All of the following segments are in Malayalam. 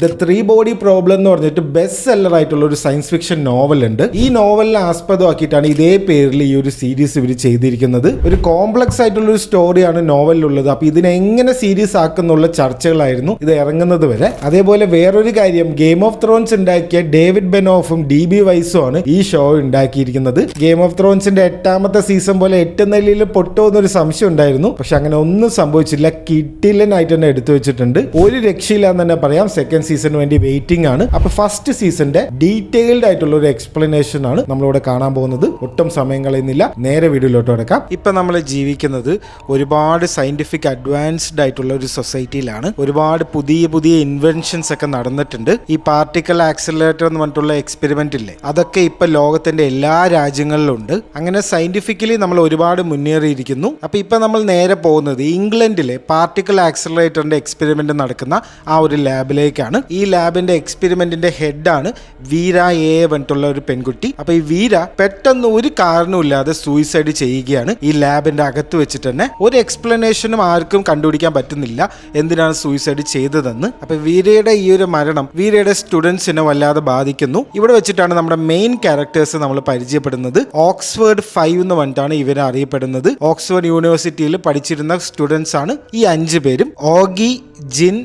ദ 3 ബോഡി പ്രോബ്ലം എന്ന് പറഞ്ഞിട്ട് ബെസ്റ്റ് സെല്ലർ ആയിട്ടുള്ള ഒരു സയൻസ് ഫിക്ഷൻ നോവൽ ഉണ്ട്. ഈ നോവലിനെ ആസ്പദമാക്കിയിട്ടാണ് ഇതേ പേരിൽ ഈ ഒരു സീരീസ് ഇവർ ചെയ്തിരിക്കുന്നത്. ഒരു കോംപ്ലക്സ് ആയിട്ടുള്ള ഒരു സ്റ്റോറിയാണ് നോവലിലുള്ളത്. അപ്പൊ ഇതിനെ എങ്ങനെ സീരീസ് ആക്കുന്നുള്ള ചർച്ചകളായിരുന്നു ഇത് ഇറങ്ങുന്നത് വരെ. അതേപോലെ വേറൊരു കാര്യം, ഗെയിം ഓഫ് ത്രോൺസ് ഉണ്ടാക്കിയ ഡേവിഡ് ബെനോഫും DB വൈസും ആണ് ഈ ഷോ ഉണ്ടാക്കിയിരിക്കുന്നത്. ഗെയിം ഓഫ് ത്രോൺസിന്റെ 8ാമത്തെ സീസൺ പോലെ 8 നിലയിൽ പൊട്ടോ എന്നൊരു സംശയം ഉണ്ടായിരുന്നു. പക്ഷെ അങ്ങനെ ഒന്നും സംഭവിച്ചില്ല. കിട്ടിലനായിട്ട് തന്നെ എടുത്തു വെച്ചിട്ടുണ്ട്. ഒരു രക്ഷയില്ല എന്ന് തന്നെ പറയാം. സെക്കൻഡ് സീസണിന് വേണ്ടി വെയിറ്റിംഗ് ആണ്. അപ്പൊ ഫസ്റ്റ് സീസണിന്റെ ഡീറ്റെയിൽഡ് ആയിട്ടുള്ള ഒരു എക്സ്പ്ലനേഷൻ ആണ് നമ്മളിവിടെ കാണാൻ പോകുന്നത്. ഒട്ടും സമയം കളയുന്നില്ല, നേരെ വീഡിയോയിലോട്ട് കിടക്കാം. ഇപ്പൊ നമ്മൾ ജീവിക്കുന്നത് ഒരുപാട് സയന്റിഫിക് അഡ്വാൻസ്ഡ് ആയിട്ടുള്ള ഒരു സൊസൈറ്റിയിലാണ്. ഒരുപാട് പുതിയ പുതിയ ഇൻവെൻഷൻസ് ഒക്കെ നടന്നിട്ടുണ്ട്. ഈ പാർട്ടിക്കൽ ആക്സിലറേറ്റർ എന്ന് പറഞ്ഞിട്ടുള്ള എക്സ്പെരിമെന്റ് ഇല്ലേ, അതൊക്കെ ഇപ്പൊ ലോകത്തിന്റെ എല്ലാ രാജ്യങ്ങളിലും ഉണ്ട്. അങ്ങനെ സയന്റിഫിക്കലി നമ്മൾ ഒരുപാട് മുന്നേറിയിരിക്കുന്നു. അപ്പൊ ഇപ്പൊ നമ്മൾ നേരെ പോകുന്നത് ഇംഗ്ലണ്ടിലെ പാർട്ടിക്കൽ ആക്സിലറേറ്ററിന്റെ എക്സ്പെരിമെന്റ് നടക്കുന്ന ആ ഒരു ലാബിലേക്കാണ്. ഈ ലാബിന്റെ എക്സ്പെരിമെന്റിന്റെ ഹെഡാണ് വീര എ പറഞ്ഞിട്ടുള്ള ഒരു പെൺകുട്ടി. അപ്പൊ ഈ വീര പെട്ടെന്ന് ഒരു കാരണവുമില്ലാതെ സൂയിസൈഡ് ചെയ്യുകയാണ് ഈ ലാബിന്റെ അകത്ത് വെച്ചിട്ട് തന്നെ. ഒരു എക്സ്പ്ലനേഷനും ആർക്കും കണ്ടുപിടിക്കാൻ പറ്റുന്നില്ല എന്തിനാണ് സൂയിസൈഡ് ചെയ്തതെന്ന്. അപ്പൊ വീരയുടെ ഈ ഒരു മരണം വീരയുടെ സ്റ്റുഡൻസിനെ വല്ലാതെ ബാധിക്കുന്നു. ഇവിടെ വെച്ചിട്ടാണ് നമ്മുടെ മെയിൻ ക്യാരക്ടേഴ്സ് നമ്മൾ പരിചയപ്പെടുന്നത്. ഓക്സ്ഫോർഡ് 5 എന്ന് പറഞ്ഞിട്ടാണ് ഇവരെ അറിയപ്പെടുന്നത്. ഓക്സ്ഫോർഡ് യൂണിവേഴ്സിറ്റിയിൽ പഠിച്ചിരുന്ന സ്റ്റുഡൻസ് ആണ് ഈ 5 പേരും. Oggy, Jin,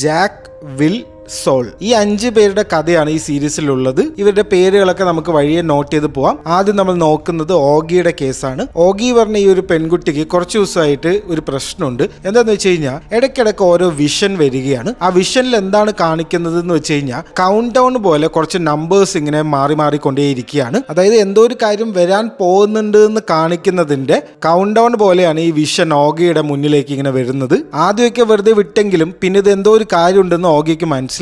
Jack, Will, Sol. ഈ 5 പേരുടെ കഥയാണ് ഈ സീരീസിലുള്ളത്. ഇവരുടെ പേരുകളൊക്കെ നമുക്ക് വഴിയെ നോട്ട് ചെയ്ത് പോവാം. ആദ്യം നമ്മൾ നോക്കുന്നത് ഓഗിയുടെ കേസാണ്. ഓഗി പറഞ്ഞ ഈ ഒരു പെൺകുട്ടിക്ക് കുറച്ച് ദിവസമായിട്ട് ഒരു പ്രശ്നമുണ്ട്. എന്താന്ന് വെച്ച് കഴിഞ്ഞാൽ ഇടയ്ക്കിടയ്ക്ക് ഓരോ വിഷൻ വരികയാണ്. ആ വിഷനിൽ എന്താണ് കാണിക്കുന്നത് എന്ന് വെച്ച് കഴിഞ്ഞാൽ കൗണ്ട് ഡൗൺ പോലെ കുറച്ച് നമ്പേഴ്സ് ഇങ്ങനെ മാറി മാറിക്കൊണ്ടേയിരിക്കുകയാണ്. അതായത് എന്തോ ഒരു കാര്യം വരാൻ പോകുന്നുണ്ട് എന്ന് കാണിക്കുന്നതിന്റെ കൗണ്ട് ഡൗൺ പോലെയാണ് ഈ വിഷൻ ഓഗിയുടെ മുന്നിലേക്ക് ഇങ്ങനെ വരുന്നത്. ആദ്യമൊക്കെ വെറുതെ വിട്ടെങ്കിലും പിന്നെ ഇത് എന്തോ ഒരു കാര്യം ഉണ്ടെന്ന് ഓഗിക്ക് മനസ്സിലാവുന്നുണ്ട്.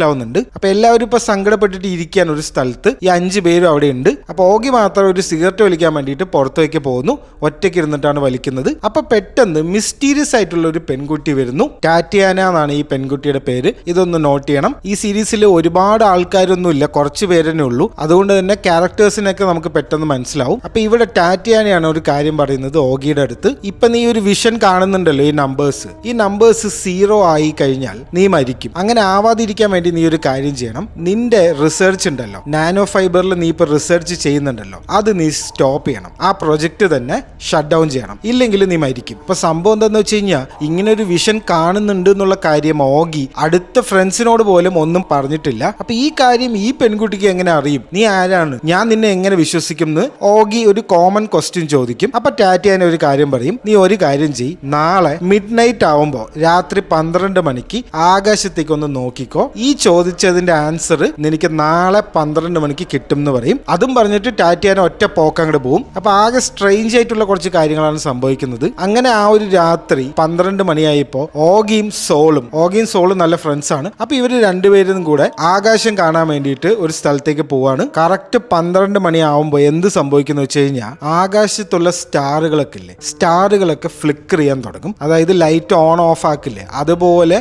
അപ്പൊ എല്ലാവരും ഇപ്പൊ സങ്കടപ്പെട്ടിട്ട് ഇരിക്കാൻ ഒരു സ്ഥലത്ത് ഈ 5 പേരും അവിടെ ഉണ്ട്. അപ്പൊ ഓഗി മാത്രം ഒരു സിഗരറ്റ് വലിക്കാൻ വേണ്ടിയിട്ട് പുറത്തേക്ക് പോകുന്നു. ഒറ്റയ്ക്ക് ഇരുന്നിട്ടാണ് വലിക്കുന്നത്. അപ്പൊ പെട്ടെന്ന് മിസ്റ്റീരിയസ് ആയിട്ടുള്ള ഒരു പെൺകുട്ടി വരുന്നു. ടാറ്റിയാന എന്നാണ് ഈ പെൺകുട്ടിയുടെ പേര്. ഇതൊന്ന് നോട്ട് ചെയ്യണം. ഈ സീരീസിൽ ഒരുപാട് ആൾക്കാരൊന്നും ഇല്ല, കുറച്ച് പേരേ ഉള്ളൂ. അതുകൊണ്ട് തന്നെ ക്യാരക്ടേഴ്സിനൊക്കെ നമുക്ക് പെട്ടെന്ന് മനസ്സിലാവും. അപ്പൊ ഇവിടെ ടാറ്റിയാനയാണ് ഒരു കാര്യം പറയുന്നത് ഓഗിയുടെ അടുത്ത്. ഇപ്പൊ നീ ഒരു വിഷൻ കാണുന്നുണ്ടല്ലോ, ഈ നമ്പേഴ്സ് 0 ആയി കഴിഞ്ഞാൽ നീ മരിക്കും. അങ്ങനെ ആവാതിരിക്കാൻ വേണ്ടി നീ ഒരു കാര്യം ചെയ്യണം. നിന്റെ റിസർച്ച് ഉണ്ടല്ലോ, നാനോ ഫൈബറിൽ നീ ഇപ്പൊ റിസർച്ച് ചെയ്യുന്നുണ്ടല്ലോ, അത് നീ സ്റ്റോപ്പ് ചെയ്യണം. ആ പ്രൊജക്ട് തന്നെ ഷട്ട് ഡൗൺ ചെയ്യണം. ഇല്ലെങ്കിൽ നീ മരിക്കും. ഇപ്പൊ സംഭവം എന്താന്ന് വെച്ച് കഴിഞ്ഞാൽ ഇങ്ങനെ ഒരു വിഷൻ കാണുന്നുണ്ട് എന്നുള്ള കാര്യം ഓഗി അടുത്ത ഫ്രണ്ട്സിനോട് പോലും ഒന്നും പറഞ്ഞിട്ടില്ല. അപ്പൊ ഈ കാര്യം ഈ പെൺകുട്ടിക്ക് എങ്ങനെ അറിയും? നീ ആരാണ്, ഞാൻ നിന്നെ എങ്ങനെ വിശ്വസിക്കും എന്ന് ഓഗി ഒരു കോമൺ ക്വസ്റ്റ്യൻ ചോദിക്കും. അപ്പൊ ടാറ്റിയാന ഒരു കാര്യം പറയും, നീ ഒരു കാര്യം ചെയ്യ്, നാളെ മിഡ്നൈറ്റ് ആവുമ്പോ രാത്രി 12 മണിക്ക് ആകാശത്തേക്ക് ഒന്ന് നോക്കിക്കോ. ഈ ചോദിച്ചതിന്റെ ആൻസർ നിനക്ക് നാളെ 12 മണിക്ക് കിട്ടും എന്ന് പറയും. അതും പറഞ്ഞിട്ട് ടാറ്റിയാന ഒറ്റ പോക്ക് അങ്ങോട്ട് പോകും. അപ്പൊ ആകെ സ്ട്രേഞ്ച് ആയിട്ടുള്ള കുറച്ച് കാര്യങ്ങളാണ് സംഭവിക്കുന്നത്. അങ്ങനെ ആ ഒരു രാത്രി 12 മണിയായപ്പോ ഓഗിയും സോളും നല്ല ഫ്രണ്ട്സ് ആണ്. അപ്പൊ ഇവര് രണ്ടുപേരും കൂടെ ആകാശം കാണാൻ വേണ്ടിയിട്ട് ഒരു സ്ഥലത്തേക്ക് പോവാണ്. കറക്റ്റ് 12 മണിയാവുമ്പോ എന്ത് സംഭവിക്കുന്നു വെച്ച് കഴിഞ്ഞാൽ ആകാശത്തുള്ള സ്റ്റാറുകളൊക്കെ ഫ്ലിക്കർ ചെയ്യാൻ തുടങ്ങും. അതായത് ലൈറ്റ് ഓൺ ഓഫ് ആക്കില്ലേ, അതുപോലെ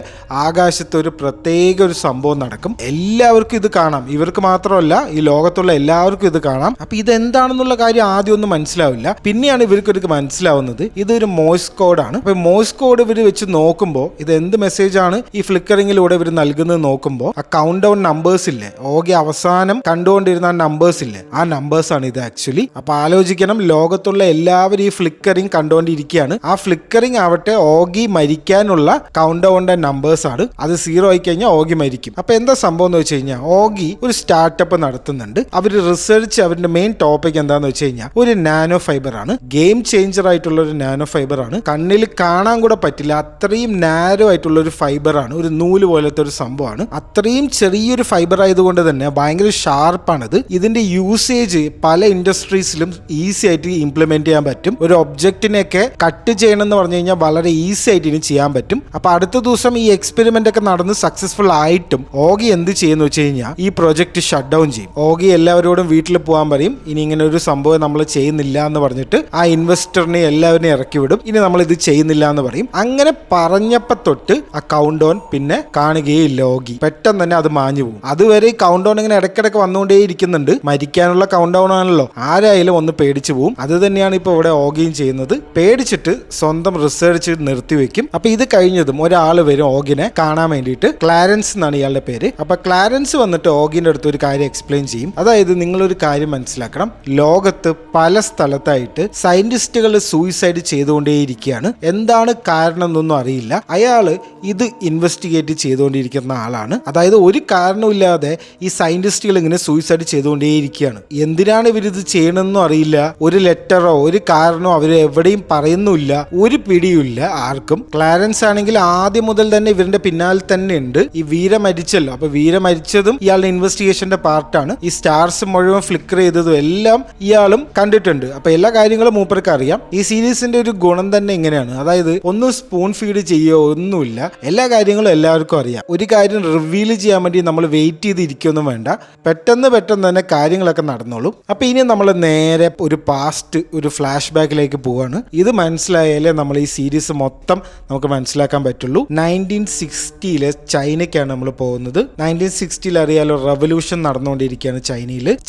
ആകാശത്ത് ഒരു പ്രത്യേക ഒരു സംഭവം നടക്കും. എല്ലാവർക്കും ഇത് കാണാം. ഇവർക്ക് മാത്രമല്ല, ഈ ലോകത്തുള്ള എല്ലാവർക്കും ഇത് കാണാം. അപ്പൊ ഇതെന്താണെന്നുള്ള കാര്യം ആദ്യം ഒന്നും മനസ്സിലാവില്ല. പിന്നെയാണ് ഇവർക്കൊരു മനസ്സിലാവുന്നത് ഇതൊരു മോയ്സ് കോഡാണ്. അപ്പൊ മോയ്സ് കോഡ് ഇവർ വെച്ച് നോക്കുമ്പോൾ ഇത് എന്ത് മെസ്സേജ് ആണ് ഈ ഫ്ലിക്കറിങ്ങിലൂടെ ഇവർ നൽകുന്നത് നോക്കുമ്പോൾ ആ കൗണ്ട് ഡൗൺ നമ്പേഴ്സ് ഇല്ലേ, ഓഗി അവസാനം കണ്ടുകൊണ്ടിരുന്ന നമ്പേഴ്സ് ഇല്ലേ, ആ നമ്പേഴ്സ് ആണ് ഇത് ആക്ച്വലി. അപ്പൊ ആലോചിക്കണം, ലോകത്തുള്ള എല്ലാവരും ഈ ഫ്ലിക്കറിങ് കണ്ടുകൊണ്ടിരിക്കുകയാണ്. ആ ഫ്ലിക്കറിങ് ആവട്ടെ ഓഗി മരിക്കാനുള്ള കൗണ്ട് ഡൗണിന്റെ നമ്പേഴ്സ് ആണ്. അത് 0 ആയി കഴിഞ്ഞാൽ ഓഗി മരിക്കും. അപ്പൊ എന്താ സംഭവം എന്ന് വെച്ച് കഴിഞ്ഞാൽ ഓഗി ഒരു സ്റ്റാർട്ടപ്പ് നടത്തുന്നുണ്ട്. അവര് റിസർച്ച് അവരുടെ മെയിൻ ടോപ്പിക് എന്താന്ന് വെച്ച് കഴിഞ്ഞാൽ ഒരു നാനോ ഫൈബർ ആണ്. ഗെയിം ചേഞ്ചർ ആയിട്ടുള്ള ഒരു നാനോ ഫൈബർ ആണ്. കണ്ണിൽ കാണാൻ കൂടെ പറ്റില്ല, അത്രയും നാരോ ആയിട്ടുള്ള ഒരു ഫൈബർ ആണ്. ഒരു നൂല് പോലത്തെ ഒരു സംഭവമാണ്. അത്രയും ചെറിയൊരു ഫൈബർ ആയതുകൊണ്ട് തന്നെ ഭയങ്കര ഷാർപ്പാണിത്. ഇതിന്റെ യൂസേജ് പല ഇൻഡസ്ട്രീസിലും ഈസി ആയിട്ട് ഇംപ്ലിമെന്റ് ചെയ്യാൻ പറ്റും. ഒരു ഒബ്ജക്റ്റിനെയൊക്കെ കട്ട് ചെയ്യണം എന്ന് പറഞ്ഞു കഴിഞ്ഞാൽ വളരെ ഈസി ആയിട്ട് ഇനി ചെയ്യാൻ പറ്റും. അപ്പൊ അടുത്ത ദിവസം ഈ എക്സ്പെരിമെന്റ് ഒക്കെ നടന്ന് സക്സസ്ഫുൾ ആയിട്ടും ഓഗി എന്ത് ചെയ്യുന്നു വെച്ച് കഴിഞ്ഞാൽ ഈ പ്രൊജക്ട് ഷട്ട് ഡൗൺ ചെയ്യും. ഓഗി എല്ലാവരോടും വീട്ടിൽ പോകാൻ പറയും. ഇനി ഇങ്ങനെ ഒരു സംഭവം നമ്മൾ ചെയ്യുന്നില്ല എന്ന് പറഞ്ഞിട്ട് ആ ഇൻവെസ്റ്ററിനെ എല്ലാവരെയും ഇറക്കി വിടും. ഇനി നമ്മൾ ഇത് ചെയ്യുന്നില്ല എന്ന് പറയും. അങ്ങനെ പറഞ്ഞപ്പോ തൊട്ട് ആ കൗണ്ട് ഡൗൺ പിന്നെ കാണുകയില്ല ഓഗി. പെട്ടെന്ന് തന്നെ അത് മാഞ്ഞു പോകും. അതുവരെ ഈ കൗണ്ട് ഡൗൺ ഇങ്ങനെ ഇടയ്ക്കിടയ്ക്ക് വന്നുകൊണ്ടേ ഇരിക്കുന്നുണ്ട്. മരിക്കാനുള്ള കൗണ്ട് ഡൗൺ ആണല്ലോ, ആരായാലും ഒന്ന് പേടിച്ചു പോകും. അത് തന്നെയാണ് ഇപ്പൊ ഇവിടെ ഓഗിയും ചെയ്യുന്നത്. പേടിച്ചിട്ട് സ്വന്തം റിസർച്ച് നിർത്തിവെക്കും. അപ്പൊ ഇത് കഴിഞ്ഞതും ഒരാൾ വരും ഓഗിനെ കാണാൻ വേണ്ടിയിട്ട്. ക്ലാരൻസ് എന്നാണ് ഇയാളുടെ പേര്. അപ്പൊ ക്ലാരൻസ് വന്നിട്ട് ഓഗിന്റെ അടുത്ത് ഒരു കാര്യം എക്സ്പ്ലെയിൻ ചെയ്യും. അതായത് നിങ്ങളൊരു കാര്യം മനസ്സിലാക്കണം, ലോകത്ത് പല സ്ഥലത്തായിട്ട് സയന്റിസ്റ്റുകൾ സൂയിസൈഡ് ചെയ്തുകൊണ്ടേയിരിക്കുകയാണ്. എന്താണ് കാരണം എന്നൊന്നും അറിയില്ല. അയാള് ഇത് ഇൻവെസ്റ്റിഗേറ്റ് ചെയ്തുകൊണ്ടിരിക്കുന്ന ആളാണ്. അതായത് ഒരു കാരണമില്ലാതെ ഈ സയന്റിസ്റ്റുകൾ ഇങ്ങനെ സൂയിസൈഡ് ചെയ്തുകൊണ്ടേയിരിക്കുകയാണ്. എന്തിനാണ് ഇവരിത് ചെയ്യണമെന്നും അറിയില്ല. ഒരു ലെറ്ററോ ഒരു കാരണമോ അവർ എവിടെയും പറയുന്നില്ല. ഒരു പിടിയുമില്ല ആർക്കും. ക്ലാരൻസ് ആണെങ്കിൽ ആദ്യം മുതൽ തന്നെ ഇവരുടെ പിന്നാലെ തന്നെ ഉണ്ട്. ഈ വീര മരിച്ചല്ലോ, അപ്പൊ വീര മരിച്ചതും ഇയാളുടെ ഇൻവെസ്റ്റിഗേഷന്റെ പാർട്ടാണ്. ഈ സ്റ്റാർസ് മുഴുവൻ ഫ്ലിക്കർ ചെയ്തതും എല്ലാം ഇയാളും കണ്ടിട്ടുണ്ട്. അപ്പൊ എല്ലാ കാര്യങ്ങളും മൂപ്പർക്ക് അറിയാം. ഈ സീരീസിന്റെ ഒരു ഗുണം തന്നെ ഇങ്ങനെയാണ്. അതായത് ഒന്ന് സ്പൂൺ ഫീഡ് ചെയ്യോ ഒന്നുമില്ല, എല്ലാ കാര്യങ്ങളും എല്ലാവർക്കും അറിയാം. ഒരു കാര്യം റിവീൽ ചെയ്യാൻ വേണ്ടി നമ്മൾ വെയിറ്റ് ചെയ്തിരിക്കൊന്നും വേണ്ട, പെട്ടെന്ന് തന്നെ കാര്യങ്ങളൊക്കെ നടന്നോളും. അപ്പൊ ഇനി നമ്മൾ നേരെ ഒരു പാസ്റ്റ് ഒരു ഫ്ലാഷ് ബാക്കിലേക്ക് പോവാണ്. ഇത് മനസ്സിലായാലേ നമ്മൾ ഈ സീരീസ് മൊത്തം നമുക്ക് മനസ്സിലാക്കാൻ പറ്റുള്ളൂ. 1960 ചൈനയ്ക്കാണ് നമ്മൾ പോകുന്നത്. 1960 അറിയാലോ, റവല്യൂഷൻ നടന്നുകൊണ്ടിരിക്കുകയാണ്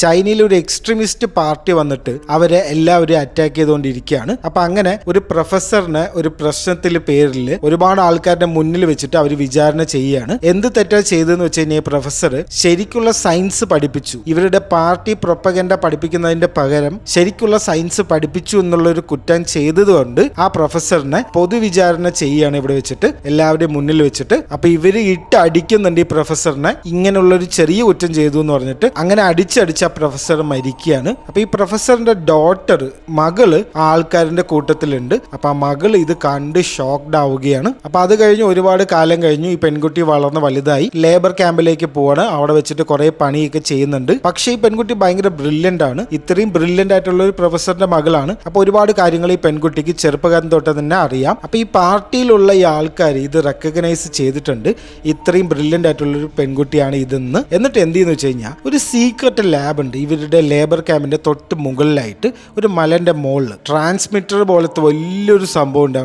ചൈനയിൽ ഒരു എക്സ്ട്രീമിസ്റ്റ് പാർട്ടി വന്നിട്ട് അവരെ എല്ലാവരും അറ്റാക്ക് ചെയ്തുകൊണ്ടിരിക്കുകയാണ്. അപ്പൊ അങ്ങനെ ഒരു പ്രൊഫസറിനെ ഒരു പ്രശ്നത്തിൽ പേരിൽ ഒരുപാട് ആൾക്കാരുടെ മുന്നിൽ വെച്ചിട്ട് അവർ വിചാരണ ചെയ്യുകയാണ്. എന്ത് തെറ്റാ ചെയ്തതെന്ന് വെച്ച് കഴിഞ്ഞാൽ പ്രൊഫസർ ശരിക്കുള്ള സയൻസ് പഠിപ്പിച്ചു. ഇവരുടെ പാർട്ടി പ്രൊപ്പഗൻഡ പഠിപ്പിക്കുന്നതിന്റെ പകരം ശരിക്കുള്ള സയൻസ് പഠിപ്പിച്ചു എന്നുള്ള ഒരു കുറ്റം ചെയ്തതുകൊണ്ട് ആ പ്രൊഫസറിനെ പൊതുവിചാരണ ചെയ്യുകയാണ് ഇവിടെ വെച്ചിട്ട്, എല്ലാവരുടെയും മുന്നിൽ വെച്ചിട്ട്. അപ്പൊ ഇവര് അടിക്കുന്നുണ്ട് ഈ പ്രൊഫസറിനെ, ഇങ്ങനെയുള്ള ഒരു ചെറിയ കുറ്റം ചെയ്തു എന്ന് പറഞ്ഞിട്ട്. അങ്ങനെ അടിച്ചടിച്ച് ആ പ്രൊഫസർ മരിക്കുകയാണ്. അപ്പൊ ഈ പ്രൊഫസറിന്റെ ഡോട്ടർ മകള് ആൾക്കാരുടെ കൂട്ടത്തിലുണ്ട്. അപ്പൊ ആ മകള് ഇത് കണ്ട് ഷോക്ക്ഡ് ആവുകയാണ്. അപ്പൊ അത് കഴിഞ്ഞ് ഒരുപാട് കാലം കഴിഞ്ഞു. ഈ പെൺകുട്ടി വളർന്ന് വലുതായി ലേബർ ക്യാമ്പിലേക്ക് പോവാണ്. അവിടെ വെച്ചിട്ട് കുറെ പണിയൊക്കെ ചെയ്യുന്നുണ്ട്. പക്ഷേ ഈ പെൺകുട്ടി ഭയങ്കര ബ്രില്യന്റ് ആണ്. ഇത്രയും ബ്രില്യന്റ് ആയിട്ടുള്ള ഒരു പ്രൊഫസറിന്റെ മകളാണ്. അപ്പൊ ഒരുപാട് കാര്യങ്ങൾ ഈ പെൺകുട്ടിക്ക് ചെറുപ്പകാലം തൊട്ട് തന്നെ അറിയാം. അപ്പൊ ഈ പാർട്ടിയിലുള്ള ഈ ആൾക്കാർ ഇത് റെക്കഗ്നൈസ് ചെയ്തിട്ടുണ്ട്, ഇത്രയും ബ്രില്യന്റ് ആയിട്ടുള്ള ഒരു പെൺകുട്ടിയാണ് ഇതെന്ന്. എന്നിട്ട് എന്ത് ചെയ്യുന്നു വെച്ച് കഴിഞ്ഞാൽ ഒരു സീക്രട്ട് ലാബ് ഉണ്ട് ഇവരുടെ ലേബർ ക്യാമ്പിന്റെ തൊട്ട് മുകളിലായിട്ട്, ഒരു മലന്റെ മുകളിൽ ട്രാൻസ്മിറ്റർ പോലത്തെ വലിയൊരു സംഭവം ഉണ്ട്.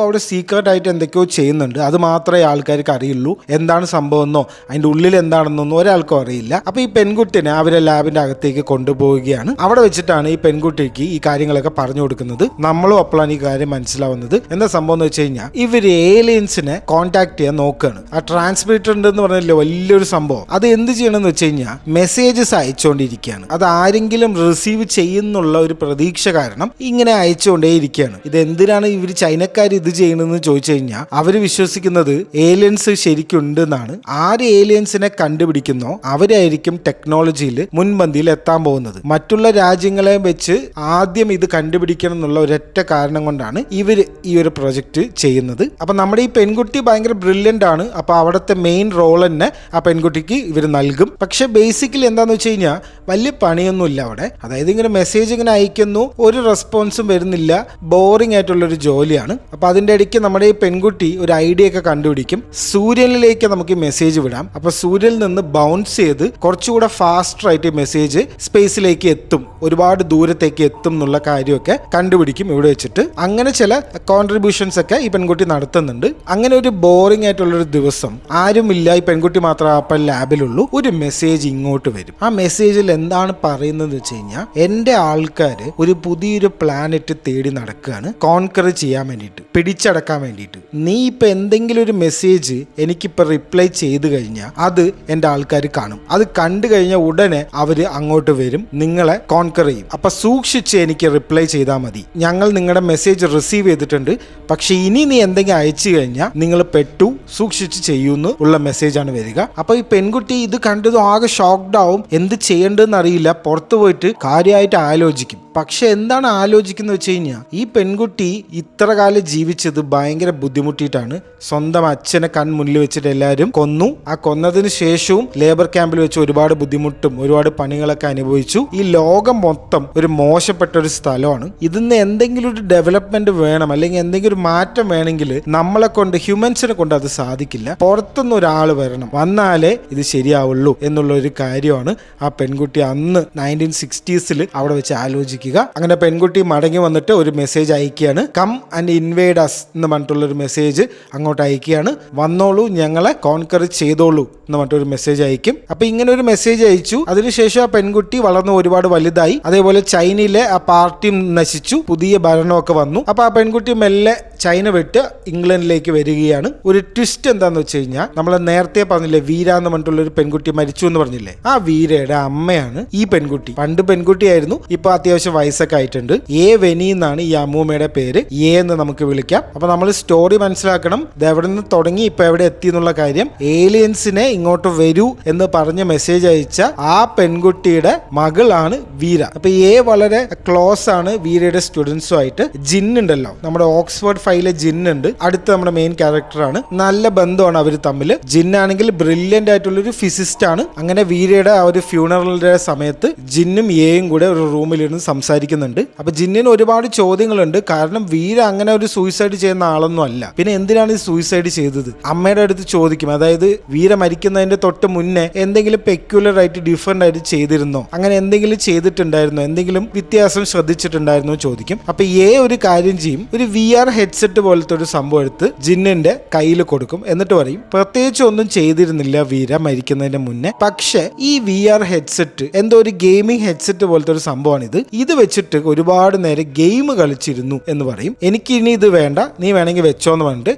അവിടെ സീക്രട്ട് ആയിട്ട് എന്തൊക്കെയോ ചെയ്യുന്നുണ്ട്. അത് മാത്രമേ ആൾക്കാർക്ക് അറിയുള്ളൂ. എന്താണ് സംഭവം എന്നോ അതിന്റെ ഉള്ളിൽ എന്താണെന്നൊന്നും ഒരാൾക്കും അറിയില്ല. അപ്പൊ ഈ പെൺകുട്ടിനെ അവരെ ലാബിന്റെ അകത്തേക്ക് കൊണ്ടുപോവുകയാണ്. അവിടെ വെച്ചിട്ടാണ് ഈ പെൺകുട്ടിക്ക് ഈ കാര്യങ്ങളൊക്കെ പറഞ്ഞു കൊടുക്കുന്നത്. നമ്മളും അപ്പോഴാണ് ഈ കാര്യം മനസ്സിലാവുന്നത്. എന്താ സംഭവം എന്ന് വെച്ച് കഴിഞ്ഞാൽ ഇവര് ഏലിയൻസിനെ കോൺടാക്ട് ചെയ്യാൻ നോക്കുകയാണ്. ആ ട്രാൻസ്മിറ്റർ ഉണ്ടെന്ന് പറഞ്ഞല്ലോ വലിയൊരു സംഭവം. അത് എന്ത് ചെയ്യണമെന്ന് വെച്ച് കഴിഞ്ഞാൽ മെസ്സേജസ് അയച്ചുകൊണ്ടിരിക്കുകയാണ്. അത് ആരെങ്കിലും റിസീവ് ചെയ്യുന്നുള്ള ഒരു പ്രതീക്ഷ കാരണം ഇങ്ങനെ അയച്ചുകൊണ്ടേയിരിക്കുകയാണ്. ഇത് എന്തിനാണ് ഇവർ ചൈനക്കാർ ഇത് ചെയ്യണമെന്ന് ചോദിച്ചു കഴിഞ്ഞാൽ അവര് വിശ്വസിക്കുന്നത് ഏലിയൻസ് ശരിക്കുണ്ട് എന്നാണ്. ആര് ഏലിയൻസിനെ കണ്ടുപിടിക്കുന്നോ അവരായിരിക്കും ടെക്നോളജിയിൽ മുൻപന്തിയിൽ എത്താൻ പോകുന്നത്. മറ്റുള്ള രാജ്യങ്ങളെ വെച്ച് ആദ്യം ഇത് കണ്ടുപിടിക്കണം എന്നുള്ള ഒരൊറ്റ കാരണം കൊണ്ടാണ് ഇവര് ഈ ഒരു പ്രൊജക്ട് ചെയ്യുന്നത്. അപ്പൊ നമ്മുടെ ഈ പെൺകുട്ടി ഭയങ്കര ബ്രില്യന്റ് ആണ്. അപ്പൊ അവിടുത്തെ മെയിൻ റോൾ തന്നെ ആ പെൺകുട്ടിക്ക് ഇവർ നൽകും. പക്ഷെ ബേസിക്കലി എന്താന്ന് വെച്ച് കഴിഞ്ഞാൽ വലിയ പണിയൊന്നുമില്ല അവിടെ. അതായത് ഇങ്ങനെ മെസ്സേജ് ഇങ്ങനെ അയക്കുന്നു, ഒരു റെസ്പോൺസും വരുന്നില്ല, ബോറിംഗ് ആയിട്ടുള്ളൊരു ജോലിയാണ്. അപ്പൊ അതിന്റെ ഇടയ്ക്ക് നമ്മുടെ ഈ പെൺകുട്ടി ഒരു ഐഡിയ ഒക്കെ കണ്ടുപിടിക്കും. സൂര്യനിലേക്ക് നമുക്ക് മെസ്സേജ് വിടാം. അപ്പൊ സൂര്യനിൽ നിന്ന് ബൗൺസ് ചെയ്ത് കുറച്ചുകൂടെ ഫാസ്റ്റർ ആയിട്ട് മെസ്സേജ് സ്പേസിലേക്ക് എത്തും, ഒരുപാട് ദൂരത്തേക്ക് എത്തും എന്നുള്ള കാര്യമൊക്കെ കണ്ടുപിടിക്കും ഇവിടെ വെച്ചിട്ട്. അങ്ങനെ ചില കോൺട്രിബ്യൂഷൻസ് ഒക്കെ ഈ പെൺകുട്ടി നടത്തുന്നുണ്ട്. അങ്ങനെ ഒരു ബോറിംഗ് ആയിട്ടുള്ളൊരു ദിവസം ആരുമില്ല, ഈ പെൺകുട്ടി മാത്രമേ അപ്പം ലാബിലുള്ളൂ. ഒരു മെസ്സേജ് ഇങ്ങോട്ട് വരും. ആ മെസ്സേജിൽ എന്താണ് പറയുന്നത് വെച്ച് കഴിഞ്ഞാൽ എന്റെ ആൾക്കാര് ഒരു പുതിയൊരു പ്ലാനറ്റ് തേടി നടക്കുകയാണ്, കോൺകർ ചെയ്യാൻ വേണ്ടിയിട്ട്, പിടിച്ചടക്കാൻ വേണ്ടിയിട്ട്. നീ ഇപ്പൊ എന്തെങ്കിലും ഒരു മെസ്സേജ് എനിക്കിപ്പോ റിപ്ലൈ ചെയ്ത് കഴിഞ്ഞാൽ അത് എന്റെ ആൾക്കാർ കാണും. അത് കണ്ടു കഴിഞ്ഞാൽ ഉടനെ അവര് അങ്ങോട്ട് വരും, നിങ്ങളെ കോൺകർ ചെയ്യും. അപ്പൊ സൂക്ഷിച്ച് എനിക്ക് റിപ്ലൈ ചെയ്താൽ മതി. ഞങ്ങൾ നിങ്ങളുടെ മെസ്സേജ് റിസീവ് ചെയ്തിട്ടുണ്ട്, പക്ഷെ ഇനി നീ എന്തെങ്കിലും അയച്ചു കഴിഞ്ഞാൽ നിങ്ങൾ പെട്ടു, സൂക്ഷിച്ച് ചെയ്യൂന്ന് ഉള്ള മെസ്സേജാണ് വരിക. അപ്പൊ ഈ പെൺകുട്ടി ഇത് കണ്ടതും ആകെ ഷോക്ക്ഡ് ആവും. എന്ത് ചെയ്യേണ്ടതെന്ന് അറിയില്ല. പുറത്തു പോയിട്ട് കാര്യമായിട്ട് ആലോചിക്കും. പക്ഷെ എന്താണ് ആലോചിക്കുന്നത് വെച്ച് കഴിഞ്ഞാൽ ഈ പെൺകുട്ടി ഇത്ര കാലം ജീവിച്ചത് ഭയങ്കര ബുദ്ധിമുട്ടിയിട്ടാണ്. സ്വന്തം അച്ഛനെ കൺമുന്നിൽ വെച്ചിട്ട് എല്ലാവരും കൊന്നു. ആ കൊന്നതിന് ശേഷവും ലേബർ ക്യാമ്പിൽ വെച്ച് ഒരുപാട് ബുദ്ധിമുട്ടും ഒരുപാട് പണികളൊക്കെ അനുഭവിച്ചു. ഈ ലോകം മൊത്തം ഒരു മോശപ്പെട്ട ഒരു സ്ഥലമാണ്. ഇതിന്ന് എന്തെങ്കിലും ഒരു ഡെവലപ്മെന്റ് വേണം, അല്ലെങ്കിൽ എന്തെങ്കിലും ഒരു മാറ്റം വേണമെങ്കിൽ നമ്മളെ കൊണ്ട്, ഹ്യൂമൻസിനെ കൊണ്ട് അത് സാധിക്കില്ല. പുറത്തുനിന്ന് ഒരാൾ വരണം, വന്നാലേ ഇത് ശരിയാവുള്ളൂ എന്നുള്ള ഒരു കാര്യമാണ് ആ പെൺകുട്ടി അന്ന് 1960s അവിടെ വെച്ച് ആലോചിക്കുക. അങ്ങനെ പെൺകുട്ടി മടങ്ങി വന്നിട്ട് ഒരു മെസ്സേജ് അയക്കുകയാണ്. കം ആൻഡ് ഇൻവേഡ് അസ് എന്ന് പറഞ്ഞിട്ടുള്ള ഒരു മെസ്സേജ് അങ്ങോട്ട് അയക്കുകയാണ്. വന്നോളൂ, ഞങ്ങളെ കോൺകർ ചെയ്തോളൂ എന്ന് പറഞ്ഞിട്ടൊരു മെസ്സേജ് അയക്കും. അപ്പൊ ഇങ്ങനെ ഒരു മെസ്സേജ് അയച്ചു. അതിനുശേഷം ആ പെൺകുട്ടി വളർന്ന് ഒരുപാട് വലുതായി. അതേപോലെ ചൈനയിലെ ആ പാർട്ടി നശിച്ചു, പുതിയ ഭരണമൊക്കെ വന്നു. അപ്പൊ ആ പെൺകുട്ടി മെല്ലെ ചൈന വിട്ട് ഇംഗ്ലണ്ടിലേക്ക് വരികയാണ്. ഒരു ട്വിസ്റ്റ് എന്താന്ന് വെച്ച് കഴിഞ്ഞാൽ നമ്മൾ നേരത്തെ പറഞ്ഞില്ലേ വീര എന്ന് പറഞ്ഞിട്ടുള്ള ഒരു പെൺകുട്ടി മരിച്ചു എന്ന് പറഞ്ഞില്ലേ, ആ വീരയുടെ അമ്മയാണ് ഈ പെൺകുട്ടി. പണ്ട് പെൺകുട്ടിയായിരുന്നു, ഇപ്പൊ അത്യാവശ്യം വയസ്സൊക്കെ ആയിട്ടുണ്ട്. വെനി എന്നാണ് ഈ അമ്മൂമ്മയുടെ പേര്. എന്ന് നമുക്ക് വിളിക്കാം. അപ്പൊ നമ്മൾ സ്റ്റോറി മനസ്സിലാക്കണം, ഇത് എവിടെ നിന്ന് തുടങ്ങി ഇപ്പൊ എവിടെ എത്തി എന്നുള്ള കാര്യം. ഏലിയൻസിനെ ഇങ്ങോട്ട് വരൂ എന്ന് പറഞ്ഞ മെസ്സേജ് അയച്ച ആ പെൺകുട്ടിയുടെ മകളാണ് വീര. അപ്പൊ വളരെ ക്ലോസ് ആണ് വീരയുടെ സ്റ്റുഡൻസുമായിട്ട്. ജിൻ ഉണ്ടല്ലോ, നമ്മുടെ ഓക്സ്ഫോർഡ് ഫൈലെ ജിൻ ഉണ്ട്, അടുത്ത നമ്മുടെ മെയിൻ ക്യാരക്ടറാണ്. നല്ല ബന്ധമാണ് അവർ തമ്മിൽ. ജിൻ ആണെങ്കിൽ ബ്രില്യന്റ് ആയിട്ടുള്ള ഒരു ഫിസിസ്റ്റ് ആണ്. അങ്ങനെ വീരയുടെ ആ ഒരു ഫ്യൂണറലിന്റെ സമയത്ത് ജിന്നും എയും കൂടെ ഒരു റൂമിലിരുന്ന് സംസാരിക്കുന്നുണ്ട്. അപ്പൊ ജിന്നിന് ഒരുപാട് ചോദ്യങ്ങളുണ്ട്. കാരണം വീര അങ്ങനെ ഒരു സൂയിസൈഡ് ചെയ്യുന്ന ആളൊന്നും അല്ല. പിന്നെ എന്തിനാണ് ഈ സൂയിസൈഡ് ചെയ്തത് അമ്മയുടെ അടുത്ത് ചോദിക്കും. അതായത് വീര മരിക്കുന്നതിന്റെ തൊട്ട് മുന്നേ എന്തെങ്കിലും പെക്യുലർ ആയിട്ട് ഡിഫറെന്റ് ആയിട്ട് ചെയ്തിരുന്നോ, അങ്ങനെ എന്തെങ്കിലും ചെയ്തിട്ടുണ്ടായിരുന്നോ, എന്തെങ്കിലും വ്യത്യാസം ശ്രദ്ധിച്ചിട്ടുണ്ടായിരുന്നോ ചോദിക്കും. അപ്പൊ ഒരു കാര്യം ചെയ്യും, ഒരു VR ഹെഡ്സെറ്റ് പോലത്തെ ഒരു സംഭവം എടുത്ത് ജിന്നിന്റെ കയ്യിൽ കൊടുക്കും. എന്നിട്ട് പറയും പ്രത്യേകിച്ച് ഒന്നും ചെയ്തിരുന്നില്ല വീര മരിക്കുന്നതിന് മുന്നേ, പക്ഷെ ഈ VR ഹെഡ്സെറ്റ് എന്തോ ഒരു ഗെയിമിംഗ് ഹെഡ്സെറ്റ് പോലത്തെ ഒരു സംഭവമാണ് ഇത് വെച്ചിട്ട് ഒരുപാട് നേരം ഗെയിം കളിച്ചിരുന്നു എന്ന് പറയും. എനിക്ക് ഇനി ഇത് വേണ്ട, നീ വേണമെങ്കിൽ വെച്ചോന്ന് പറഞ്ഞിട്ട്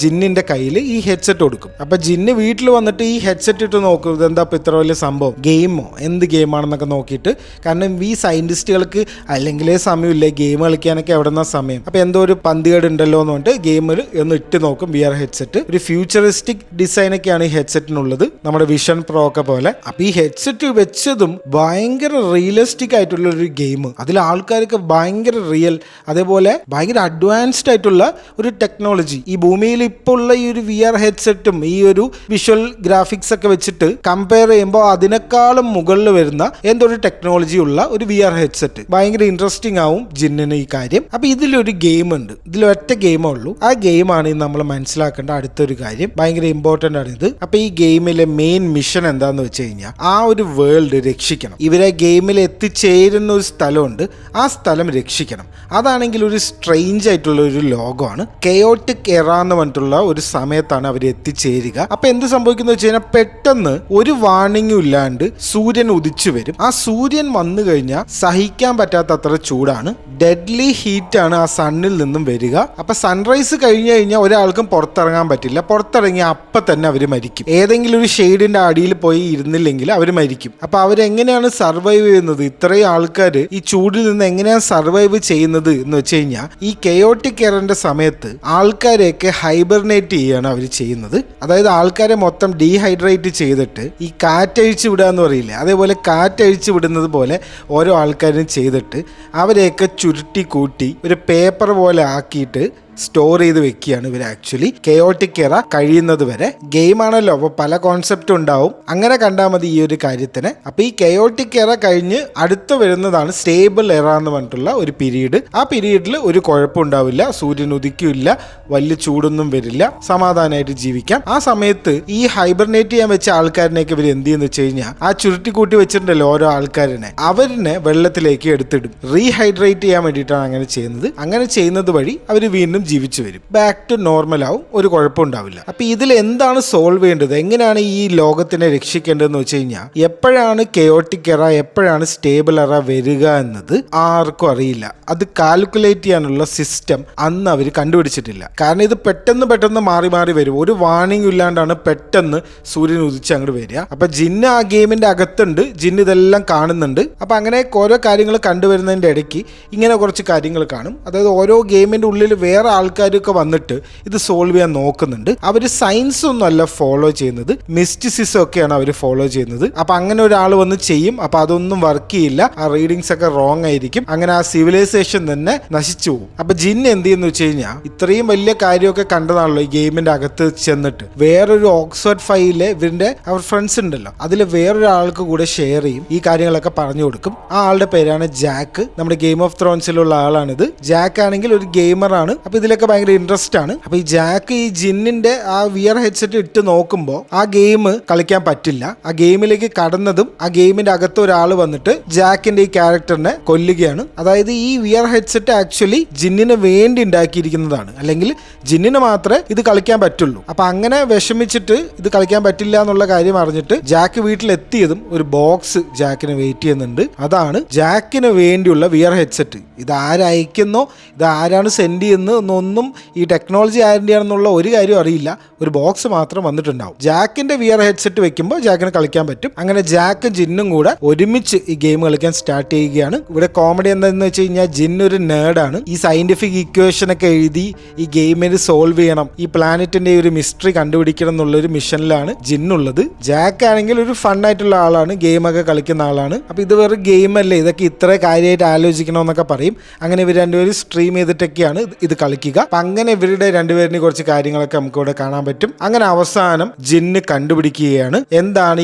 ജിന്നിന്റെ കയ്യിൽ ഈ ഹെഡ്സെറ്റ് കൊടുക്കും. അപ്പൊ ജിന്ന് വീട്ടിൽ വന്നിട്ട് ഈ ഹെഡ്സെറ്റ് ഇട്ട് നോക്കും, ഇതെന്താ ഇപ്പൊ ഇത്ര വലിയ സംഭവം, ഗെയിമോ എന്ത് ഗെയിമാണെന്നൊക്കെ നോക്കിയിട്ട്. കാരണം ഈ സയന്റിസ്റ്റുകൾക്ക് അല്ലെങ്കിലേ സമയമില്ലേ ഗെയിം കളിക്കാനൊക്കെ എവിടെന്നാ സമയം. അപ്പൊ എന്തോ ഒരു പന്തികേട് ഉണ്ടല്ലോ എന്ന് പറഞ്ഞിട്ട് ഗെയിമിൽ ഒന്ന് ഇട്ട് നോക്കും VR ഹെഡ്സെറ്റ്. ഒരു ഫ്യൂച്ചറിസ്റ്റിക് ഡിസൈൻ ഒക്കെയാണ് ഈ ഹെഡ്സെറ്റിനുള്ളത്, നമ്മുടെ വിഷൻ പ്രോ ഒക്കെ പോലെ. അപ്പൊ ഈ ഹെഡ്സെറ്റ് വെച്ചതും ഭയങ്കര റിയലിസ്റ്റിക് ആയിട്ടുള്ള ഒരു ഗെയിം. അതിൽ ആൾക്കാർക്ക് ഭയങ്കര റിയൽ, അതേപോലെ ഭയങ്കര അഡ്വാൻസ്ഡ് ആയിട്ടുള്ള ഒരു ടെക്നോളജി. ഈ ഭൂമിയിൽ ഇപ്പോൾ ഉള്ള ഈ ഒരു VR ഹെഡ്സെറ്റും ഈ ഒരു വിഷ്വൽ ഗ്രാഫിക്സ് ഒക്കെ വെച്ചിട്ട് കമ്പയർ ചെയ്യുമ്പോൾ അതിനേക്കാളും മുകളിൽ വരുന്ന എന്തൊരു ടെക്നോളജി ഉള്ള ഒരു VR ഹെഡ്സെറ്റ്. ഭയങ്കര ഇൻട്രസ്റ്റിംഗ് ആവും ജിന്നിന് ഈ കാര്യം. അപ്പൊ ഇതിലൊരു ഗെയിം ഉണ്ട്, ഇതിൽ ഒറ്റ ഗെയിമേ ഉള്ളൂ. ആ ഗെയിമാണ് നമ്മൾ മനസ്സിലാക്കേണ്ട അടുത്തൊരു കാര്യം, ഭയങ്കര ഇമ്പോർട്ടന്റ് ആണ് ഇത്. അപ്പൊ ഈ ഗെയിമിലെ മെയിൻ മിഷൻ എന്താന്ന് വെച്ച് കഴിഞ്ഞാൽ ആ ഒരു വേൾഡ് രക്ഷിക്കണം. ഇവരെ ഗെയിമിൽ എത്തിച്ചേരുന്ന ഒരു സ്ഥലമുണ്ട്, ആ സ്ഥലം രക്ഷിക്കണം. അതാണെങ്കിൽ ഒരു സ്ട്രേഞ്ച് ആയിട്ടുള്ള ഒരു ലോകമാണ്. കെയോട്ടിക് എറ എന്ന് പറഞ്ഞിട്ടുള്ള ഒരു സമയത്താണ് അവർ എത്തിച്ചേരുക. അപ്പൊ എന്ത് സംഭവിക്കുന്ന വെച്ച് കഴിഞ്ഞാൽ പെട്ടെന്ന് ഒരു വാർണിംഗും ഇല്ലാണ്ട് സൂര്യൻ ഉദിച്ചു വരും. ആ സൂര്യൻ വന്നു കഴിഞ്ഞാൽ സഹിക്കാൻ പറ്റാത്തത്ര ചൂടാണ്, ഡെഡ്ലി ഹീറ്റ് ആണ് ആ സണ്ണിൽ നിന്നും വരിക. അപ്പൊ സൺറൈസ് കഴിഞ്ഞു കഴിഞ്ഞാൽ ഒരാൾക്കും പുറത്തിറങ്ങാൻ പറ്റില്ല. പുറത്തിറങ്ങിയ അപ്പൊ തന്നെ അവർ മരിക്കും. ഏതെങ്കിലും ഒരു ഷെയ്ഡിന്റെ അടിയിൽ പോയി ഇരുന്നില്ലെങ്കിൽ അവർ മരിക്കും. അപ്പൊ അവരെങ്ങനെയാണ് സർവൈവ് ചെയ്യുന്നത്? ഇത്രയും ആൾക്കാർ ഈ ചൂടിൽ നിന്ന് എങ്ങനെയാണ് സർവൈവ് ചെയ്യുന്നത് എന്ന് വെച്ച് കഴിഞ്ഞാൽ ഈ കെയോട്ടിക് എറന്റെ സമയത്ത് ആൾക്കാരെയൊക്കെ ഹൈബർനേറ്റ് ചെയ്യാണ് അവർ ചെയ്യുന്നത്. അതായത് ആൾക്കാരെ മൊത്തം ഡീഹൈഡ്രേറ്റ് ചെയ്തിട്ട് ഈ കാറ്റഴിച്ച് വിടുക എന്ന് പറയില്ലേ, അതേപോലെ കാറ്റഴിച്ച് വിടുന്നത് പോലെ ഓരോ ആൾക്കാരും ചെയ്തിട്ട് അവരെയൊക്കെ ചുരുട്ടി കൂട്ടി ഒരു പേപ്പർ പോലെ ആക്കിയിട്ട് സ്റ്റോർ ചെയ്ത് വെക്കുകയാണ് ഇവർ. ആക്ച്വലി കെയോട്ടിക് എറ കഴിയുന്നത് വരെ ഗെയിമാണല്ലോ, അപ്പോൾ പല കോൺസെപ്റ്റ് ഉണ്ടാവും. അങ്ങനെ കണ്ടാൽ മതി ഈ ഒരു കാര്യത്തിന്. അപ്പോൾ ഈ കെയോട്ടിക് എറ കഴിഞ്ഞ് അടുത്ത് വരുന്നതാണ് സ്റ്റേബിൾ എറ എന്ന് പറഞ്ഞിട്ടുള്ള ഒരു പീരീഡ്. ആ പീരീഡിൽ ഒരു കുഴപ്പമുണ്ടാവില്ല, സൂര്യൻ ഉദിക്കില്ല, വലിയ ചൂടൊന്നും വരില്ല, സമാധാനമായിട്ട് ജീവിക്കാം. ആ സമയത്ത് ഈ ഹൈബർനേറ്റ് ചെയ്യാൻ വെച്ച ആൾക്കാരിനെയൊക്കെ ഇവർ എന്ത് ചെയ്യുന്ന വെച്ച് കഴിഞ്ഞാൽ ആ ചുരുട്ടിക്കൂട്ടി വെച്ചിട്ടുണ്ടല്ലോ ഓരോ ആൾക്കാരിനെ, അവരിനെ വെള്ളത്തിലേക്ക് എടുത്തിടും. റീഹൈഡ്രേറ്റ് ചെയ്യാൻ വേണ്ടിയിട്ടാണ് അങ്ങനെ ചെയ്യുന്നത്. അങ്ങനെ ചെയ്യുന്നത് വഴി അവർ വീണ്ടും ജീവിച്ചു വരും, ബാക്ക് ടു നോർമൽ ആവും, ഒരു കുഴപ്പമുണ്ടാവില്ല. അപ്പൊ ഇതിൽ എന്താണ് സോൾവ് ചെയ്യേണ്ടത്, എങ്ങനെയാണ് ഈ ലോകത്തിനെ രക്ഷിക്കേണ്ടതെന്ന് വെച്ച് കഴിഞ്ഞാൽ എപ്പോഴാണ് കെയോട്ടിക് എറ എപ്പോഴാണ് സ്റ്റേബിൾ എറ വരിക എന്നത് ആർക്കും അറിയില്ല. അത് കാൽക്കുലേറ്റ് ചെയ്യാനുള്ള സിസ്റ്റം അന്ന് അവർ കണ്ടുപിടിച്ചിട്ടില്ല. കാരണം ഇത് പെട്ടെന്ന് മാറി മാറി വരും. ഒരു വാർണിംഗ് ഇല്ലാണ്ടാണ് പെട്ടെന്ന് സൂര്യൻ ഉദിച്ച് അങ്ങോട്ട് വരിക. അപ്പൊ ജിന്ന് ആ ഗെയിമിന്റെ അകത്തുണ്ട്, ജിന്ന് ഇതെല്ലാം കാണുന്നുണ്ട്. അപ്പൊ അങ്ങനെ ഓരോ കാര്യങ്ങൾ കണ്ടുവരുന്നതിന്റെ ഇടയ്ക്ക് ഇങ്ങനെ കുറച്ച് കാര്യങ്ങൾ കാണും. അതായത് ഓരോ ഗെയിമിന്റെ ഉള്ളിൽ വേറെ ആൾക്കാരൊക്കെ വന്നിട്ട് ഇത് സോൾവ് ചെയ്യാൻ നോക്കുന്നുണ്ട്. അവർ സയൻസ് ഒന്നും അല്ല ഫോളോ ചെയ്യുന്നത്, മിസ്റ്റിസിസം ഒക്കെയാണ് അവർ ഫോളോ ചെയ്യുന്നത്. അപ്പൊ അങ്ങനെ ഒരാൾ വന്ന് ചെയ്യും, അപ്പൊ അതൊന്നും വർക്ക് ചെയ്യില്ല, ആ റീഡിങ്സ് ഒക്കെ റോങ് ആയിരിക്കും. അങ്ങനെ ആ സിവിലൈസേഷൻ തന്നെ നശിച്ചു പോകും. അപ്പൊ ജിൻ എന്ത് ചെയ്യുന്നു വെച്ച് കഴിഞ്ഞാൽ ഇത്രയും വലിയ കാര്യമൊക്കെ കണ്ടതാണല്ലോ ഈ ഗെയിമിന്റെ അകത്ത് ചെന്നിട്ട് വേറൊരു ഓക്സ്ഫോർഡ് ഫൈലിലെ ഇവരുടെ അവർ ഫ്രണ്ട്സ് ഉണ്ടല്ലോ, അതിൽ വേറൊരാൾക്ക് കൂടെ ഷെയർ ചെയ്യും, ഈ കാര്യങ്ങളൊക്കെ പറഞ്ഞു കൊടുക്കും. ആ ആളുടെ പേരാണ് ജാക്ക്. നമ്മുടെ ഗെയിം ഓഫ് ത്രോൺസിലുള്ള ആളാണിത്. ജാക്ക് ആണെങ്കിൽ ഒരു ഗെയിമറാണ്. അപ്പൊ ഇതിലൊക്കെ ഭയങ്കര ഇൻട്രസ്റ്റ് ആണ്. അപ്പൊ ഈ ജാക്ക് ഈ ജിന്നിന്റെ ആ VR ഹെഡ്സെറ്റ് ഇട്ട് നോക്കുമ്പോൾ ആ ഗെയിം കളിക്കാൻ പറ്റില്ല. ആ ഗെയിമിലേക്ക് കടന്നതും ആ ഗെയിമിന്റെ അകത്ത് ഒരാൾ വന്നിട്ട് ജാക്കിന്റെ ഈ ക്യാരക്ടറിനെ കൊല്ലുകയാണ്. അതായത് ഈ VR ഹെഡ്സെറ്റ് ആക്ച്വലി ജിന്നിന് വേണ്ടി ഉണ്ടാക്കിയിരിക്കുന്നതാണ്, അല്ലെങ്കിൽ ജിന്നിന് മാത്രമേ ഇത് കളിക്കാൻ പറ്റുള്ളൂ. അപ്പൊ അങ്ങനെ വിഷമിച്ചിട്ട് ഇത് കളിക്കാൻ പറ്റില്ല എന്നുള്ള കാര്യം അറിഞ്ഞിട്ട് ജാക്ക് വീട്ടിലെത്തിയതും ഒരു ബോക്സ് ജാക്കിന് വെയിറ്റ് ചെയ്യുന്നുണ്ട്. അതാണ് ജാക്കിന് വേണ്ടിയുള്ള VR ഹെഡ്സെറ്റ്. ഇത് ആരയക്കുന്നോ, ഇത് ആരാണ് സെൻഡ് ചെയ്യുന്നത് ഒന്നും ഈ ടെക്നോളജി ആയിരുന്നുള്ള ഒരു കാര്യം അറിയില്ല. ഒരു ബോക്സ് മാത്രം വന്നിട്ടുണ്ടാവും. ജാക്കിന്റെ വിയർ ഹെഡ്സെറ്റ് വെക്കുമ്പോൾ ജാക്കിന് കളിക്കാൻ പറ്റും. അങ്ങനെ ജാക്കും ജിന്നും കൂടെ ഒരുമിച്ച് ഈ ഗെയിം കളിക്കാൻ സ്റ്റാർട്ട് ചെയ്യുകയാണ്. ഇവിടെ കോമഡി എന്താണെന്ന് വെച്ച് കഴിഞ്ഞാൽ ജിൻ ഒരു നേർഡാണ്. ഈ സയന്റിഫിക് ഇക്വേഷൻ ഒക്കെ എഴുതി ഈ ഗെയിമിന് സോൾവ് ചെയ്യണം, ഈ പ്ലാനറ്റിന്റെ ഒരു മിസ്റ്ററി കണ്ടുപിടിക്കണം എന്നുള്ളൊരു മിഷനിലാണ് ജിന്നുള്ളത്. ജാക്ക് ആണെങ്കിൽ ഒരു ഫണ്ണായിട്ടുള്ള ആളാണ്, ഗെയിമൊക്കെ കളിക്കുന്ന ആളാണ്. അപ്പൊ ഇത് വേറെ ഗെയിം അല്ലേ, ഇതൊക്കെ ഇത്ര കാര്യമായിട്ട് ആലോചിക്കണമെന്നൊക്കെ പറയും. അങ്ങനെ ഇവർ രണ്ടുപേരും സ്ട്രീം ചെയ്തിട്ടൊക്കെയാണ് ഇത് കളിക്കുക. അപ്പൊ അങ്ങനെ ഇവരുടെ രണ്ടുപേരിന് കുറച്ച് കാര്യങ്ങളൊക്കെ നമുക്ക് ഇവിടെ കാണാൻ പറ്റും. അങ്ങനെ അവസാനം ജിന്ന് കണ്ടുപിടിക്കുകയാണ് എന്താണ്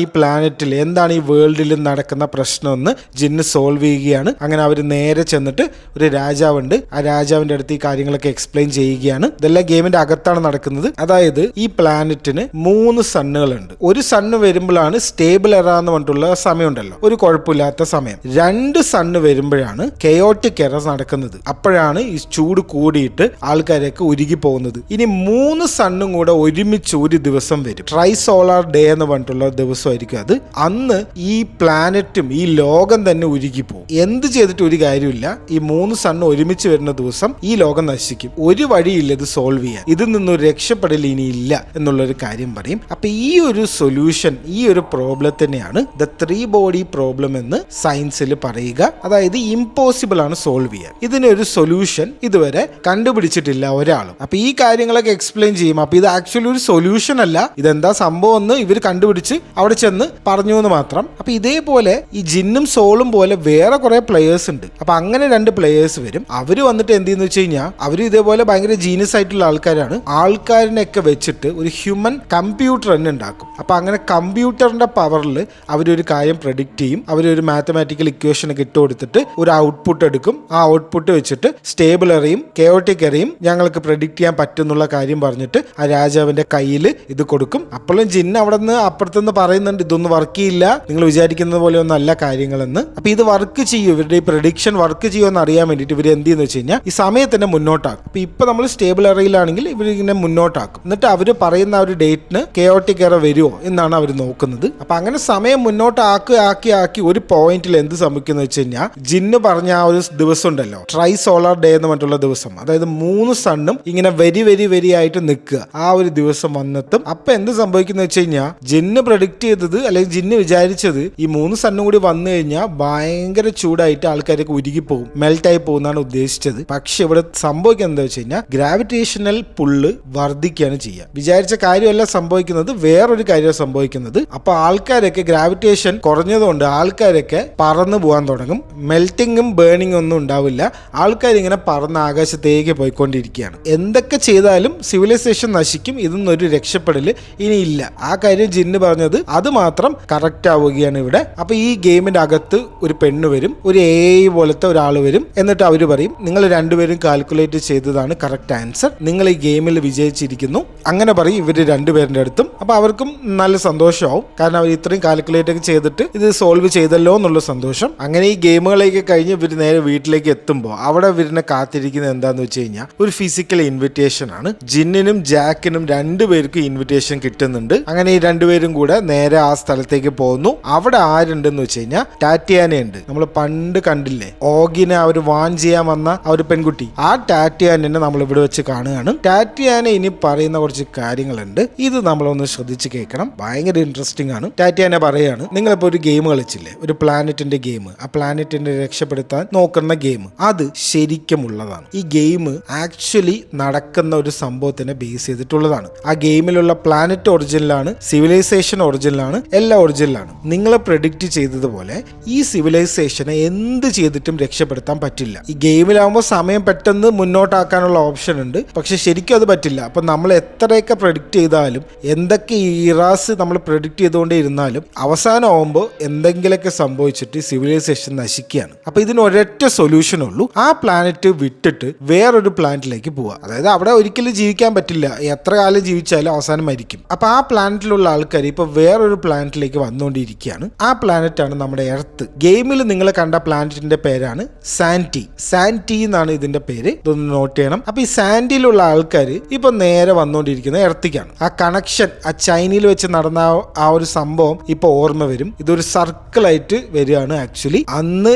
ഈ പ്ലാനറ്റിൽ, എന്താണ് ഈ വേൾഡിൽ നടക്കുന്ന പ്രശ്നമെന്ന് ജിന്ന് സോൾവ് ചെയ്യുകയാണ്. അങ്ങനെ അവർ നേരെ ചെന്നിട്ട് ഒരു രാജാവുണ്ട്, ആ രാജാവിന്റെ അടുത്ത് ഈ കാര്യങ്ങളൊക്കെ എക്സ്പ്ലെയിൻ ചെയ്യുകയാണ്. ഇതെല്ലാം ഗെയിമിന്റെ അകത്താണ് നടക്കുന്നത്. അതായത് ഈ പ്ലാനറ്റിന് 3 സണ്ണുകളുണ്ട്. ഒരു സണ്ണ് വരുമ്പോഴാണ് സ്റ്റേബിൾ എറ എന്ന് പറഞ്ഞിട്ടുള്ള സമയമുണ്ടല്ലോ, ഒരു കുഴപ്പമില്ലാത്ത സമയം. 2 സണ്ണ് വരുമ്പോഴാണ് കെയോട്ടിക് എറ നടക്കുന്നത്. അപ്പോഴാണ് ഈ ചൂട് കൂടിയിട്ട് ആൾക്കാരൊക്കെ ഉരുകി പോകുന്നത്. ഇനി 3 സണ്ണും കൂടെ ഒരുമിച്ച് ഒരു ദിവസം വരും, ട്രൈ സോളാർ ഡേ എന്ന് പറഞ്ഞിട്ടുള്ള ദിവസമായിരിക്കും അത്. അന്ന് ഈ പ്ലാനറ്റും ഈ ലോകം തന്നെ ഉരുകി പോകും. എന്ത് ചെയ്തിട്ട് ഒരു കാര്യമില്ല, ഈ 3 സണ്ണ് ഒരുമിച്ച് വരുന്ന ദിവസം ഈ ലോകം നശിക്കും. ഒരു വഴിയില്ല ഇത് സോൾവ് ചെയ്യാൻ, ഇതിൽ നിന്നൊരു രക്ഷപ്പെടൽ ഇനിയില്ല എന്നുള്ളൊരു കാര്യം പറയും. അപ്പൊ ഈ ഒരു സൊല്യൂഷൻ, ഈ ഒരു പ്രോബ്ലത്തിനെയാണ് ദ 3 ബോഡി പ്രോബ്ലം എന്ന് സയൻസിൽ പറയുക. അതായത് ഇമ്പോസിബിൾ ആണ് സോൾവ് ചെയ്യാൻ. ഇതിനൊരു സൊല്യൂഷൻ ഇതുവരെ കണ്ടുപിടിച്ചിട്ടില്ല ഒരാളും. അപ്പൊ ഈ കാര്യങ്ങളൊക്കെ എക്സ്പ്ലെയിൻ ചെയ്യും. അപ്പൊ ഇത് ആക്ച്വലി ഒരു സൊല്യൂഷൻ അല്ല, ഇതെന്താ സംഭവം എന്ന് ഇവർ കണ്ടുപിടിച്ച് അവിടെ ചെന്ന് പറഞ്ഞു എന്ന് മാത്രം. അപ്പൊ ഇതേപോലെ ഈ ജിന്നും സോളും പോലെ വേറെ കുറെ പ്ലെയേഴ്സ് ഉണ്ട്. അപ്പൊ അങ്ങനെ 2 പ്ലെയേഴ്സ് വരും. അവര് വന്നിട്ട് എന്തെന്ന് വെച്ച് കഴിഞ്ഞാൽ അവര് ഇതേപോലെ ഭയങ്കര ജീനിയസ് ആയിട്ടുള്ള ആൾക്കാരാണ്. ആൾക്കാരിനെയൊക്കെ വെച്ചിട്ട് ഒരു ഹ്യൂമൻ കമ്പ്യൂട്ടർ തന്നെ ഉണ്ടാക്കും. അപ്പൊ അങ്ങനെ കമ്പ്യൂട്ടറിന്റെ പവറിൽ അവരൊരു കാര്യം പ്രഡിക്റ്റ് ചെയ്യും. അവരൊരു മാത്തമാറ്റിക്കൽ ഇക്വേഷൻ ഒക്കെ ഇട്ട് കൊടുത്തിട്ട് ഒരു ഔട്ട്പുട്ട് എടുക്കും. ആ ഔട്ട്പുട്ട് വെച്ചിട്ട് സ്റ്റേബിൾ എറയും കെയോട്ടിക് എറയും ഞങ്ങൾക്ക് പ്രഡിക്റ്റ് ചെയ്യാൻ പറ്റുന്നുള്ള കാര്യം പറഞ്ഞിട്ട് ആ രാജാവിന്റെ കയ്യിൽ ഇത് കൊടുക്കും. അപ്പോഴും ജിന്ന് അവിടെ നിന്ന് അപ്പുറത്തുനിന്ന് പറയുന്നുണ്ട് ഇതൊന്നും വർക്ക് ചെയ്യില്ല, നിങ്ങൾ വിചാരിക്കുന്നത് പോലെ ഒന്നും അല്ല കാര്യങ്ങളെന്ന്. അപ്പൊ ഇത് വർക്ക് ചെയ്യും, ഇവരുടെ ഈ പ്രഡിക്ഷൻ വർക്ക് ചെയ്യുമെന്ന് അറിയാൻ വേണ്ടിയിട്ട് ഇവർ എന്ത് ചെയ്യുന്ന വെച്ച് കഴിഞ്ഞാൽ ഈ സമയത്തിനെ മുന്നോട്ടാക്കും. അപ്പൊ ഇപ്പൊ നമ്മൾ സ്റ്റേബിൾ എറയിലാണെങ്കിൽ ഇവർ ഇങ്ങനെ മുന്നോട്ടാക്കും. എന്നിട്ട് അവർ പറയുന്ന ആ ഒരു ഡേറ്റിന് കെയോട്ടിക് എറ വരുമോ എന്നാണ് അവർ നോക്കുന്നത്. അപ്പൊ അങ്ങനെ സമയം മുന്നോട്ട് ആക്കി ഒരു പോയിന്റിൽ എന്ത് സംഭവിക്കുന്ന വെച്ച് കഴിഞ്ഞാൽ ജിന്ന് പറഞ്ഞ ആ ഒരു ദിവസം ഉണ്ടല്ലോ, ട്രൈ സോളാർ ഡേ എന്ന് പറഞ്ഞിട്ടുള്ള ദിവസം, അതായത് 3 സണ്ണും ഇങ്ങനെ വരി ആയിട്ട് നിൽക്കുക. ആ ഒരു ദിവസം വന്നെത്തും. അപ്പൊ എന്ത് സംഭവിക്കുന്ന വെച്ച് കഴിഞ്ഞാൽ ജിന്ന് പ്രഡിക്റ്റ് ചെയ്തത് അല്ലെങ്കിൽ ജിന്ന് വിചാരിച്ചത് ഈ 3 സണ്ണും കൂടി വന്നു കഴിഞ്ഞാൽ ഭയങ്കര ചൂടായിട്ട് ആൾക്കാരൊക്കെ ഉരുകി പോകും, മെൽറ്റായി പോകുന്നതാണ് ഉദ്ദേശിച്ചത്. പക്ഷെ ഇവിടെ സംഭവിക്കുന്നത് എന്താ വെച്ച് കഴിഞ്ഞാൽ ഗ്രാവിറ്റേഷണൽ പുള്ള് വർദ്ധിക്കുകയാണ് ചെയ്യുക. വിചാരിച്ച കാര്യമല്ല സംഭവിക്കുന്നത്, വേറൊരു കാര്യമാണ് സംഭവിക്കുന്നത്. അപ്പൊ ആൾക്കാരൊക്കെ ഗ്രാവിറ്റേഷൻ കുറഞ്ഞതുകൊണ്ട് ആൾക്കാരൊക്കെ പറന്നു പോകാൻ തുടങ്ങും. മെൽറ്റിങ്ങും ബേണിങ്ങും ഒന്നും ഉണ്ടാവില്ല. ആൾക്കാർ ഇങ്ങനെ പറന്ന് ആകാശത്തേക്ക് പോയിക്കൊണ്ടിരിക്കുകയാണ്. എന്തൊക്കെ ചെയ്താലും സിവിലൈസേഷൻ നശിക്കും, ഇതൊന്നൊരു രക്ഷപ്പെടല് ഇനിയില്ല. ആ കാര്യം ജിന്ന് പറഞ്ഞത് അത് മാത്രം കറക്റ്റ് ആവുകയാണ് ഇവിടെ. അപ്പൊ ഈ ഗെയിമിന്റെ അകത്ത് ഒരു പെണ്ണ് വരും, ഒരു AI പോലത്തെ ഒരാൾ വരും. എന്നിട്ട് അവർ പറയും നിങ്ങൾ രണ്ടുപേരും കാൽക്കുലേറ്റ് ചെയ്തതാണ് കറക്റ്റ് ആൻസർ, നിങ്ങൾ ഈ ഗെയിമിൽ വിജയിച്ചിരിക്കുന്നു. അങ്ങനെ പറയും ഇവര് രണ്ടുപേരുടെ അടുത്തും. അപ്പൊ അവർക്കും നല്ല സന്തോഷമാവും, കാരണം അവർ ഇത്രയും കാൽക്കുലേറ്റ് ഒക്കെ ചെയ്തിട്ട് ഇത് സോൾവ് ചെയ്തല്ലോ എന്നുള്ള സന്തോഷം. അങ്ങനെ ഈ ഗെയിമുകളൊക്കെ കഴിഞ്ഞ് ഇവർ നേരെ വീട്ടിലേക്ക് എത്തുമ്പോൾ അവിടെ ഇവരിനെ കാത്തിരിക്കുന്നത് എന്താന്ന് വെച്ച് കഴിഞ്ഞാൽ ഒരു ഫിസിക്കൽ ഇൻവിറ്റേഷൻ ആണ്. ജിന്നിനും ജാക്കിനും 2 പേർക്കും ഇൻവിറ്റേഷൻ കിട്ടുന്നുണ്ട്. അങ്ങനെ ഈ 2 പേരും കൂടെ നേരെ ആ സ്ഥലത്തേക്ക് പോകുന്നു. അവിടെ ആരുണ്ടെന്ന് വെച്ച് കഴിഞ്ഞാൽ ടാറ്റിയാനയുണ്ട്. നമ്മൾ പണ്ട് കണ്ടില്ലേ ഓഗിനെ അവർ വാൺ ചെയ്യാൻ വന്ന ആ ഒരു പെൺകുട്ടി, ആ ടാറ്റിയാനെ നമ്മൾ ഇവിടെ വെച്ച് കാണുകയാണ്. ടാറ്റിയാനെ ഇനി പറയുന്ന കുറച്ച് കാര്യങ്ങളുണ്ട്, ഇത് നമ്മളൊന്ന് ശ്രദ്ധിച്ച് കേൾക്കണം, ഭയങ്കര ഇൻട്രസ്റ്റിംഗ് ആണ്. ടാറ്റിയാനെ പറയാണ് നിങ്ങളിപ്പോ ഒരു ഗെയിം കളിച്ചില്ലേ, ഒരു പ്ലാനറ്റിന്റെ ഗെയിം, ആ പ്ലാനറ്റിനെ രക്ഷപ്പെടുത്താൻ നോക്കുന്ന ഗെയിം, അത് ശരിക്കും ഉള്ളതാണ്. ഈ ഗെയിം ആക്ച്വലി നടക്കുന്ന ഒരു സംഭവത്തിനെ ബേസ് ചെയ്തിട്ടുള്ളതാണ്. ആ ഗെയിമിലുള്ള പ്ലാനറ്റ് ഒറിജിനലാണ്, സിവിലൈസേഷൻ ഒറിജിനലാണ്, എല്ലാം ഒറിജിനലാണ്. നിങ്ങൾ പ്രെഡിക്റ്റ് ചെയ്തതുപോലെ ഈ സിവിലൈസേഷനെ എന്ത് ചെയ്തിട്ടും രക്ഷപ്പെടുത്താൻ പറ്റില്ല. ഈ ഗെയിമിലാവുമ്പോൾ സമയം പെട്ടെന്ന് മുന്നോട്ടാക്കാനുള്ള ഓപ്ഷൻ ഉണ്ട്, പക്ഷെ ശരിക്കും അത് പറ്റില്ല. അപ്പൊ നമ്മൾ എത്രയൊക്കെ പ്രെഡിക്റ്റ് ചെയ്താലും, എന്തൊക്കെ ഇറാസ് നമ്മൾ പ്രെഡിക്റ്റ് ചെയ്തുകൊണ്ടേ ഇരുന്നാലും അവസാനം ആവുമ്പോൾ എന്തെങ്കിലുമൊക്കെ സംഭവിച്ചിട്ട് സിവിലൈസേഷൻ നശിക്കുകയാണ്. അപ്പൊ ഇതിന് ഒരൊറ്റ സൊല്യൂഷൻ ഉള്ളൂ, ആ പ്ലാനറ്റ് വിട്ടിട്ട് വേറൊരു പ്ലാനറ്റിലേക്ക് പോവുക. അതായത് അവിടെ ഒരിക്കലും ജീവിക്കാൻ പറ്റില്ല, എത്ര കാലം ജീവിച്ചാലും അവസാനം മരിക്കും. അപ്പൊ ആ പ്ലാനറ്റിലുള്ള ആൾക്കാർ ഇപ്പൊ വേറൊരു പ്ലാനറ്റിലേക്ക് വന്നുകൊണ്ടിരിക്കുകയാണ്. ആ പ്ലാനറ്റ് ആണ് നമ്മുടെ എർത്ത്. ഗെയിമിൽ നിങ്ങൾ കണ്ട പ്ലാനറ്റിന്റെ പേരാണ് സാന്റി എന്നാണ് ഇതിന്റെ പേര്, ഇതൊന്ന് നോട്ട് ചെയ്യണം. അപ്പൊ ഈ സാന്റിയിലുള്ള ആൾക്കാർ ഇപ്പൊ നേരെ വന്നുകൊണ്ടിരിക്കുന്നത് എർത്തിക്കാണ്. ആ കണക്ഷൻ, ആ ചൈനയിൽ വെച്ച് നടന്ന ആ ഒരു സംഭവം ഇപ്പൊ ഓർമ്മ വരും. ഇതൊരു സർക്കിൾ ആയിട്ട് വരികയാണ്. ആക്ച്വലി അന്ന്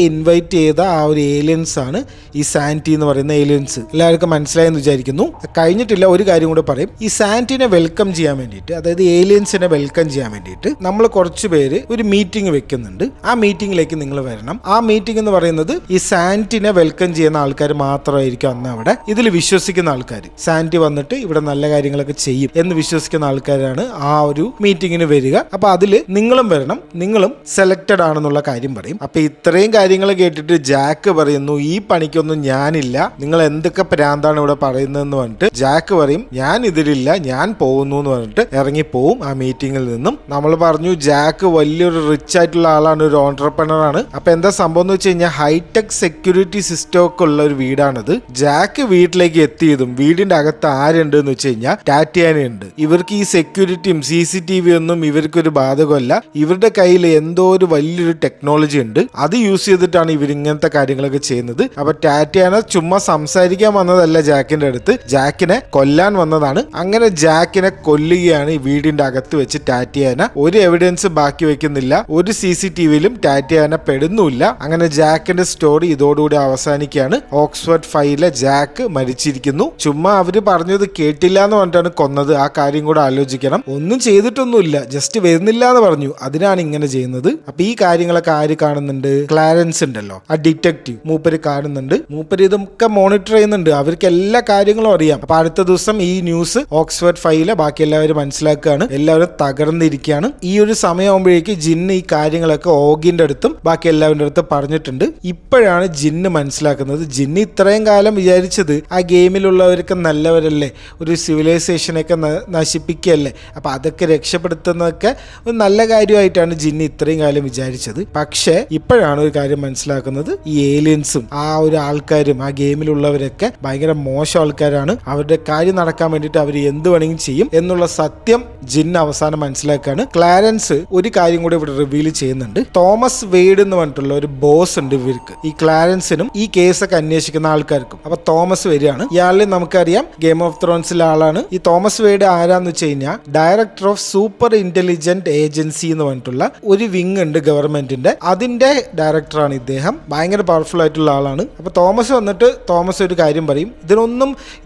ഇൻവൈറ്റ് ചെയ്ത ആ ഒരു ഏലിയൻസ് ആണ് ഈ സാന്റി എന്ന് പറയുന്ന ഏലിയൻസ്. ഏലിയൻസ് എല്ലാവർക്കും മനസ്സിലായെന്ന് വിചാരിക്കുന്നു. കഴിഞ്ഞിട്ടില്ല, ഒരു കാര്യം കൂടെ പറയും. ഈ സാന്റിനെ വെൽക്കം ചെയ്യാൻ വേണ്ടിയിട്ട്, അതായത് ഏലിയൻസിനെ വെൽക്കം ചെയ്യാൻ വേണ്ടിയിട്ട് നമ്മൾ കുറച്ച് പേര് ഒരു മീറ്റിംഗ് വെക്കുന്നുണ്ട്. ആ മീറ്റിംഗിലേക്ക് നിങ്ങൾ വരണം. ആ മീറ്റിംഗ് എന്ന് പറയുന്നത് ഈ സാന്റിനെ വെൽക്കം ചെയ്യുന്ന ആൾക്കാർ മാത്രമായിരിക്കും അന്ന് അവിടെ. ഇതിൽ വിശ്വസിക്കുന്ന ആൾക്കാർ, സാന്റി വന്നിട്ട് ഇവിടെ നല്ല കാര്യങ്ങളൊക്കെ ചെയ്യും എന്ന് വിശ്വസിക്കുന്ന ആൾക്കാരാണ് ആ ഒരു മീറ്റിംഗിന് വരിക. അപ്പൊ അതിൽ നിങ്ങളും വരണം, നിങ്ങളും സെലക്റ്റഡ് ആണെന്നുള്ള കാര്യം പറയും. അപ്പൊ ഇത്രയും കാര്യങ്ങൾ കേട്ടിട്ട് ജാക്ക് പറയുന്നു, ഈ പണിക്കൊന്നും ഞാനില്ല, നിങ്ങൾ എന്തൊക്കെ പ്രാന്താണ് ഇവിടെ പറയുന്നതെന്ന് പറഞ്ഞിട്ട് ജാക്ക് പറയും, ഞാൻ ഇതിലില്ല, ഞാൻ പോകുന്നു എന്ന് പറഞ്ഞിട്ട് ഇറങ്ങിപ്പോവും ആ മീറ്റിംഗിൽ നിന്നും. നമ്മൾ പറഞ്ഞു ജാക്ക് വലിയൊരു റിച്ച് ആയിട്ടുള്ള ആളാണ്, ഒരു ഓൺട്രപ്രണർ ആണ്. അപ്പൊ എന്താ സംഭവം എന്ന് വെച്ച് കഴിഞ്ഞാൽ ഹൈടെക് സെക്യൂരിറ്റി സിസ്റ്റം ഒക്കെ ഉള്ള ഒരു വീടാണത്. ജാക്ക് വീട്ടിലേക്ക് എത്തിയതും വീടിന്റെ അകത്ത് ആരുണ്ട് എന്ന് വെച്ച് കഴിഞ്ഞാൽ ടാറ്റിയാനുണ്ട്. ഇവർക്ക് ഈ സെക്യൂരിറ്റിയും CCTV ഒന്നും ഇവർക്കൊരു ബാധകമല്ല. ഇവരുടെ കയ്യിൽ എന്തോ ഒരു വലിയൊരു ടെക്നോളജി ഉണ്ട്, അത് യൂസ് ചെയ്തിട്ടാണ് ഇവർ ഇങ്ങനത്തെ കാര്യങ്ങളൊക്കെ ചെയ്യുന്നത്. അപ്പൊ ടാറ്റിയാന ചുമ്മാ സംസാരിക്കാൻ വന്നതല്ല ജാക്കിന്റെ അടുത്ത്, ജാക്കിനെ കൊല്ലാൻ വന്നതാണ്. അങ്ങനെ ജാക്കിനെ കൊല്ലുകയാണ് ഈ വീടിന്റെ അകത്ത് വെച്ച് ടാറ്റിയാന. ഒരു എവിഡൻസ് ബാക്കി വെക്കുന്നില്ല, ഒരു CCTVയിലും ടാറ്റിയാന പെടുന്നില്ല. അങ്ങനെ ജാക്കിന്റെ സ്റ്റോറി ഇതോടുകൂടി അവസാനിക്കുകയാണ്. ഓക്സ്ഫോർഡ് 5 ജാക്ക് മരിച്ചിരിക്കുന്നു. ചുമ്മാ അവര് പറഞ്ഞത് കേട്ടില്ല എന്ന് പറഞ്ഞിട്ടാണ് കൊന്നത്. ആ കാര്യം കൂടെ ആലോചിക്കണം. ഒന്നും ചെയ്തിട്ടൊന്നുമില്ല, ജസ്റ്റ് വരുന്നില്ല എന്ന് പറഞ്ഞു, അതിനാണ് ഇങ്ങനെ ചെയ്യുന്നത്. അപ്പൊ ഈ കാര്യങ്ങളൊക്കെ ആര് കാണുന്നുണ്ട്? ക്ലാരൻസ് ഉണ്ടല്ലോ, ആ ഡിറ്റക്റ്റീവ്, മൂപ്പര് കാണുന്നുണ്ട്. മൂപ്പര് ഇതൊക്കെ മോണിറ്റർ ചെയ്യുന്നുണ്ട്, അവർക്ക് എല്ലാ കാര്യങ്ങളും അറിയാം. അപ്പൊ അടുത്ത ദിവസം ഈ ന്യൂസ് ഓക്സ്ഫോർഡ് 5 ബാക്കി എല്ലാവരും മനസ്സിലാക്കുകയാണ്. എല്ലാവരും തകർന്നിരിക്കുകയാണ്. ഈ ഒരു സമയമാകുമ്പോഴേക്ക് ജിന്ന് ഈ കാര്യങ്ങളൊക്കെ ഓഗിന്റെ അടുത്തും ബാക്കി എല്ലാവരുടെ അടുത്തും പറഞ്ഞിട്ടുണ്ട്. ഇപ്പോഴാണ് ജിന്ന് മനസ്സിലാക്കുന്നത്. ജിന്ന് ഇത്രയും കാലം വിചാരിച്ചത് ആ ഗെയിമിലുള്ളവരൊക്കെ നല്ലവരല്ലേ, ഒരു സിവിലൈസേഷനൊക്കെ നശിപ്പിക്കുകയല്ലേ, അപ്പൊ അതൊക്കെ രക്ഷപ്പെടുത്തുന്നതൊക്കെ ഒരു നല്ല കാര്യമായിട്ടാണ് ജിന്ന് ഇത്രയും കാലം വിചാരിച്ചത്. പക്ഷെ ഇപ്പോഴാണ് ഒരു കാര്യം മനസ്സിലാക്കുന്നത്, ഈ ഏലിയൻസും ആ ഒരു ആൾക്കാരും ആ ഗെയിമിലുള്ളവരൊക്കെ ഭയങ്കര മോശം ആൾക്കാരാണ്. അവരുടെ കാര്യം നടക്കാൻ വേണ്ടിയിട്ട് അവർ എന്ത് വേണമെങ്കിലും ചെയ്യും എന്നുള്ള സത്യം ജിന്ന് അവസാനം മനസ്സിലാക്കുകയാണ്. ക്ലാരൻസ് ഒരു കാര്യം കൂടെ ഇവിടെ റിവീൽ ചെയ്യുന്നുണ്ട്. തോമസ് വെയ്ഡ് എന്ന് പറഞ്ഞിട്ടുള്ള ഒരു ബോസ് ഉണ്ട് ഇവർക്ക്, ഈ ക്ലാരൻസിനും ഈ കേസൊക്കെ അന്വേഷിക്കുന്ന ആൾക്കാർക്കും. അപ്പൊ തോമസ് വരികയാണ്. ഇയാളിൽ നമുക്കറിയാം ഗെയിം ഓഫ് ത്രോൺസിലെ ആളാണ്. ഈ തോമസ് വെയ്ഡ് ആരാന്ന് വെച്ച് കഴിഞ്ഞാൽ director of super intelligent agency എന്ന് പറഞ്ഞിട്ടുള്ള ഒരു വിങ് ഉണ്ട് ഗവൺമെന്റിന്റെ, അതിന്റെ ഡയറക്ടറാണ് ഇദ്ദേഹം. ഭയങ്കര പവർഫുൾ ആയിട്ടുള്ള ആളാണ്. അപ്പൊ തോമസ് വന്നിട്ട് തോമസ് ഒരു കാര്യം പറയും.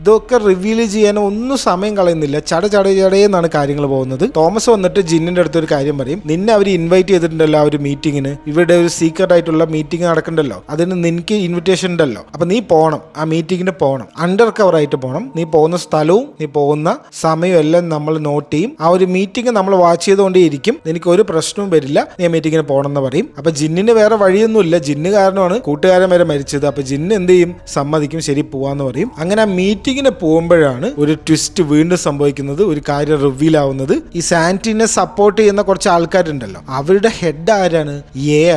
ഇതൊക്കെ റിവീൽ ചെയ്യാൻ ഒന്നും സമയം കളയുന്നില്ല, ചടയെന്നാണ് കാര്യങ്ങൾ പോകുന്നത്. തോമസ് വന്നിട്ട് ജിന്നിന്റെ അടുത്ത് ഒരു കാര്യം പറയും. നിന്നെ അവർ ഇൻവൈറ്റ് ചെയ്തിട്ടുണ്ടല്ലോ ആ ഒരു മീറ്റിങ്ങിന്, ഇവിടെ ഒരു സീക്രട്ട് ആയിട്ടുള്ള മീറ്റിംഗ് നടക്കണ്ടല്ലോ, അതിന് നിനക്ക് ഇൻവിറ്റേഷൻ ഉണ്ടല്ലോ, അപ്പൊ നീ പോണം, ആ മീറ്റിങ്ങിന് പോണം, അണ്ടർ കവർ ആയിട്ട് പോണം. നീ പോകുന്ന സ്ഥലവും നീ പോകുന്ന സമയവും എല്ലാം നമ്മൾ നോട്ട് ചെയ്യും. ആ ഒരു മീറ്റിംഗ് നമ്മൾ വാച്ച് ചെയ്തുകൊണ്ടേ ഇരിക്കും, എനിക്ക് ഒരു പ്രശ്നവും വരില്ല, നീ ആ മീറ്റിങ്ങിന് പോകണം എന്ന് പറയും. അപ്പൊ ജിന്നിന് വേറെ വഴിയൊന്നുമില്ല, ജിന്ന് കാരണമാണ് കൂട്ടുകാരൻ വരെ മരിച്ചത്. അപ്പൊ ജിന്ന് എന്ത് ചെയ്യും? സമ്മതിക്കും, ശരി പോവാന്ന് പറയും. അങ്ങനെ ആ മീറ്റിങ്ങിന് പോകുമ്പോഴാണ് ഒരു ട്വിസ്റ്റ് വീണ്ടും സംഭവിക്കുന്നത്, ഒരു കാര്യം റിവീൽ ആവുന്നത്. ഈ സാന്റിനെ സപ്പോർട്ട് ചെയ്യുന്ന കുറച്ച് ആൾക്കാരുണ്ടല്ലോ, അവരുടെ ഹെഡ് ആരാണ്?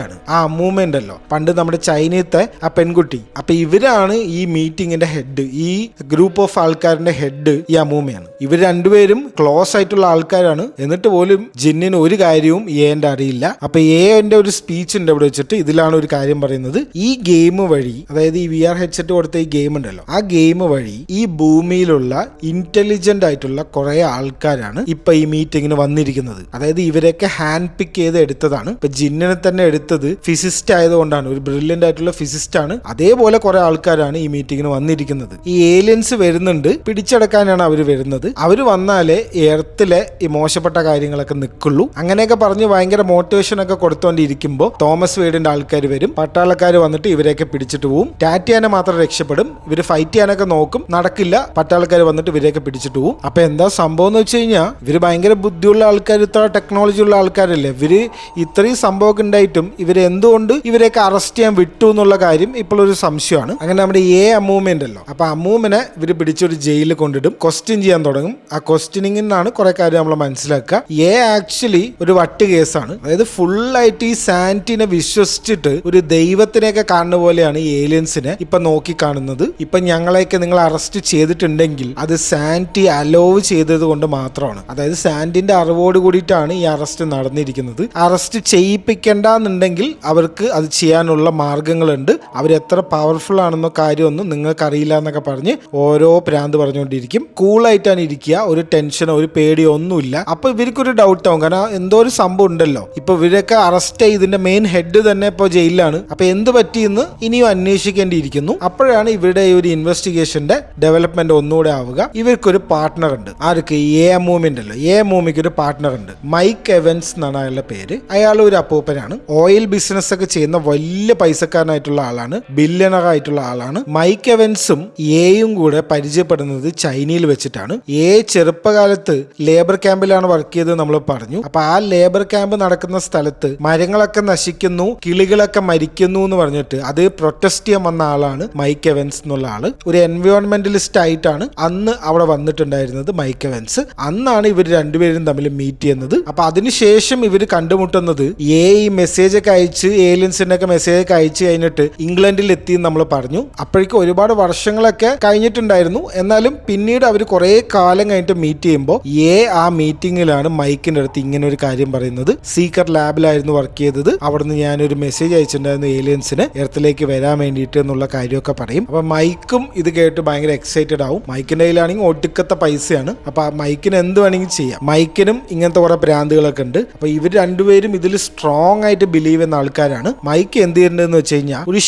ആണ്. ആ അമ്മൂമ്മ ഉണ്ടല്ലോ, പണ്ട് നമ്മുടെ ചൈനത്തെ ആ പെൺകുട്ടി. അപ്പൊ ഇവരാണ് ഈ മീറ്റിങ്ങിന്റെ ഹെഡ്, ഈ ഗ്രൂപ്പ് ഓഫ് ആൾക്കാരുടെ ഹെഡ് ഈ അമ്മൂമ്മയാണ്. ഇവർ രണ്ടുപേരും ക്ലോസ് ആയിട്ടുള്ള ആൾക്കാരാണ്. എന്നിട്ട് പോലും ജിന്നിന് ഒരു കാര്യവും ഏന്റെ അറിയില്ല. അപ്പൊ ഏന്റെ ഒരു സ്പീച്ച് ഉണ്ട് ഇവിടെ വെച്ചിട്ട്. ഇതിലാണ് ഒരു കാര്യം പറയുന്നത്. ഈ ഗെയിം വഴി, അതായത് ഈ VR ഹെഡ്സെറ്റ് കൊടുത്ത ഈ ഗെയിം ഉണ്ടല്ലോ, ആ ഗെയിം വഴി ഈ ഭൂമിയിലുള്ള ഇന്റലിജന്റ് ആയിട്ടുള്ള കുറെ ആൾക്കാരാണ് ഇപ്പൊ ഈ മീറ്റിങ്ങിന് വന്നിരിക്കുന്നത്. അതായത് ഇവരൊക്കെ ഹാൻഡ് പിക്ക് ചെയ്ത് എടുത്തതാണ്. ഇപ്പൊ ജിന്നിനെ തന്നെ എടുത്തത് ഫിസിസ്റ്റ് ആയതുകൊണ്ടാണ്, ഒരു ബ്രില്യന്റ് ആയിട്ടുള്ള ഫിസിസ്റ്റ് ആണ്. അതേപോലെ കുറെ ആൾക്കാരാണ് ഈ മീറ്റിങ്ങിന് വന്നിരിക്കുന്നത്. ഈ ഏലിയൻസ് വരുന്നുണ്ട്, പിടിച്ചെടുക്കാനാണ് അവർ വരുന്നത്. അവര് വന്നാലേ എർത്തിലെ ഈ മോശപ്പെട്ട കാര്യങ്ങളൊക്കെ നിൽക്കുള്ളൂ. അങ്ങനെയൊക്കെ പറഞ്ഞ് ഭയങ്കര മോട്ടിവേഷൻ ഒക്കെ കൊടുത്തോണ്ടിരിക്കുമ്പോൾ തോമസ് വെയ്ഡിന്റെ ആൾക്കാർ വരും, പട്ടാളക്കാർ വന്നിട്ട് ഇവരെയൊക്കെ പിടിച്ചിട്ട് പോവും. ടാറ്റിയാനെ മാത്രം രക്ഷപ്പെടും. ഇവര് ഫൈറ്റ് ചെയ്യാനൊക്കെ നോക്കും, നടക്കില്ല. പട്ടാളക്കാർ വന്നിട്ട് ഇവരെയൊക്കെ പിടിച്ചിട്ട് പോവും. അപ്പൊ എന്താ സംഭവം എന്ന് വെച്ച് കഴിഞ്ഞാൽ ഇവര് ഭയങ്കര ബുദ്ധിയുള്ള ആൾക്കാർ, ഇത്ര ടെക്നോളജി ഉള്ള ആൾക്കാരല്ലേ. ഇവര് ഇത്രയും സംഭവമൊക്കെ ഉണ്ടായിട്ടും ഇവര് എന്തുകൊണ്ട് ഇവരെയൊക്കെ അറസ്റ്റ് ചെയ്യാൻ വിട്ടു എന്നുള്ള കാര്യം ഇപ്പോൾ ഒരു സംശയമാണ്. അങ്ങനെ നമ്മുടെ അമ്മൂമ്മ ഉണ്ടല്ലോ, അപ്പൊ അമ്മൂമ്മനെ ഇവര് പിടിച്ചൊരു ജയിലിൽ കൊണ്ടിടും, ക്വസ്റ്റ്യൻ ചെയ്യാൻ തുടങ്ങും. ആ ക്വസ്റ്റ്യനിങ്ങിൽ നിന്നാണ് കുറെ കാര്യം നമ്മൾ മനസ്സിലാക്കുക. ആക്ച്വലി ഒരു വട്ട് കേസാണ്. അതായത് ഫുള്ളായിട്ട് ഈ സാന്റിനെ വിശ്വസിച്ചിട്ട് ഒരു ദൈവത്തിനെയൊക്കെ കാണുന്ന പോലെയാണ് ഈ ഏലിയൻസിനെ ഇപ്പൊ നോക്കി കാണുന്നത്. ഇപ്പൊ ഞങ്ങളെയൊക്കെ നിങ്ങൾ അറസ്റ്റ് ചെയ്തിട്ടുണ്ടെങ്കിൽ അത് സാന്റി അലോവ് ചെയ്തത് കൊണ്ട് മാത്രമാണ്. അതായത് സാന്റിന്റെ അറിവോട് കൂടിയിട്ടാണ് ഈ അറസ്റ്റ് നടന്നിരിക്കുന്നത്. അറസ്റ്റ് ചെയ്യിപ്പിക്കേണ്ടെന്നുണ്ടെങ്കിൽ അവർക്ക് അത് ചെയ്യാനുള്ള മാർഗങ്ങളുണ്ട്. അവരെത്ര പവർഫുൾ ആണെന്നോ കാര്യമൊന്നും നിങ്ങൾക്ക് അറിയില്ല എന്നൊക്കെ പറഞ്ഞ് ഓരോ പ്രാന്ത് പറഞ്ഞുകൊണ്ടിരിക്കും. കൂളായിട്ടാണ് ഇരിക്കുക, ഒരു ടെൻഷനോ ഒരു പേടിയോ ഒന്നുമില്ല. അപ്പൊ ഇവർക്കൊരു ഡൗട്ട് ആവും, കാരണം എന്തോ ഒരു സംഭവം ഉണ്ടല്ലോ. ഇപ്പൊ ഇവരൊക്കെ അറസ്റ്റ് ചെയ്തതിന്റെ മെയിൻ ഹെഡ് തന്നെ ഇപ്പൊ ജയിലിലാണ്. അപ്പൊ എന്ത് പറ്റിയെന്ന് ഇനിയും അന്വേഷിക്കേണ്ടിയിരിക്കുന്നു. അപ്പോഴാണ് ഇവർ ഇവരുടെ ഈ ഒരു ഇൻവെസ്റ്റിഗേഷന്റെ ഡെവലപ്മെന്റ് ഒന്നുകൂടെ ആവുക. ഇവർക്കൊരു പാർട്ട്ണർ ഉണ്ട്. ആർക്ക്? മൂവ്മെന്റ് അല്ലോ. മൂവിക്ക് ഒരു പാർട്ട്ണർ ഉണ്ട്. മൈക്ക് എവൻസ് എന്നാണ് അയാളുടെ പേര്. അയാൾ ഒരു അപ്പൂപ്പനാണ്. ഓയിൽ ബിസിനസ് ഒക്കെ ചെയ്യുന്ന വലിയ പൈസക്കാരനായിട്ടുള്ള ആളാണ്. ബില്യണർ ആയിട്ടുള്ള ആളാണ്. മൈക്ക് എവൻസും എയും കൂടെ പരിചയപ്പെടുന്നത് ചൈനയിൽ വെച്ചിട്ടാണ്. ചെറുപ്പകാലത്ത് ലേബർ ക്യാമ്പിലാണ് വർക്ക് ചെയ്തത് നമ്മൾ പറഞ്ഞു. അപ്പൊ ആ ലേബർ ക്യാമ്പ് നടക്കുന്ന സ്ഥലത്ത് മരങ്ങളൊക്കെ നശിക്കുന്നു, കിളികളൊക്കെ മരിക്കുന്നു എന്ന് പറഞ്ഞിട്ട് അത് പ്രൊട്ടസ്റ്റ് ചെയ്യാൻ വന്ന ആളാണ് മൈക്ക് എവൻസ് എന്നുള്ള ആള്. ഒരു എൻവയോൺമെന്റലിസ്റ്റ് ആയിട്ടാണ് അന്ന് അവിടെ വന്നിട്ടുണ്ടായിരുന്നത് മൈക്ക് എവൻസ്. അന്നാണ് ഇവർ രണ്ടുപേരും തമ്മിൽ മീറ്റ് ചെയ്യുന്നത്. അപ്പൊ അതിനുശേഷം ഇവർ കണ്ടുമുട്ടുന്നത് ഈ മെസ്സേജ് ഒക്കെ അയച്ച് ഏലിയൻസിന്റെ ഒക്കെ മെസ്സേജ് ഒക്കെ അയച്ചു കഴിഞ്ഞിട്ട് ഇംഗ്ലണ്ടിൽ എത്തി നമ്മൾ പറഞ്ഞു. അപ്പോഴേക്കും ഒരുപാട് വർഷങ്ങളൊക്കെ കഴിഞ്ഞിട്ടുണ്ടായിരുന്നു. എന്നാലും പിന്നീട് അവർ കുറെ കാലം കഴിഞ്ഞിട്ട് മീറ്റ് ചെയ്യുമ്പോൾ ആ മീറ്റിംഗിലാണ് മൈക്കിന്റെ അടുത്ത് ഇങ്ങനെ ഒരു കാര്യം പറയുന്നത്. സീക്രട്ട് ലാബിലായിരുന്നു വർക്ക് ചെയ്തത്. അവിടുന്ന് ഞാനൊരു മെസ്സേജ് അയച്ചിട്ടുണ്ടായിരുന്നു ഏലിയൻസിന് എർത്തിലേക്ക് വരാൻ വേണ്ടിയിട്ട് എന്നുള്ള കാര്യമൊക്കെ പറയും. അപ്പൊ മൈക്കും ഇത് കേട്ട് ഭയങ്കര എക്സൈറ്റഡ് ആവും. മൈക്കിന്റെ കയ്യിലാണെങ്കിൽ ഒടുക്കത്തെ പൈസയാണ്. അപ്പൊ മൈക്കിന് എന്ത് വേണമെങ്കിൽ ചെയ്യാം. മൈക്കിനും ഇങ്ങനത്തെ കുറെ ഭ്രാന്തുകളൊക്കെ ഉണ്ട്. അപ്പൊ ഇവർ രണ്ടുപേരും ഇതിൽ സ്ട്രോങ് ആയിട്ട് ബിലീവ് ചെയ്യുന്ന ആൾക്കാരാണ്. മൈക്ക് എന്ത് ചെയ്യേണ്ടതെന്ന് വെച്ച് കഴിഞ്ഞാൽ ഒരു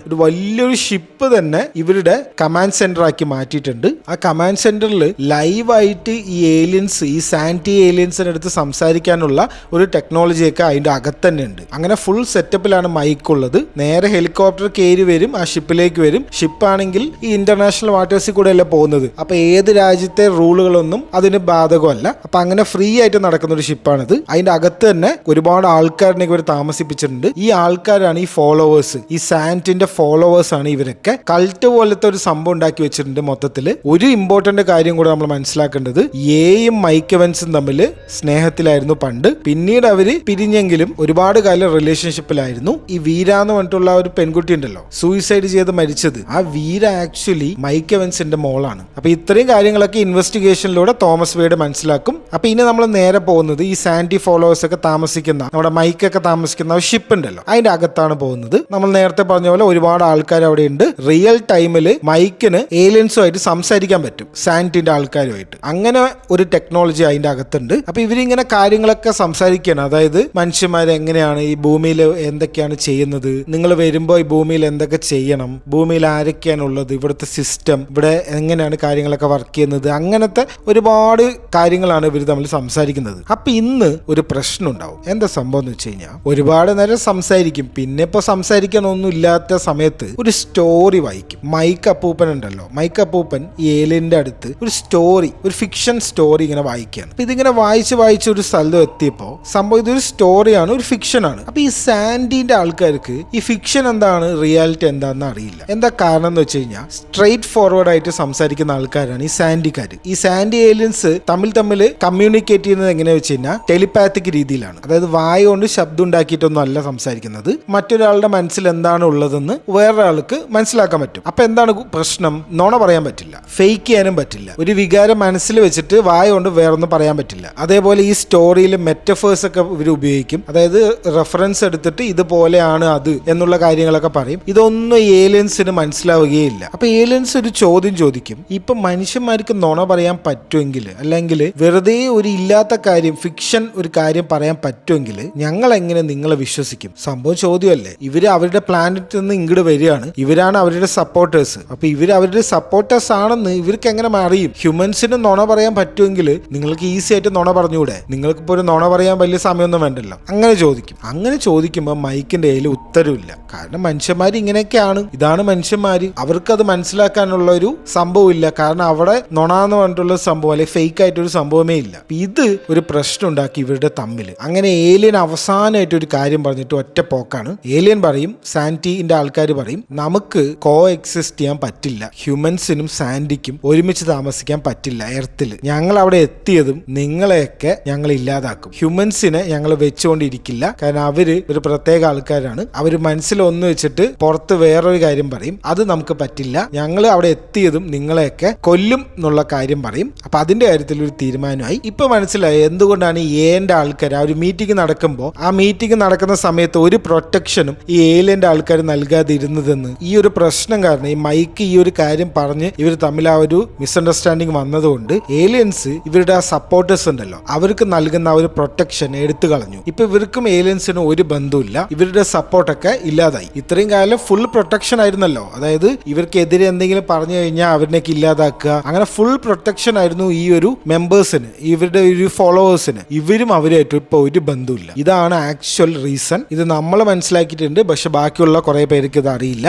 ഒരു വലിയൊരു ഷിപ്പ് തന്നെ ഇവരുടെ കമാൻഡ് സെന്റർ ആക്കി മാറ്റിയിട്ടുണ്ട്. ആ കമാൻഡ് സെന്ററിൽ ലൈവായിട്ട് ഈ ഏലിയൻസ്, ഈ സാന്റി ഏലിയൻസിന്റെ അടുത്ത് സംസാരിക്കാനുള്ള ഒരു ടെക്നോളജിയൊക്കെ അതിന്റെ അകത്ത് തന്നെ ഉണ്ട്. അങ്ങനെ ഫുൾ സെറ്റപ്പിലാണ് മൈക്ക് ഉള്ളത്. നേരെ ഹെലികോപ്റ്റർ കയറി വരും, ആ ഷിപ്പിലേക്ക് വരും. ഷിപ്പാണെങ്കിൽ ഈ ഇന്റർനാഷണൽ വാട്ടേഴ്സിൽ കൂടെ അല്ല പോകുന്നത്. അപ്പൊ ഏത് രാജ്യത്തെ റൂളുകളൊന്നും അതിന് ബാധകമല്ല. അപ്പൊ അങ്ങനെ ഫ്രീ ആയിട്ട് നടക്കുന്ന ഒരു ഷിപ്പാണിത്. അതിന്റെ അകത്ത് തന്നെ ഒരുപാട് ആൾക്കാരിനെ ഇവർ താമസിപ്പിച്ചിട്ടുണ്ട്. ഈ ആൾക്കാരാണ് ഈ ഫോളോവേഴ്സ്, ഈ സാന്റിന്റെ ഫോളോവേഴ്സ് ആണ് ഇവരൊക്കെ. കൾട്ട് പോലത്തെ ഒരു സംഭവം ഉണ്ടാക്കി വെച്ചിട്ടുണ്ട്. മൊത്തത്തില് ഒരു ഇമ്പോർട്ടന്റ് കാര്യം കൂടെ നമ്മൾ മനസ്സിലാക്കേണ്ടത്, എയും മൈക്ക് എവൻസും തമ്മിൽ സ്നേഹത്തിലായിരുന്നു പണ്ട്. പിന്നീട് അവര് പിരിഞ്ഞെങ്കിലും ഒരുപാട് കാലം റിലേഷൻഷിപ്പിലായിരുന്നു. ഈ വീര എന്ന് പറഞ്ഞിട്ടുള്ള ഒരു പെൺകുട്ടി ഉണ്ടല്ലോ, സൂയിസൈഡ് ചെയ്ത് മരിച്ചത്, ആ വീര ആക്ച്വലി മൈക്ക് എവൻസിന്റെ മോളാണ്. അപ്പൊ ഇത്രയും കാര്യങ്ങളൊക്കെ ഇൻവെസ്റ്റിഗേഷനിലൂടെ തോമസ് വെയ്ഡ് മനസ്സിലാക്കും. അപ്പൊ ഇനി നമ്മൾ നേരെ പോകുന്നത് ഈ സാന്റി ഫോളോവേഴ്സ് ഒക്കെ താമസിക്കുന്ന, നമ്മുടെ മൈക്കൊക്കെ താമസിക്കുന്ന ഷിപ്പ് ഉണ്ടല്ലോ, അതിന്റെ അകത്താണ് പോകുന്നത്. നമ്മൾ നേരത്തെ പറഞ്ഞ പോലെ ഒരുപാട് ആൾക്കാർ അവിടെ ഉണ്ട്. റിയൽ ടൈമിൽ മൈക്കിന് ഏലിയൻസുമായിട്ട് സംസാരിക്കാൻ പറ്റും, സാന്റിന്റെ ആൾക്കാരുമായിട്ട്. അങ്ങനെ ഒരു ടെക്നോളജി അതിന്റെ അകത്തുണ്ട്. അപ്പൊ ഇവരിങ്ങനെ കാര്യങ്ങളൊക്കെ സംസാരിക്കുകയാണ്. അതായത് മനുഷ്യന്മാർ എങ്ങനെയാണ് ഈ ഭൂമിയിൽ എന്തൊക്കെയാണ് ചെയ്യുന്നത്, നിങ്ങൾ വരുമ്പോൾ ഈ ഭൂമിയിൽ എന്തൊക്കെ ചെയ്യണം, ഭൂമിയിൽ ആരൊക്കെയാണുള്ളത്, ഇവിടുത്തെ സിസ്റ്റം, ഇവിടെ എങ്ങനെയാണ് കാര്യങ്ങളൊക്കെ വർക്ക് ചെയ്യുന്നത്, അങ്ങനത്തെ ഒരുപാട് കാര്യങ്ങളാണ് ഇവർ തമ്മിൽ സംസാരിക്കുന്നത്. അപ്പൊ ഇന്ന് ഒരു പ്രശ്നം ഉണ്ടാവും. എന്താ സംഭവം എന്ന് വെച്ച് കഴിഞ്ഞാൽ, ഒരുപാട് നേരം സംസാരിക്കും. പിന്നെ ഇപ്പൊ സംസാരിക്കാനൊന്നും ഇല്ലാത്ത സമയത്ത് ഒരു സ്റ്റോറി വായിക്കും. മൈക്ക് അപ്പൂപ്പൻ ഉണ്ടല്ലോ, മൈക്ക് അപ്പൂപ്പൻ ഈ ഏലിയന്റെ അടുത്ത് ഒരു സ്റ്റോറി, ഒരു ഫിക്ഷൻ സ്റ്റോറി ഇങ്ങനെ വായിക്കുകയാണ്. അപ്പൊ ഇതിങ്ങനെ വായിച്ച് ഒരു സ്ഥലത്ത് എത്തിയപ്പോൾ സംഭവം ഇതൊരു സ്റ്റോറിയാണ്, ഒരു ഫിക്ഷൻ ആണ്. അപ്പൊ ഈ സാന്റിന്റെ ആൾക്കാർക്ക് ഈ ഫിക്ഷൻ എന്താണ്, റിയാലിറ്റി എന്താണെന്ന് അറിയില്ല. എന്താ കാരണം എന്ന് വെച്ച് കഴിഞ്ഞാൽ, സ്ട്രെയിറ്റ് ഫോർവേഡ് ആയിട്ട് സംസാരിക്കുന്ന ആൾക്കാരാണ് ഈ സാന്റിക്കാര്. ഈ സാന്റി ഏലിയൻസ് തമ്മിൽ കമ്മ്യൂണിക്കേറ്റ് ചെയ്യുന്നത് എങ്ങനെയാ വെച്ച് കഴിഞ്ഞാൽ ടെലിപാത്തിക് രീതിയിലാണ്. അതായത് വായ കൊണ്ട് ശബ്ദം ഉണ്ടാക്കിയിട്ടൊന്നും അല്ല സംസാരിക്കുന്നത്. മറ്റൊരാളുടെ മനസ്സിൽ എന്താണ് ഉള്ളതെന്ന് വേറൊരാൾക്ക് മനസ്സിലാക്കാൻ പറ്റും. അപ്പൊ എന്താണ് പ്രശ്നം? നുണ പറയാൻ പറ്റില്ല, ഫേക്ക് ചെയ്യാനും പറ്റില്ല. ഒരു വികാരം മനസ്സിൽ വെച്ചിട്ട് വായ കൊണ്ട് വേറൊന്നും പറയാൻ പറ്റില്ല. അതേപോലെ ഈ സ്റ്റോറിയിൽ മെറ്റഫേഴ്സ് ഒക്കെ ഇവർ ഉപയോഗിക്കും. അതായത് റെഫറൻസ് എടുത്തിട്ട് ഇതുപോലെയാണ് അത് എന്നുള്ള കാര്യങ്ങളൊക്കെ പറയും. ഇതൊന്നും ഏലിയൻസിന് മനസ്സിലാവുകയില്ല. അപ്പൊ ഏലിയൻസ് ഒരു ചോദ്യം ചോദിക്കും, ഇപ്പൊ മനുഷ്യന്മാർക്ക് നുണ പറയാൻ പറ്റുമെങ്കിൽ, അല്ലെങ്കിൽ വെറുതെ ഒരു ഇല്ലാത്ത കാര്യം, ഫിക്ഷൻ ഒരു കാര്യം പറയാൻ പറ്റുമെങ്കിൽ ഞങ്ങൾ എങ്ങനെ നിങ്ങളെ വിശ്വസിക്കും? സംഭവം ചോദ്യമല്ലേ. ഇവര് അവരുടെ പ്ലാനറ്റിൽ നിന്ന് ഇങ്ങോട്ട് വരികയാണ്. ഇവരാണ് അവരുടെ സപ്പോർട്ടേഴ്സ്. അപ്പൊ ഇവർ അവരുടെ സപ്പോർട്ടേഴ്സ് ആണെന്ന് ഇവർക്ക് എങ്ങനെ അറിയും? ഹ്യൂമൻസിന് നുണ പറയാൻ പറ്റുമെങ്കിൽ നിങ്ങൾക്ക് ഈസി ആയിട്ട് നുണ പറഞ്ഞുകൂടെ? നിങ്ങൾക്ക് ഇപ്പോൾ ഒരു നുണ പറയാൻ വലിയ സമയമൊന്നും വേണ്ടല്ലോ. അങ്ങനെ ചോദിക്കും. അങ്ങനെ ചോദിക്കുമ്പോൾ മൈക്കിന്റെ കയ്യിൽ ഉത്തരവില്ല. കാരണം മനുഷ്യന്മാർ ഇങ്ങനെയൊക്കെയാണ്, ഇതാണ് മനുഷ്യന്മാര്, അവർക്കത് മനസ്സിലാക്കാനുള്ള ഒരു സംഭവം ഇല്ല. കാരണം അവിടെ നുണ എന്ന് പറഞ്ഞിട്ടുള്ള സംഭവം, അല്ലെങ്കിൽ ഫേക്ക് ആയിട്ടൊരു സംഭവമേ ഇല്ല. ഇത് ഒരു പ്രശ്നം ഉണ്ടാക്കി ഇവരുടെ തമ്മിൽ. അങ്ങനെ ഏലിയൻ അവസാനമായിട്ട് ഒരു കാര്യം പറഞ്ഞിട്ട് ഒറ്റ പോക്കാണ്. ഏലിയൻ പറയും, സാന്റിന്റെ ആൾക്കാർ പറയും, നമുക്ക് കോ എക്സിസ്റ്റ് ചെയ്യാൻ പറ്റില്ല, ഹ്യൂമൻസിനും സാന്റിക്കും ഒരുമിച്ച് താമസിക്കാൻ പറ്റില്ല എർത്തിൽ. ഞങ്ങൾ അവിടെ എത്തിയതും നിങ്ങളെയൊക്കെ ഞങ്ങൾ ഇല്ലാതാക്കും. ഹ്യൂമൻസിനെ ഞങ്ങൾ വെച്ചുകൊണ്ടിരിക്കില്ല. കാരണം അവര് ഒരു പ്രത്യേക ആൾക്കാരാണ്. അവര് മനസ്സിൽ ഒന്ന് വെച്ചിട്ട് പുറത്ത് വേറൊരു കാര്യം പറയും. അത് നമുക്ക് പറ്റില്ല. ഞങ്ങൾ അവിടെ എത്തിയതും നിങ്ങളെയൊക്കെ കൊല്ലും എന്നുള്ള കാര്യം പറയും. അപ്പൊ അതിന്റെ കാര്യത്തിൽ ഒരു തീരുമാനമായി. ഇപ്പൊ മനസ്സിലായി എന്തുകൊണ്ടാണ് ഈ ഏലിയന്റെ ആൾക്കാർ ആ ഒരു മീറ്റിംഗ് നടക്കുമ്പോൾ, ആ മീറ്റിംഗ് നടക്കുന്ന സമയത്ത് ഒരു പ്രൊട്ടക്ഷനും ഈ ഏലിയന്റെ ആൾക്കാർ നൽകാതെ ഇരുന്നതെന്ന്. ഈ ഒരു പ്രശ്നം കാരണം ഈ മൈക്ക് ഈ ഒരു കാര്യം പറഞ്ഞ് ഇവർ തമ്മിൽ ആ ഒരു മിസ്അണ്ടർസ്റ്റാൻഡിങ് വന്നതുകൊണ്ട് ഏലിയൻസ് ഇവരുടെ ആ സപ്പോർട്ടേഴ്സ് ഉണ്ടല്ലോ അവർക്ക് നൽകുന്ന ആ ഒരു പ്രൊട്ടക്ഷൻ എടുത്തു കളഞ്ഞു. ഇപ്പൊ ഇവർക്കും ഏലിയൻസിനും ഒരു ബന്ധമില്ല, ഇവരുടെ സപ്പോർട്ടൊക്കെ ഇല്ലാതായി. ഇത്രയും കാലം ഫുൾ പ്രൊട്ടക്ഷൻ ആയിരുന്നല്ലോ, അതായത് ഇവർക്കെതിരെ എന്തെങ്കിലും പറഞ്ഞു കഴിഞ്ഞാൽ അവരിനൊക്കെ ഇല്ലാതാക്കുക, അങ്ങനെ ഫുൾ പ്രൊട്ടക്ഷൻ ആയിരുന്നു ഈ ഒരു മെമ്പേഴ്സിന്, ഇവരുടെ ഒരു ഫോളോവേഴ്സിന്. ഇവരും അവരായിട്ട് ഇപ്പൊ ഒരു ബന്ധമില്ല. ഇതാണ് ആക്ച്വൽ റീസൺ. ഇത് നമ്മൾ മനസ്സിലാക്കിയിട്ടുണ്ട്, പക്ഷെ ബാക്കിയുള്ള കുറെ പേർക്ക് ഇത് അറിയില്ല.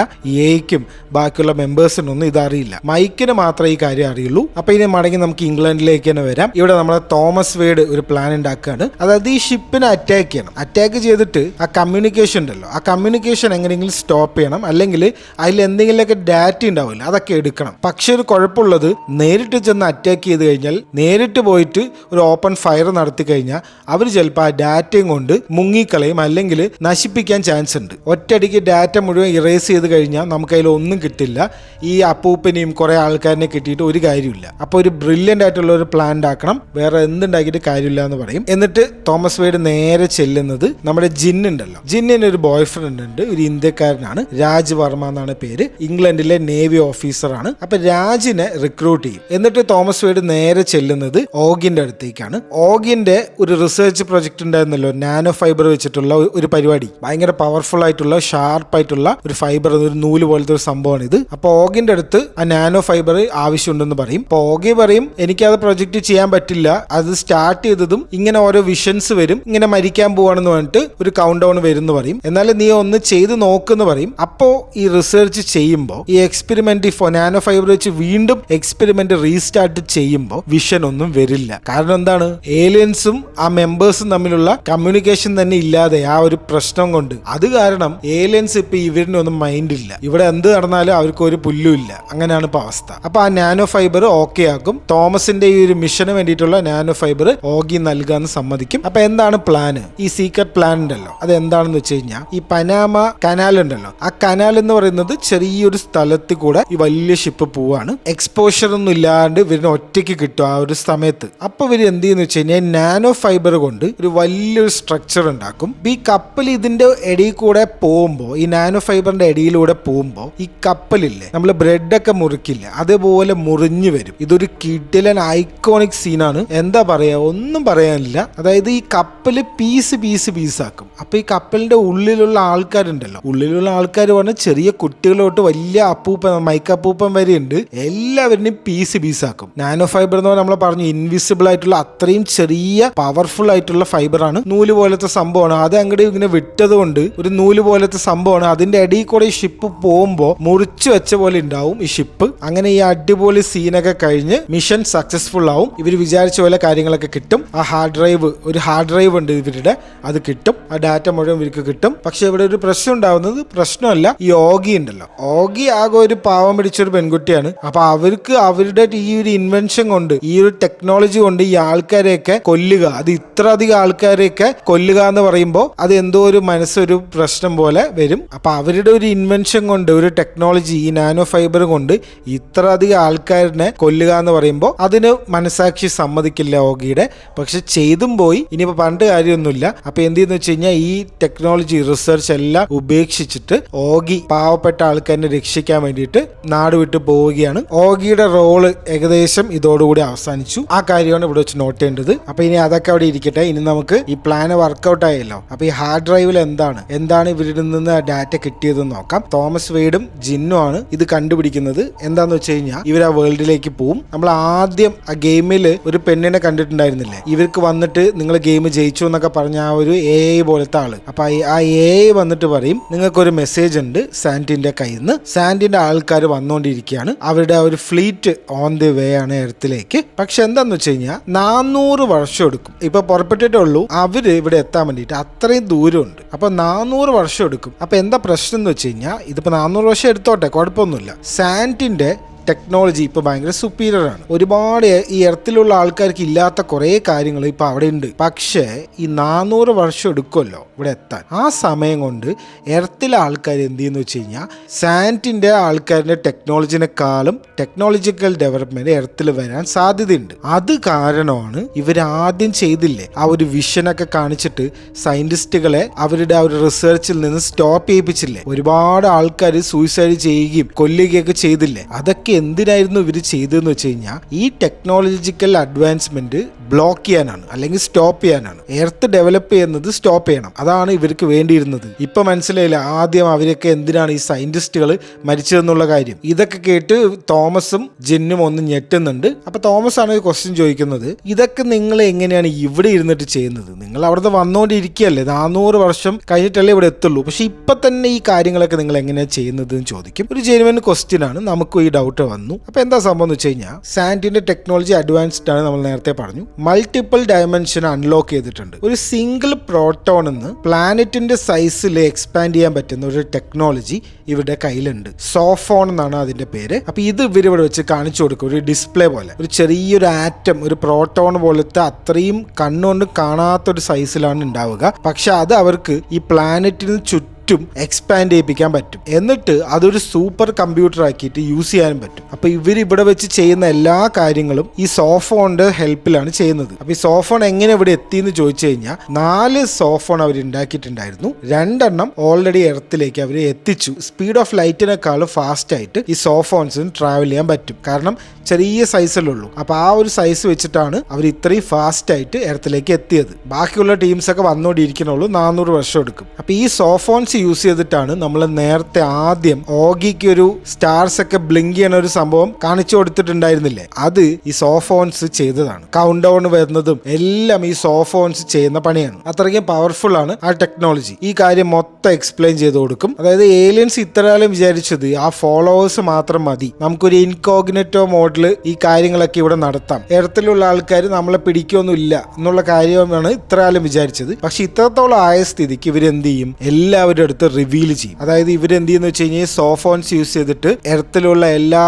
എയ്ക്കും ബാക്കിയുള്ള മെമ്പേഴ്സിനൊന്നും ഇത് അറിയില്ല. മൈക്കിന് മാത്രമേ ഈ കാര്യം അറിയുള്ളൂ. അപ്പൊ ഇനി മടങ്ങി നമുക്ക് ഇംഗ്ലണ്ടിലേക്ക് തന്നെ വരാം. ഇവിടെ നമ്മളെ തോമസ് വേഡ് ഒരു പ്ലാൻ ഉണ്ടാക്കുകയാണ്. അതായത് ഈ ഷിപ്പിനെ അറ്റാക്ക് ചെയ്യണം. അറ്റാക്ക് ചെയ്തിട്ട് ആ കമ്മ്യൂണിക്കേഷൻ ഉണ്ടല്ലോ, ആ കമ്മ്യൂണിക്കേഷൻ എങ്ങനെയെങ്കിലും സ്റ്റോപ്പ് ചെയ്യണം, അല്ലെങ്കിൽ അതിൽ എന്തെങ്കിലുമൊക്കെ ഡാറ്റ ഉണ്ടാവില്ല അതൊക്കെ എടുക്കണം. പക്ഷെ ഒരു കുഴപ്പമുള്ളത്, നേരിട്ട് ചെന്ന് അറ്റാക്ക് ചെയ്ത് കഴിഞ്ഞാൽ, നേരിട്ട് പോയിട്ട് ഒരു ഓപ്പൺ ഫയർ നടത്തി കഴിഞ്ഞാൽ അവർ ചിലപ്പോൾ ആ ഡാറ്റയും കൊണ്ട് മുങ്ങിക്കളയും, അല്ലെങ്കിൽ നശിപ്പിക്കാൻ ചാൻസ് ഉണ്ട്. ഒറ്റയടിക്ക് ഡാറ്റ മുഴുവൻ ഇറേസ് ചെയ്ത് കഴിഞ്ഞാൽ നമുക്ക് അതിൽ ഒന്നും കിട്ടില്ല. ഈ അപ്പൂപ്പനെയും കുറെ ആൾക്കാരിനെ കിട്ടിയിട്ട് ഒരു കാര്യമില്ല. അപ്പോൾ ഒരു ബ്രില്യൻ്റ് ആയിട്ടുള്ള ഒരു പ്ലാൻ ഉണ്ടാക്കണം, വേറെ എന്തുണ്ടാക്കിയിട്ട് കാര്യമില്ല എന്ന് പറയും. എന്നിട്ട് തോമസ് വേഡ് നേരെ ചെല്ലുന്നത് നമ്മുടെ ജിൻ ഉണ്ടല്ലോ, ജിന്നിന് ഒരു ബോയ് ഫ്രണ്ട് ഉണ്ട്, ഒരു ഇന്ത്യക്കാരനാണ്, രാജ് വർമ്മ എന്നാണ് പേര്, ഇംഗ്ലണ്ടിലെ നേവി ഓഫീസറാണ്. അപ്പൊ രാജിനെ റിക്രൂട്ട് ചെയ്യും. എന്നിട്ട് തോമസ് വേഡ് നേരെ ചെല്ലുന്നത് ഓഗിന്റെ അടുത്തേക്കാണ്. ഓഗിന്റെ ഒരു റിസർച്ച് പ്രൊജക്ട് ഉണ്ടായിരുന്നല്ലോ, നാനോ ഫൈബർ വെച്ചിട്ടുള്ള ഒരു പരിപാടി, ഭയങ്കര പവർഫുൾ ആയിട്ടുള്ള ഷാർപ്പ് ആയിട്ടുള്ള ഒരു ഫൈബർ, ഒരു നൂല് പോലത്തെ ഒരു സംഭവമാണ് ഇത്. അപ്പൊ ഓഗിന്റെ അടുത്ത് ആ നാനോ ഫൈബർ ആവശ്യമുണ്ടെന്ന് പറയും. അപ്പൊ ഓഗി പറയും എനിക്കത് പ്രൊജക്ട് ചെയ്യാൻ പറ്റില്ല, അത് സ്റ്റാർട്ട് ചെയ്തതും ഇങ്ങനെ ഓരോ വിഷൻസ് വരും, ഇങ്ങനെ മരിക്കാൻ പോവാണെന്ന് പറഞ്ഞിട്ട് ഒരു കൗണ്ട് ഡൗൺ വരും എന്ന് പറയും. എന്നാലും നീ ഒന്ന് ചെയ്ത് നോക്കെന്ന് പറയും. അപ്പോ ഈ റിസർച്ച് ചെയ്യുമ്പോൾ ഈ എക്സ്പെരിമെന്റ് നാനോ ഫൈബർ വെച്ച് വീണ്ടും എക്സ്പെരിമെന്റ് റീസ്റ്റാർട്ട് ചെയ്യുമ്പോൾ വിഷൻ ഒന്നും വരില്ല. കാരണം എന്താണ്, ഏലിയൻസും ആ മെമ്പേഴ്സും തമ്മിലുള്ള കമ്മ്യൂണിക്കേഷൻ തന്നെ ഇല്ലാതെ ആ ഒരു പ്രശ്നം കൊണ്ട്. അത് കാരണം ഏലിയൻസ് ഇപ്പൊ ഇവരിനൊന്നും മൈൻഡ് ഇല്ല, ഇവിടെ എന്ത് നടന്നാലും അവർക്ക് ഒരു പുല്ലും ഇല്ല. അങ്ങനെയാണ് ഇപ്പൊ അവസ്ഥ. അപ്പൊ ആ നാനോ ഫൈബർ ഓക്കെ ആക്കും. തോമസിന്റെ ഈ ഒരു മിഷന് വേണ്ടിയിട്ടുള്ള നാനോ ഫൈബർ ഓഗി നൽകാന്ന് സമ്മതിക്കും. അപ്പൊ എന്താണ് പ്ലാന്? ഈ സീക്രട്ട് പ്ലാൻ ഉണ്ടല്ലോ, അത് എന്താണെന്ന് വെച്ച് കഴിഞ്ഞാൽ, ഈ പനാമ കനാൽ ഉണ്ടല്ലോ, ആ കനാൽ എന്ന് പറയുന്നത് ചെറിയൊരു സ്ഥലത്ത് കൂടെ ഈ വലിയ ഷിപ്പ് പോവാണ്. എക്സ്പോഷർ ഒന്നും ഇല്ലാണ്ട് ഇവരിന് ഒറ്റയ്ക്ക് കിട്ടും ആ ഒരു സമയത്ത്. അപ്പൊ ഇവര് എന്ത് ചെയ്യുന്ന വെച്ച് കഴിഞ്ഞാൽ നാനോ ഫൈബർ കൊണ്ട് ഒരു വലിയൊരു സ്ട്രക്ചർ ഉണ്ടാക്കും. ഈ കപ്പൽ ഇതിന്റെ ഇടയിൽ കൂടെ പോകുമ്പോൾ, ഈ നാനോ ഫൈബറിന്റെ ഇടയിലൂടെ പോകുമ്പോൾ ഈ കപ്പലില്ലേ, നമ്മൾ ബ്രെഡൊക്കെ മുറിക്കില്ല, അതേപോലെ മുറിഞ്ഞു വരും. ഇതൊരു കിടിലൻ ഐക്കോണിക് സീനാണ്. എന്താ പറയാ, ഒന്നും പറയാനില്ല. അതായത് ഈ കപ്പല് പീസാക്കും. അപ്പൊ ഈ കപ്പലിന്റെ ഉള്ളിലുള്ള ആൾക്കാരുണ്ടല്ലോ, ഉള്ളിലുള്ള ആൾക്കാർ പറഞ്ഞാൽ ചെറിയ കുട്ടികളോട്ട് വലിയ അപ്പൂപ്പൻ, മൈക്കപ്പൂപ്പൻ വരെ ഉണ്ട്, എല്ലാവരുടെയും പീസാക്കും. നാനോ ഫൈബർ എന്ന് പറഞ്ഞാൽ നമ്മൾ പറഞ്ഞു ഇൻവിസിബിൾ ആയിട്ടുള്ള അത്രയും ചെറിയ പവർഫുൾ ആയിട്ടുള്ള ഫൈബറാണ്, നൂല് പോലത്തെ സംഭവമാണ്. അത് അങ്ങോട്ട് ഇങ്ങനെ വിട്ടത് കൊണ്ട് ഒരു നൂല് പോലത്തെ സംഭവമാണ്. അതിന്റെ ഇടയിൽ കൂടെ ഈ ഷിപ്പ് പോകുമ്പോൾ മുറിച്ചു വെച്ച പോലെ ഉണ്ടാവും ഈ ഷിപ്പ്. അങ്ങനെ ഈ അടിപൊളി സീനൊക്കെ കഴിഞ്ഞ് മിഷൻ സക്സസ്ഫുൾ ആവും. ഇവർ വിചാരിച്ച പോലെ കാര്യങ്ങളൊക്കെ കിട്ടും. ആ ഒരു ഹാർഡ് ഡ്രൈവ് ഉണ്ട് ഇവരുടെ, അത് കിട്ടും. ആ ഡാറ്റ മുഴുവൻ ഇവർക്ക് കിട്ടും. പക്ഷെ ഇവിടെ ഒരു പ്രശ്നം ഉണ്ടാവുന്നത്, പ്രശ്നമല്ല, ഈ ഓഗി ഉണ്ടല്ലോ, ഓഗി ആകെ ഒരു പാവം പിടിച്ചൊരു പെൺകുട്ടിയാണ്. അപ്പൊ അവർക്ക് അവരുടെ ഈ ഒരു ഇൻവെൻഷൻ കൊണ്ട്, ഈ ഒരു ടെക്നോളജി കൊണ്ട് ഈ ആൾക്കാരെയൊക്കെ കൊല്ലുക, അത് ഇത്ര അധികം ആൾക്കാരെയൊക്കെ കൊല്ലുക എന്ന് പറയുമ്പോൾ അത് എന്തോ ഒരു മനസ്സൊരു പ്രശ്നം പോലെ വരും. അപ്പൊ അവരുടെ ഒരു ഇൻവെൻഷൻ കൊണ്ട്, ഒരു ടെക്നോളജി, ഈ നാനോ ഫൈബർ കൊണ്ട് ഇത്ര അധികം ആൾക്കാരിനെ കൊല്ലുക എന്ന് പറയുമ്പോൾ അതിന് മനസാക്ഷി സമ്മതിക്കില്ല ഓഗിയുടെ. പക്ഷെ ചെയ്തും പോയി, ഇനിയിപ്പോ പണ്ട് കാര്യമൊന്നുമില്ല. അപ്പൊ എന്ത് ചെയ്യുന്ന വെച്ച് കഴിഞ്ഞാൽ ഈ ടെക്നോളജി റിസർച്ച് എല്ലാം ഉപേക്ഷിച്ചിട്ട് ഓഗി പാവപ്പെട്ട ആൾക്കാരെ രക്ഷിക്കാൻ വേണ്ടിയിട്ട് നാട് വിട്ട് പോവുകയാണ്. ഓഗിയുടെ റോള് ഏകദേശം ഇതോടുകൂടി അവസാനിച്ചു. ആ കാര്യമാണ് ഇവിടെ വെച്ച് നോട്ട് ചെയ്യേണ്ടത്. അപ്പൊ ഇനി അതൊക്കെ അവിടെ ഇരിക്കട്ടെ. ഇനി നമുക്ക് ഈ പ്ലാന് വർക്ക്ഔട്ട് ആയല്ലോ. അപ്പൊ ഈ ഹാർഡ് ഡ്രൈവിൽ എന്താണ് ഇവരിൽ നിന്ന് ഡാറ്റ കിട്ടിയതെന്ന് നോക്കാം. തോമസ് വെയ്ഡും ജിന്നും ആണ് ഇത് കണ്ടുപിടിക്കുന്നത്. എന്താന്ന് വെച്ച് കഴിഞ്ഞാൽ ഇവർ ആ വേൾഡിലേക്ക് പോവും. നമ്മൾ ആദ്യം ആ ഗെയിമിൽ ഒരു പെണ്ണിനെ കണ്ടിട്ടുണ്ടായിരുന്നില്ലേ, ഇവർക്ക് വന്നിട്ട് നിങ്ങൾ ഗെയിം ജയിച്ചു എന്നൊക്കെ പറഞ്ഞ ആ ഒരു AI പോലത്തെ ആള്. അപ്പൊ ആ AI വന്നിട്ട് പറയും നിങ്ങൾക്കൊരു മെസ്സേജ് ഉണ്ട് സാന്റിന്റെ കയ്യിൽ നിന്ന്. സാന്റിന്റെ ആൾക്കാർ വന്നുകൊണ്ടിരിക്കുകയാണ്, അവരുടെ ആ ഒരു ഫ്ലീറ്റ് ഓൺ ദി വേ ആണ് എർത്തിലേക്ക്. പക്ഷെ എന്താന്ന് വെച്ച് കഴിഞ്ഞാൽ 400 വർഷം എടുക്കും. ഇപ്പൊ പുറപ്പെട്ടിട്ടേ ഉള്ളൂ, അവര് ഇവിടെ എത്താൻ വേണ്ടിയിട്ട് അത്രയും ദൂരമുണ്ട്. അപ്പൊ 400 വർഷം എടുക്കും. അപ്പൊ എന്താ പ്രശ്നം എന്ന് വെച്ച് കഴിഞ്ഞാൽ, ഇതിപ്പോ 400 വർഷം എടുത്തോട്ടെ, കുഴപ്പമൊന്നുമില്ല. സാന്റിന്റെ ടെക്നോളജി ഇപ്പോൾ ഭയങ്കര സുപ്പീരിയർ ആണ്. ഒരുപാട് ഈ എർത്തിലുള്ള ആൾക്കാർക്ക് ഇല്ലാത്ത കുറേ കാര്യങ്ങൾ ഇപ്പോൾ അവിടെ ഉണ്ട്. പക്ഷേ ഈ 400 വർഷം എടുക്കുമല്ലോ ഇവിടെ എത്താൻ. ആ സമയം കൊണ്ട് എർത്തിലെ ആൾക്കാർ എന്ത് ചെയ്യുന്നു വെച്ച് കഴിഞ്ഞാൽ സാൻഡിൻ്റെ ആൾക്കാരുടെ ടെക്നോളജിനെക്കാളും ടെക്നോളജിക്കൽ ഡെവലപ്മെന്റ് എർത്തിൽ വരാൻ സാധ്യതയുണ്ട്. അത് കാരണമാണ് ഇവർ ആദ്യം ചെയ്തില്ലേ ആ ഒരു വിഷനൊക്കെ കാണിച്ചിട്ട് സയന്റിസ്റ്റുകളെ അവരുടെ ആ ഒരു റിസർച്ചിൽ നിന്ന് സ്റ്റോപ്പ് ചെയ്യിപ്പിച്ചില്ലേ. ഒരുപാട് ആൾക്കാർ സൂയിസൈഡ് ചെയ്യുകയും കൊല്ലുകയൊക്കെ ചെയ്തില്ലേ. അതൊക്കെ എന്തിനായിരുന്നു ഇവർ ചെയ്തതെന്ന് വെച്ച് കഴിഞ്ഞാൽ ഈ ടെക്നോളജിക്കൽ അഡ്വാൻസ്മെന്റ് ബ്ലോക്ക് ചെയ്യാനാണ്, അല്ലെങ്കിൽ സ്റ്റോപ്പ് ചെയ്യാനാണ്. എർത്ത് ഡെവലപ്പ് ചെയ്യുന്നത് സ്റ്റോപ്പ് ചെയ്യണം. അതാണ് ഇവർക്ക് വേണ്ടിയിരുന്നത്. ഇപ്പൊ മനസ്സിലായില്ല ആദ്യം അവരൊക്കെ എന്തിനാണ് ഈ സയന്റിസ്റ്റുകൾ മരിച്ചതെന്നുള്ള കാര്യം. ഇതൊക്കെ കേട്ട് തോമസും ജിന്നും ഒന്ന് ഞെട്ടുന്നുണ്ട്. അപ്പൊ തോമസ് ആണ് ഒരു ക്വസ്റ്റ്യൻ ചോദിക്കുന്നത്, ഇതൊക്കെ നിങ്ങൾ എങ്ങനെയാണ് ഇവിടെ ഇരുന്നിട്ട് ചെയ്യുന്നത്? നിങ്ങൾ അവിടുന്ന് വന്നുകൊണ്ടിരിക്കുകയല്ലേ, 400 വർഷം കഴിഞ്ഞിട്ടല്ലേ ഇവിടെ എത്തുള്ളൂ. പക്ഷെ ഇപ്പൊ തന്നെ ഈ കാര്യങ്ങളൊക്കെ നിങ്ങൾ എങ്ങനെയാണ് ചെയ്യുന്നത് എന്ന് ചോദിക്കും. ഒരു ജെനുവൻ ക്വസ്റ്റ്യൻ ആണ്. നമുക്കും ഈ ഡൗട്ട് വന്നു. അപ്പൊ എന്താ സംഭവം എന്ന് വെച്ച് കഴിഞ്ഞാൽ സാൻഡിന്റെ ടെക്നോളജി അഡ്വാൻസ്ഡ് ആണ്. നമ്മൾ നേരത്തെ പറഞ്ഞു, മൾട്ടിപ്പിൾ ഡയമെൻഷൻ അൺലോക്ക് ചെയ്തിട്ടുണ്ട്. ഒരു സിംഗിൾ പ്രോട്ടോൺ എന്ന് പ്ലാനറ്റിന്റെ സൈസിൽ എക്സ്പാൻഡ് ചെയ്യാൻ പറ്റുന്ന ഒരു ടെക്നോളജി ഇവരുടെ കയ്യിലുണ്ട്. സോഫോൺ എന്നാണ് അതിന്റെ പേര്. അപ്പൊ ഇത് ഇവരിവിടെ വെച്ച് കാണിച്ചു കൊടുക്കും. ഒരു ഡിസ്പ്ലേ പോലെ ഒരു ചെറിയൊരു ആറ്റം, ഒരു പ്രോട്ടോൺ പോലത്തെ അത്രയും കണ്ണുകൊണ്ട് കാണാത്തൊരു സൈസിലാണ് ഉണ്ടാവുക. പക്ഷെ അത് അവർക്ക് ഈ പ്ലാനറ്റിന് ചുറ്റും എക്സ്പാൻഡ് ചെയ്യിപ്പിക്കാൻ പറ്റും. എന്നിട്ട് അതൊരു സൂപ്പർ കമ്പ്യൂട്ടർ ആക്കിയിട്ട് യൂസ് ചെയ്യാനും പറ്റും. അപ്പൊ ഇവർ ഇവിടെ വെച്ച് ചെയ്യുന്ന എല്ലാ കാര്യങ്ങളും ഈ സോഫോണിന്റെ ഹെൽപ്പിലാണ് ചെയ്യുന്നത്. അപ്പൊ ഈ സോഫോൺ എങ്ങനെ ഇവിടെ എത്തിയെന്ന് ചോദിച്ചു കഴിഞ്ഞാൽ 4 സോഫോൺ അവർ ഉണ്ടാക്കിയിട്ടുണ്ടായിരുന്നു. 2 ഓൾറെഡി എർത്തിലേക്ക് അവർ എത്തിച്ചു. സ്പീഡ് ഓഫ് ലൈറ്റിനേക്കാളും ഫാസ്റ്റ് ആയിട്ട് ഈ സോഫോൺസിന് ട്രാവൽ ചെയ്യാൻ പറ്റും. കാരണം ചെറിയ സൈസിലുള്ളൂ. അപ്പൊ ആ ഒരു സൈസ് വെച്ചിട്ടാണ് അവർ ഇത്രയും ഫാസ്റ്റ് ആയിട്ട് എർത്തിലേക്ക് എത്തിയത്. ബാക്കിയുള്ള ടീംസ് ഒക്കെ വന്നുകൊണ്ടിരിക്കണുള്ളൂ, 400 വർഷം എടുക്കും. അപ്പൊ ഈ സോഫോൺസ് യൂസ് ചെയ്തിട്ടാണ് നമ്മൾ നേരത്തെ ആദ്യം ഓഗിക്ക് ഒരു സ്റ്റാർസ് ഒക്കെ ബ്ലിങ്ക് ചെയ്യണ ഒരു സംഭവം കാണിച്ചു കൊടുത്തിട്ടുണ്ടായിരുന്നില്ലേ, അത് ഈ സോഫോൺസ് ചെയ്തതാണ്. കൗണ്ട് ഡൗൺ വരുന്നതും എല്ലാം ഈ സോഫോൺസ് ചെയ്യുന്ന പണിയാണ്. അത്രയ്ക്കും പവർഫുൾ ആണ് ആ ടെക്നോളജി. ഈ കാര്യം മൊത്തം എക്സ്പ്ലെയിൻ ചെയ്ത് കൊടുക്കും. അതായത് ഏലിയൻസ് ഇത്രകാലം വിചാരിച്ചത് ആ ഫോളോവേഴ്സ് മാത്രം മതി, നമുക്കൊരു ഇൻകോഗ്നിറ്റോ മോഡിൽ ഈ കാര്യങ്ങളൊക്കെ ഇവിടെ നടത്താം, എർത്തിലുള്ള ആൾക്കാർ നമ്മളെ പിടിക്കൊന്നുമില്ല എന്നുള്ള കാര്യമാണ് ഇത്രകാലം വിചാരിച്ചത്. പക്ഷെ ഇത്രത്തോളം ആയ സ്ഥിതിക്ക് ഇവരെന്ത് ചെയ്യും, എല്ലാവരുടെ അടുത്ത് റിവീൽ ചെയ്യും. അതായത് ഇവരെന്ത് ചെയ്യുന്ന വെച്ച് കഴിഞ്ഞാൽ സോഫോൺസ് യൂസ് ചെയ്തിട്ട് എർത്തിലുള്ള എല്ലാ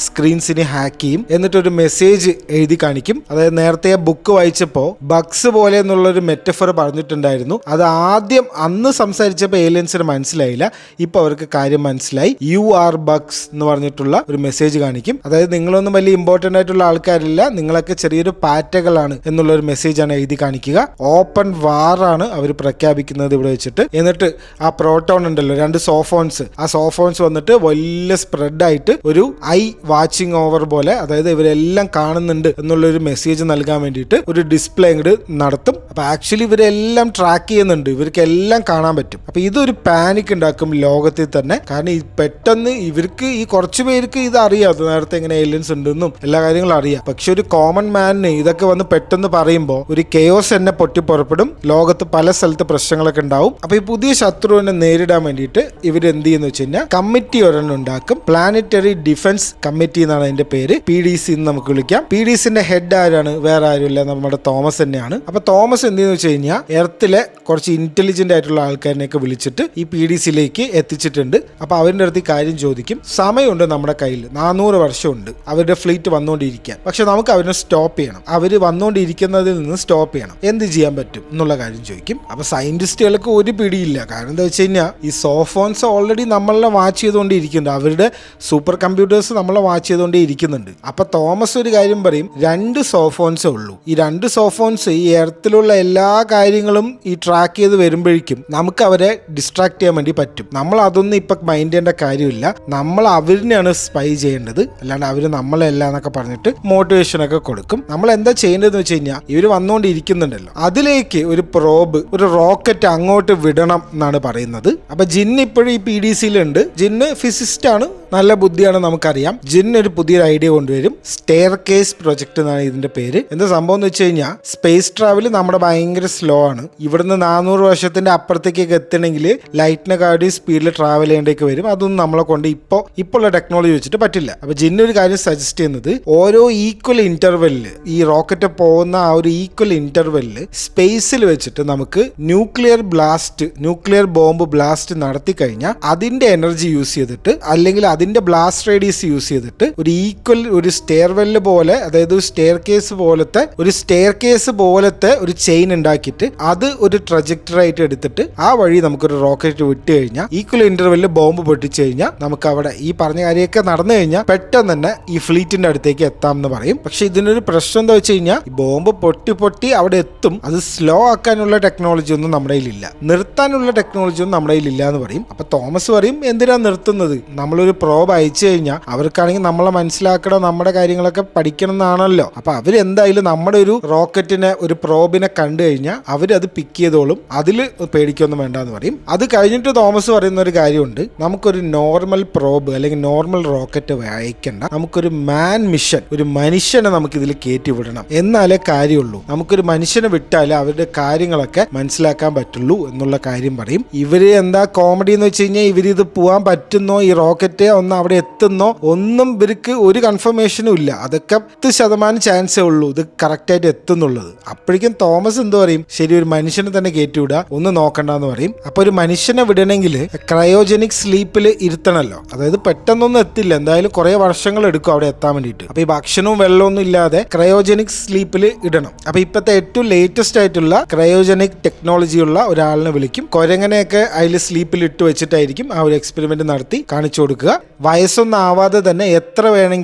സ്ക്രീൻസിനെ ഹാക്ക് ചെയ്യും. എന്നിട്ട് ഒരു മെസ്സേജ് എഴുതി കാണിക്കും. അതായത് നേരത്തെ ബുക്ക് വായിച്ചപ്പോൾ ബഗ്സ് പോലെ എന്നുള്ളൊരു മെറ്റഫർ പറഞ്ഞിട്ടുണ്ടായിരുന്നു. അത് ആദ്യം അന്ന് സംസാരിച്ചപ്പോൾ ഏലിയൻസിന് മനസ്സിലായില്ല. ഇപ്പൊ അവർക്ക് കാര്യം മനസ്സിലായി. യു ആർ ബഗ്സ് എന്ന് പറഞ്ഞിട്ടുള്ള ഒരു മെസ്സേജ് കാണിക്കും. അതായത് നിങ്ങളൊന്നും വലിയ ഇമ്പോർട്ടന്റ് ആയിട്ടുള്ള ആൾക്കാരില്ല, നിങ്ങളൊക്കെ ചെറിയൊരു പാറ്റകളാണ് എന്നുള്ള ഒരു മെസ്സേജ് ആണ് എഴുതി കാണിക്കുക. ഓപ്പൺ വാർ ആണ് അവർ പ്രഖ്യാപിക്കുന്നത് ഇവിടെ വെച്ചിട്ട്. എന്നിട്ട് ആ പ്രോട്ടോൺ ഉണ്ടല്ലോ, 2 സോഫോൺസ്, ആ സോഫോൺസ് വന്നിട്ട് വലിയ സ്പ്രെഡ് ആയിട്ട് ഒരു ഐ വാച്ചിങ് ഓവർ പോലെ, അതായത് ഇവരെല്ലാം കാണുന്നുണ്ട് എന്നുള്ളൊരു മെസ്സേജ് നൽകാൻ വേണ്ടിയിട്ട് ഒരു ഡിസ്പ്ലേ ഇങ്ങോട്ട് നടത്തും. അപ്പൊ ആക്ച്വലി ഇവരെല്ലാം ട്രാക്ക് ചെയ്യുന്നുണ്ട്, ഇവർക്ക് എല്ലാം കാണാൻ പറ്റും. അപ്പൊ ഇതൊരു പാനിക് ഉണ്ടാക്കും ലോകത്തിൽ തന്നെ. കാരണം പെട്ടെന്ന് ഇവർക്ക് ഈ കുറച്ചു പേർക്ക് ഇത് അറിയാം, നേരത്തെ എങ്ങനെ ഏലിയൻസ് ഉണ്ടെന്നും എല്ലാ കാര്യങ്ങളും അറിയാം. പക്ഷെ ഒരു കോമൺ മാനിന് ഇതൊക്കെ വന്ന് പെട്ടെന്ന് പറയുമ്പോൾ ഒരു കെയോസ് തന്നെ പൊട്ടിപ്പുറപ്പെടും. ലോകത്ത് പല സ്ഥലത്ത് പ്രശ്നങ്ങളൊക്കെ ഉണ്ടാവും. അപ്പൊ ഈ പുതിയ ശത്രുവിനെ നേരിടാൻ വേണ്ടിയിട്ട് ഇവർ എന്ത് ചെയ്യുന്ന വെച്ച് കഴിഞ്ഞാൽ കമ്മിറ്റി ഒരെണ്ണം ഉണ്ടാക്കും. പ്ലാനറ്ററി ഡിഫൻസ് കമ്മിറ്റി എന്നാണ് അതിന്റെ പേര്. PDC എന്ന് നമുക്ക് വിളിക്കാം. PDCന്റെ ഹെഡ് ആരാണ്? വേറെ ആരുമില്ല, നമ്മുടെ തോമസ് തന്നെയാണ്. അപ്പൊ തോമസ് എന്ത് ചെയ്യുന്ന വെച്ച് കഴിഞ്ഞാൽ എർത്തിലെ കുറച്ച് ഇന്റലിജന്റ് ആയിട്ടുള്ള ആൾക്കാരിനെയൊക്കെ വിളിച്ചിട്ട് ഈ PDCയിലേക്ക് എത്തിച്ചിട്ടുണ്ട്. അപ്പൊ അവരുടെ അടുത്ത് കാര്യം ചോദിക്കും. സമയമുണ്ട് നമ്മുടെ കയ്യിൽ, 400 വർഷമുണ്ട് അവരുടെ ഫ്ലീറ്റ് വന്നുകൊണ്ടിരിക്കാൻ. പക്ഷെ നമുക്ക് അവരെ സ്റ്റോപ്പ് ചെയ്യണം, അവര് വന്നുകൊണ്ടിരിക്കുന്നതിൽ നിന്ന് സ്റ്റോപ്പ് ചെയ്യണം. എന്ത് ചെയ്യാൻ പറ്റും എന്നുള്ള കാര്യം ചോദിക്കും. അപ്പൊ സയന്റിസ്റ്റുകൾക്ക് ഒരു പിടിയില്ല. കാരണം എന്താ വെച്ച് കഴിഞ്ഞാൽ ഈ സോഫോൺസ് ഓൾറെഡി നമ്മളെ വാച്ച് ചെയ്തുകൊണ്ടിരിക്കുന്നുണ്ട്, അവരുടെ സൂപ്പർ കമ്പ്യൂട്ടേഴ്സ് നമ്മളെ വാച്ച് ചെയ്തുകൊണ്ടേ ഇരിക്കുന്നുണ്ട്. അപ്പൊ തോമസ് ഒരു കാര്യം പറയും, 2 സോഫോൺസേ ഉള്ളൂ. ഈ 2 സോഫോൺസ് ഈ എർത്തിലുള്ള എല്ലാ കാര്യങ്ങളും ഈ ട്രാക്ക് ചെയ്ത് വരുമ്പോഴേക്കും നമുക്ക് അവരെ ഡിസ്ട്രാക്ട് ചെയ്യാൻ വേണ്ടി പറ്റും. നമ്മൾ അതൊന്നും ഇപ്പൊ മൈൻഡ് ചെയ്യേണ്ട കാര്യമില്ല. നമ്മൾ അവരിനെയാണ് സ്പൈ ചെയ്യേണ്ടത്, അല്ലാണ്ട് അവര് നമ്മളല്ല എന്നൊക്കെ പറഞ്ഞിട്ട് മോട്ടിവേഷൻ ഒക്കെ കൊടുക്കും. നമ്മൾ എന്താ ചെയ്യേണ്ടതെന്ന് വെച്ച് കഴിഞ്ഞാൽ ഇവർ വന്നുകൊണ്ടിരിക്കുന്നുണ്ടല്ലോ, അതിലേക്ക് ഒരു പ്രോബ്, ഒരു റോക്കറ്റ് അങ്ങോട്ട് വിടണം എന്നാണ് പറയുന്നത്. അപ്പൊ ജിൻ ഇപ്പോഴും ഈ PDCയിലുണ്ട്. ജിന്ന് ഫിസിസ്റ്റ് ആണ്, നല്ല ബുദ്ധിയാണ് നമുക്കറിയാം. ജിൻ ഒരു പുതിയൊരു ഐഡിയ കൊണ്ടുവരും. സ്റ്റെയർ കേസ് പ്രൊജക്ട് എന്നാണ് ഇതിന്റെ പേര്. എന്താ സംഭവം എന്ന് വെച്ച് കഴിഞ്ഞാൽ സ്പേസ് ട്രാവൽ നമ്മുടെ ഭയങ്കര സ്ലോ ആണ്. ഇവിടുന്ന് 400 വർഷത്തിന്റെ അപ്പുറത്തേക്കൊക്കെ എത്തണമെങ്കിൽ ലൈറ്റിനെക്കാട്ടി സ്പീഡിൽ ട്രാവൽ ചെയ്യേണ്ടേക്ക് വരും. അതൊന്നും നമ്മളെ കൊണ്ട് ഇപ്പോൾ ടെക്നോളജി വെച്ചിട്ട് പറ്റില്ല. അപ്പൊ ജിൻ ഒരു കാര്യം സജസ്റ്റ് ചെയ്യുന്നത്, ഓരോ ഈക്വൽ ഇന്റർവെല്ലില് ഈ റോക്കറ്റ് പോകുന്ന ആ ഒരു ഈക്വൽ ഇന്റർവെല്ലില് സ്പേസിൽ വെച്ചിട്ട് നമുക്ക് ന്യൂക്ലിയർ ബോംബ് ബ്ലാസ്റ്റ് നടത്തി കഴിഞ്ഞാൽ അതിന്റെ എനർജി യൂസ് ചെയ്തിട്ട്, അല്ലെങ്കിൽ അതിന്റെ ബ്ലാസ്റ്റ് റേഡിയസ് യൂസ് ചെയ്തിട്ട് ഒരു ഈക്വൽ ഒരു സ്റ്റെയർവെല്ല് പോലെ, അതായത് ഒരു സ്റ്റെയർ കേസ് പോലത്തെ ഒരു ചെയിൻ ഉണ്ടാക്കിയിട്ട് അത് ഒരു ട്രജക്ടറി ആയിട്ട് എടുത്തിട്ട് ആ വഴി നമുക്കൊരു റോക്കറ്റ് വിട്ട് കഴിഞ്ഞാൽ ഈക്വൽ ഇന്റർവെല്ലിൽ ബോംബ് പൊട്ടിച്ചു കഴിഞ്ഞാൽ നമുക്ക് അവിടെ ഈ പറഞ്ഞ കാര്യമൊക്കെ നടന്നു കഴിഞ്ഞാൽ പെട്ടെന്ന് തന്നെ ഈ ഫ്ലീറ്റിന്റെ അടുത്തേക്ക് എത്താം എന്ന് പറയും. പക്ഷെ ഇതിനൊരു പ്രശ്നം എന്താ വെച്ച് കഴിഞ്ഞാൽ ഈ ബോംബ് പൊട്ടി അവിടെ എത്തും. അത് സ്ലോ ആക്കാനുള്ള ടെക്നോളജി ഒന്നും നമ്മുടെ കയ്യിലില്ല, നിർത്താനുള്ള ടെക്നോളജി ഒന്നും നമ്മുടെ കയ്യിലില്ല എന്ന് പറയും. അപ്പൊ തോമസ് പറയും, എന്തിനാ നിർത്തുന്നത്? നമ്മളൊരു പ്രോബ് അയച്ചു കഴിഞ്ഞാൽ അവർക്കാണെങ്കിൽ നമ്മളെ മനസ്സിലാക്കണം, നമ്മുടെ കാര്യങ്ങളൊക്കെ പഠിക്കണം എന്നാണല്ലോ. അപ്പൊ അവരെന്തായാലും നമ്മുടെ ഒരു റോക്കറ്റിനെ, ഒരു പ്രോബിനെ കണ്ടു കഴിഞ്ഞാൽ അവരത് പിക്ക് ചെയ്തോളും, അതിൽ പേടിക്കൊന്നും വേണ്ടെന്ന് പറയും. അത് കഴിഞ്ഞിട്ട് തോമസ് പറയുന്ന ഒരു കാര്യമുണ്ട്, നമുക്കൊരു നോർമൽ പ്രോബ് അല്ലെങ്കിൽ നോർമൽ റോക്കറ്റ് അയക്കണ്ട, നമുക്കൊരു മാൻ മിഷൻ, ഒരു മനുഷ്യനെ നമുക്ക് ഇതിൽ കയറ്റി വിടണം, എന്നാലേ കാര്യമുള്ളൂ. നമുക്കൊരു മനുഷ്യനെ വിട്ടാലേ അവരുടെ കാര്യങ്ങളൊക്കെ മനസ്സിലാക്കാൻ പറ്റുള്ളൂ എന്നുള്ള കാര്യം പറയും. ഇവര് എന്താ കോമഡി എന്ന് വെച്ച് കഴിഞ്ഞാൽ ഇവരിത് പോവാൻ പറ്റുന്നോ, ഈ റോക്കറ്റ് ഒന്ന് അവിടെ എത്തുന്നോ ഒന്നും ഇവർക്ക് ഒരു കൺഫർമേഷനും ഇല്ല. അതൊക്കെ 10% ചാൻസേ ഉള്ളൂ ഇത് കറക്റ്റായിട്ട് എത്തുന്നുള്ളത്. അപ്പോഴേക്കും തോമസ് എന്ത് പറയും, ശരി ഒരു മനുഷ്യനെ തന്നെ കയറ്റിവിടുക, ഒന്ന് നോക്കണ്ടെന്ന് പറയും. അപ്പൊ ഒരു മനുഷ്യനെ വിടണമെങ്കിൽ ക്രയോജനിക് സ്ലീപ്പിൽ ഇരുത്തണമല്ലോ, അതായത് പെട്ടെന്നൊന്നും എത്തില്ല, എന്തായാലും കുറെ വർഷങ്ങൾ എടുക്കും അവിടെ എത്താൻ വേണ്ടിയിട്ട്. അപ്പൊ ഈ ഭക്ഷണവും വെള്ളമൊന്നും ഇല്ലാതെ ക്രയോജനിക് സ്ലീപ്പിൽ ഇടണം. അപ്പൊ ഇപ്പോഴത്തെ ഏറ്റവും ലേറ്റസ്റ്റ് ആയിട്ടുള്ള ക്രയോജനിക് ടെക്നോളജി ഉള്ള ഒരാളിനെ വിളിക്കും. കൊരങ്ങനെയൊക്കെ അതിൽ സ്ലീപ്പിൽ ഇട്ട് വെച്ചിട്ടായിരിക്കും ആ ഒരു എക്സ്പെരിമെന്റ് നടത്തി കാണിച്ചു കൊടുക്കുക. വയസ്സൊന്നും ആവാതെ തന്നെ എത്ര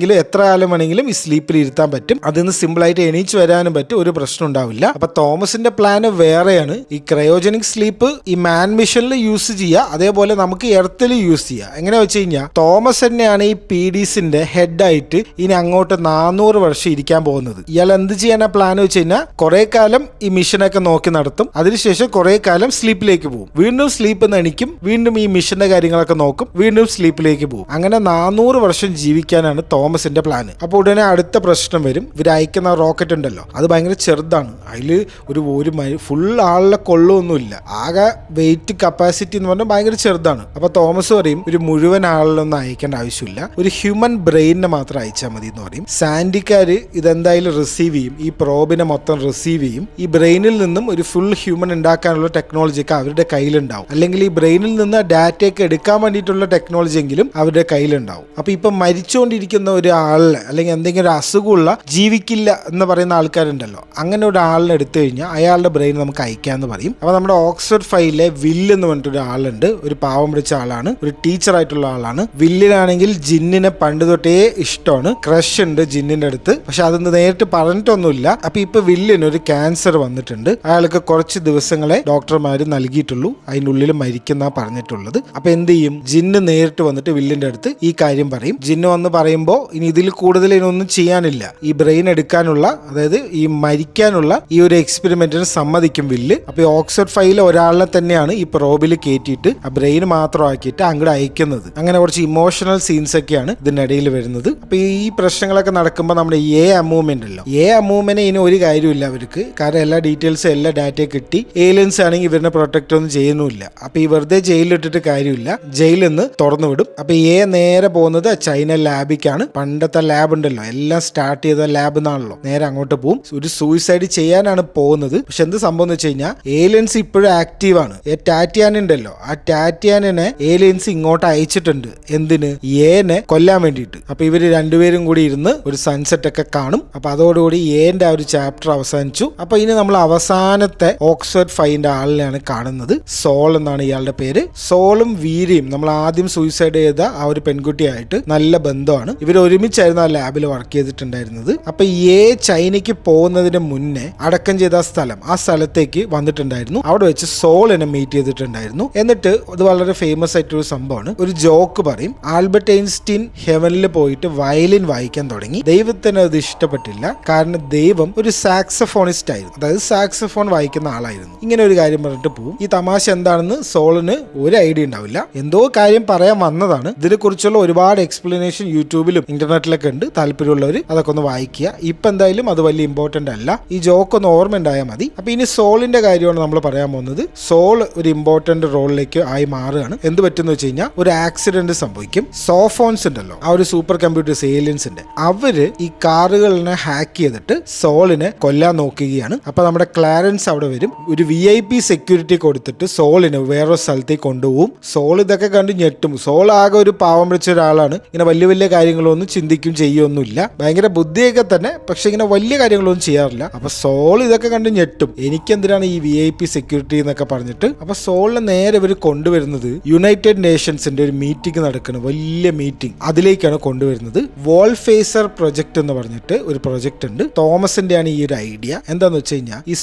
കാലം വേണമെങ്കിലും ഈ സ്ലീപ്പിൽ ഇരുത്താൻ പറ്റും. അതിന് സിമ്പിൾ ആയിട്ട് എണീച്ച് വരാനും പറ്റും, ഒരു പ്രശ്നം ഉണ്ടാവില്ല. അപ്പൊ തോമസിന്റെ പ്ലാന് വേറെയാണ്. ഈ ക്രയോജനിക് സ്ലീപ്പ് ഈ മാൻ മിഷനിൽ യൂസ് ചെയ്യുക, അതേപോലെ നമുക്ക് എർത്തിൽ യൂസ് ചെയ്യുക. എങ്ങനെ വെച്ച് കഴിഞ്ഞാൽ തോമസ് തന്നെയാണ് ഈ PDSന്റെ ഹെഡായിട്ട് ഇനി അങ്ങോട്ട് 400 വർഷം ഇരിക്കാൻ പോകുന്നത്. ഇയാൾ എന്ത് ചെയ്യാനാ പ്ലാൻ വെച്ച് കഴിഞ്ഞാൽ കുറെ കാലം ഈ മിഷനൊക്കെ നോക്കി നടത്തും, അതിനുശേഷം കുറെ കാലം സ്ലീപ്പിലേക്ക് പോകും, വീണ്ടും സ്ലീപ്പ് എണിക്കും, വീണ്ടും ഈ മിഷന്റെ കാര്യങ്ങളൊക്കെ നോക്കും, വീണ്ടും സ്ലീപ്പിലേക്ക് പോകും. അങ്ങനെ 400 വർഷം ജീവിക്കാനാണ് തോമസിന്റെ പ്ലാന്. അപ്പൊ ഉടനെ അടുത്ത പ്രശ്നം വരും. ഇവർ അയക്കുന്ന റോക്കറ്റ് ഉണ്ടല്ലോ, അത് ഭയങ്കര ചെറുതാണ്, അതിൽ ഒരു ഫുൾ ആളിലെ കൊള്ളൊന്നുമില്ല, ആകെ വെയിറ്റ് കപ്പാസിറ്റി എന്ന് പറഞ്ഞാൽ ഭയങ്കര ചെറുതാണ്. അപ്പൊ തോമസ് പറയും, ഒരു മുഴുവൻ ആളിലൊന്നും അയക്കേണ്ട ആവശ്യമില്ല, ഒരു ഹ്യൂമൻ ബ്രെയിനിനെ മാത്രം അയച്ചാൽ മതി എന്ന് പറയും. സാൻഡിക്കാര് ഇതെന്തായാലും റിസീവ് ചെയ്യും, ഈ പ്രോബിനെ മൊത്തം റിസീവ് ചെയ്യും. ഈ ബ്രെയിനിൽ നിന്നും ഒരു ഫുൾ ഹ്യൂമൻ ഉണ്ടാക്കാനുള്ള ടെക്നോളജി ഒക്കെ അവരുടെ കയ്യിലുണ്ടാവും, അല്ലെങ്കിൽ ഈ ബ്രെയിനിൽ നിന്ന് ഡാറ്റയൊക്കെ എടുക്കാൻ വേണ്ടിയിട്ടുള്ള ടെക്നോളജി എങ്കിലും അവരുടെ കയ്യിലുണ്ടാവും. അപ്പൊ ഇപ്പൊ മരിച്ചുകൊണ്ടിരിക്കുന്ന ഒരാളിനെ അല്ലെങ്കിൽ എന്തെങ്കിലും ഒരു അസുഖമുള്ള ജീവിക്കില്ല എന്ന് പറയുന്ന ആൾക്കാരുണ്ടല്ലോ, അങ്ങനെ ഒരാളിനെ എടുത്തു കഴിഞ്ഞാൽ അയാളുടെ ബ്രെയിൻ നമുക്ക് അയക്കാന്ന് പറയും. അപ്പൊ നമ്മുടെ ഓക്സ്ഫോർഡ് ഫൈലിലെ വില്ല് എന്ന് പറഞ്ഞിട്ടൊരു ആളുണ്ട്, ഒരു പാവം പിടിച്ച ആളാണ്, ഒരു ടീച്ചർ ആയിട്ടുള്ള ആളാണ്. വില്ലിനാണെങ്കിൽ ജിന്നിനെ പണ്ട് തൊട്ടേ ഇഷ്ടമാണ്, ക്രഷ് ഉണ്ട് ജിന്നിന്റെ അടുത്ത്, പക്ഷെ അതൊന്ന് നേരിട്ട് പറഞ്ഞിട്ടൊന്നുമില്ല. അപ്പൊ ഇപ്പൊ വില്ലിന് ഒരു ക്യാൻസർ വന്നിട്ടുണ്ട്, അയാൾക്ക് കുറച്ച് ദിവസങ്ങളെ ഡോക്ടർമാര് നൽകിയിട്ടുള്ളൂ, അതിൻ്റെ ഉള്ളിൽ മരിക്കുന്ന പറഞ്ഞിട്ടുള്ളത്. അപ്പൊ എന്ത് ചെയ്യും, ജിന്ന് നേരിട്ട് വന്നിട്ട് വില്ലിന്റെ അടുത്ത് ഈ കാര്യം പറയും. ജിന്ന് വന്ന് പറയുമ്പോൾ ഇനി ഇതിൽ കൂടുതൽ ഇതിനൊന്നും ചെയ്യാനില്ല, ഈ ബ്രെയിൻ എടുക്കാനുള്ള, അതായത് ഈ മരിക്കാനുള്ള ഈ ഒരു എക്സ്പെരിമെന്റിന് സമ്മതിക്കും വില്ല്. അപ്പൊ ഈ ഓക്സ്ഫോർഡ് ഫൈലിൽ ഒരാളിനെ തന്നെയാണ് ഈ പ്രോബിൽ കയറ്റിയിട്ട് ആ ബ്രെയിൻ മാത്രം ആക്കിയിട്ട് അങ്ങോട്ട് അയക്കുന്നത്. അങ്ങനെ കുറച്ച് ഇമോഷണൽ സീൻസ് ഒക്കെയാണ് ഇതിനിടയിൽ വരുന്നത്. അപ്പൊ ഈ പ്രശ്നങ്ങളൊക്കെ നടക്കുമ്പോൾ നമ്മുടെ അമ്മൂമ്മ ഉണ്ടല്ലോ, അമ്മൂമ്മനെ ഇനി ഒരു കാര്യമില്ല അവർക്ക്, കാരണം എല്ലാ ഡീറ്റെയിൽസും എല്ലാ ഡാറ്റയും കിട്ടി. ഏലിയൻസ് ആണെങ്കിൽ ഇവരിനെ പ്രൊട്ടക്ട് ഒന്നും ചെയ്യുന്നില്ല. അപ്പൊ ഈ വെറുതെ ജയിലിലിട്ടിട്ട് കാര്യമില്ല, ജയിലിൽ നിന്ന് തുറന്നു വിടും. അപ്പൊ നേരെ പോകുന്നത് ചൈന ലാബിക്കാണ്. പണ്ടത്തെ ലാബ് ഉണ്ടല്ലോ, എല്ലാം സ്റ്റാർട്ട് ചെയ്ത ലാബ് എന്നാണല്ലോ, നേരെ അങ്ങോട്ട് പോകും. ഒരു സൂയിസൈഡ് ചെയ്യാനാണ് പോകുന്നത്. പക്ഷെ എന്ത് സംഭവം എന്ന് വെച്ച് കഴിഞ്ഞാൽ ഏലിയൻസ് ഇപ്പോഴും ആക്റ്റീവാണ്. ടാറ്റിയാൻ ഉണ്ടല്ലോ, ആ ടാറ്റിയാനെ ഏലിയൻസ് ഇങ്ങോട്ട് അയച്ചിട്ടുണ്ട്. എന്തിന്? ഏനെ കൊല്ലാൻ വേണ്ടിയിട്ട്. അപ്പൊ ഇവര് രണ്ടുപേരും കൂടി ഇരുന്ന് ഒരു സൺസെറ്റ് ഒക്കെ കാണും. അപ്പൊ അതോടുകൂടി ഏന്റെ ആ ഒരു ചാപ്റ്റർ അവസാനിച്ചു. അപ്പൊ ഇനി നമ്മൾ അവസാനത്തെ ഓക്സ്ഫോർഡ് ഫൈൻ്റെ ആളിനെയാണ് കാണുന്നത്. സോൾ എന്നാണ് ഇയാളുടെ പേര്. സോളും വീരയും നമ്മൾ ആദ്യം സൂയിസൈഡ് ചെയ്ത ആ ഒരു പെൺകുട്ടിയായിട്ട് നല്ല ബന്ധമാണ്. ഇവർ ഒരുമിച്ചായിരുന്നു ആ ലാബിൽ വർക്ക് ചെയ്തിട്ടുണ്ടായിരുന്നത്. അപ്പൊ ചൈനയ്ക്ക് പോകുന്നതിന് മുന്നേ അടക്കം ചെയ്ത ആ സ്ഥലത്തേക്ക് വന്നിട്ടുണ്ടായിരുന്നു. അവിടെ വെച്ച് സോളിനെ മീറ്റ് ചെയ്തിട്ടുണ്ടായിരുന്നു. എന്നിട്ട് അത് വളരെ ഫേമസ് ആയിട്ടൊരു സംഭവമാണ്. ഒരു ജോക്ക് പറയും, ആൽബർട്ട് ഐൻസ്റ്റീൻ ഹെവനിൽ പോയിട്ട് വയലിൻ വായിക്കാൻ തുടങ്ങി. ദൈവത്തിന് അത് ഇഷ്ടപ്പെട്ടില്ല, കാരണം ദൈവം ഒരു സാക്സഫോണിസ്റ്റ് ആയിരുന്നു, അതായത് സാക്സഫോൺ വായിക്കുന്ന ആളായിരുന്നു. ഇങ്ങനെ ഒരു കാര്യം പറഞ്ഞിട്ട് പോവും. ഈ തമാശ എന്താണെന്ന് സോളിന് ഒരു ഐഡിയ ഉണ്ടാവില്ല, എന്തോ കാര്യം പറയാൻ വന്നതാണ്. ഇതിനെക്കുറിച്ചുള്ള ഒരുപാട് എക്സ്പ്ലനേഷൻ യൂട്യൂബിലും ഇന്റർനെറ്റിലൊക്കെ ഉണ്ട്, താല്പര്യമുള്ളവർ അതൊക്കെ ഒന്ന് വായിക്കുക. ഇപ്പൊ എന്തായാലും അത് വലിയ ഇമ്പോർട്ടന്റ് അല്ല, ഈ ജോക്ക് ഒന്ന് ഓർമ്മ ഉണ്ടായാൽ മതി. അപ്പൊ ഇനി സോളിന്റെ കാര്യമാണ് നമ്മൾ പറയാൻ പോകുന്നത്. സോൾ ഒരു ഇമ്പോർട്ടന്റ് റോളിലേക്ക് ആയി മാറുകയാണ്. എന്ത് പറ്റുന്ന വെച്ച് കഴിഞ്ഞാൽ ഒരു ആക്സിഡന്റ് സംഭവിക്കും. സോഫോൺസ് ഉണ്ടല്ലോ, ആ ഒരു സൂപ്പർ കമ്പ്യൂട്ടേഴ്സ് ഏലിയൻസിന്റെ, അവര് ഈ കാറുകളിനെ ഹാക്ക് ചെയ്തിട്ട് സോളിനെ കൊല്ലാൻ നോക്കുകയാണ്. അപ്പൊ നമ്മുടെ ക്ലാരൻസ് അവിടെ വരും, ഒരു VIP സെക്യൂരിറ്റി കൊടുത്തിട്ട് സോളിനെ വേറൊരു സ്ഥലത്തേക്ക് കൊണ്ടുപോകും. സോൾ ഇതൊക്കെ കണ്ട് ഞെട്ടും. സോൾ ആകെ ഒരു പാവം പിടിച്ച ഒരാളാണ്. ഇങ്ങനെ വലിയ വലിയ കാര്യങ്ങളൊന്നും ചിന്തിക്കും ചെയ്യൊന്നുമില്ല, ഭയങ്കര ബുദ്ധിയൊക്കെ തന്നെ, പക്ഷെ ഇങ്ങനെ വലിയ കാര്യങ്ങളൊന്നും ചെയ്യാറില്ല. അപ്പൊ സോൾ ഇതൊക്കെ കണ്ട് ഞെട്ടും, എനിക്കെന്തിനാണ് ഈ VIP സെക്യൂരിറ്റി എന്നൊക്കെ പറഞ്ഞിട്ട്. അപ്പൊ സോളിനെ നേരെ ഇവർ കൊണ്ടുവരുന്നത് യുണൈറ്റഡ് നേഷൻസിന്റെ ഒരു മീറ്റിംഗ് നടക്കണം, വലിയ മീറ്റിംഗ്, അതിലേക്കാണ് കൊണ്ടുവരുന്നത്. വോൾഫേസർ പ്രൊജക്ട് എന്ന് പറഞ്ഞിട്ട് ഒരു പ്രൊജക്ട് ഉണ്ട്. തോമസിന്റെ ആണ് ഈ ഒരു ഐഡിയ. എന്താന്ന് വെച്ച് കഴിഞ്ഞാൽ ഈ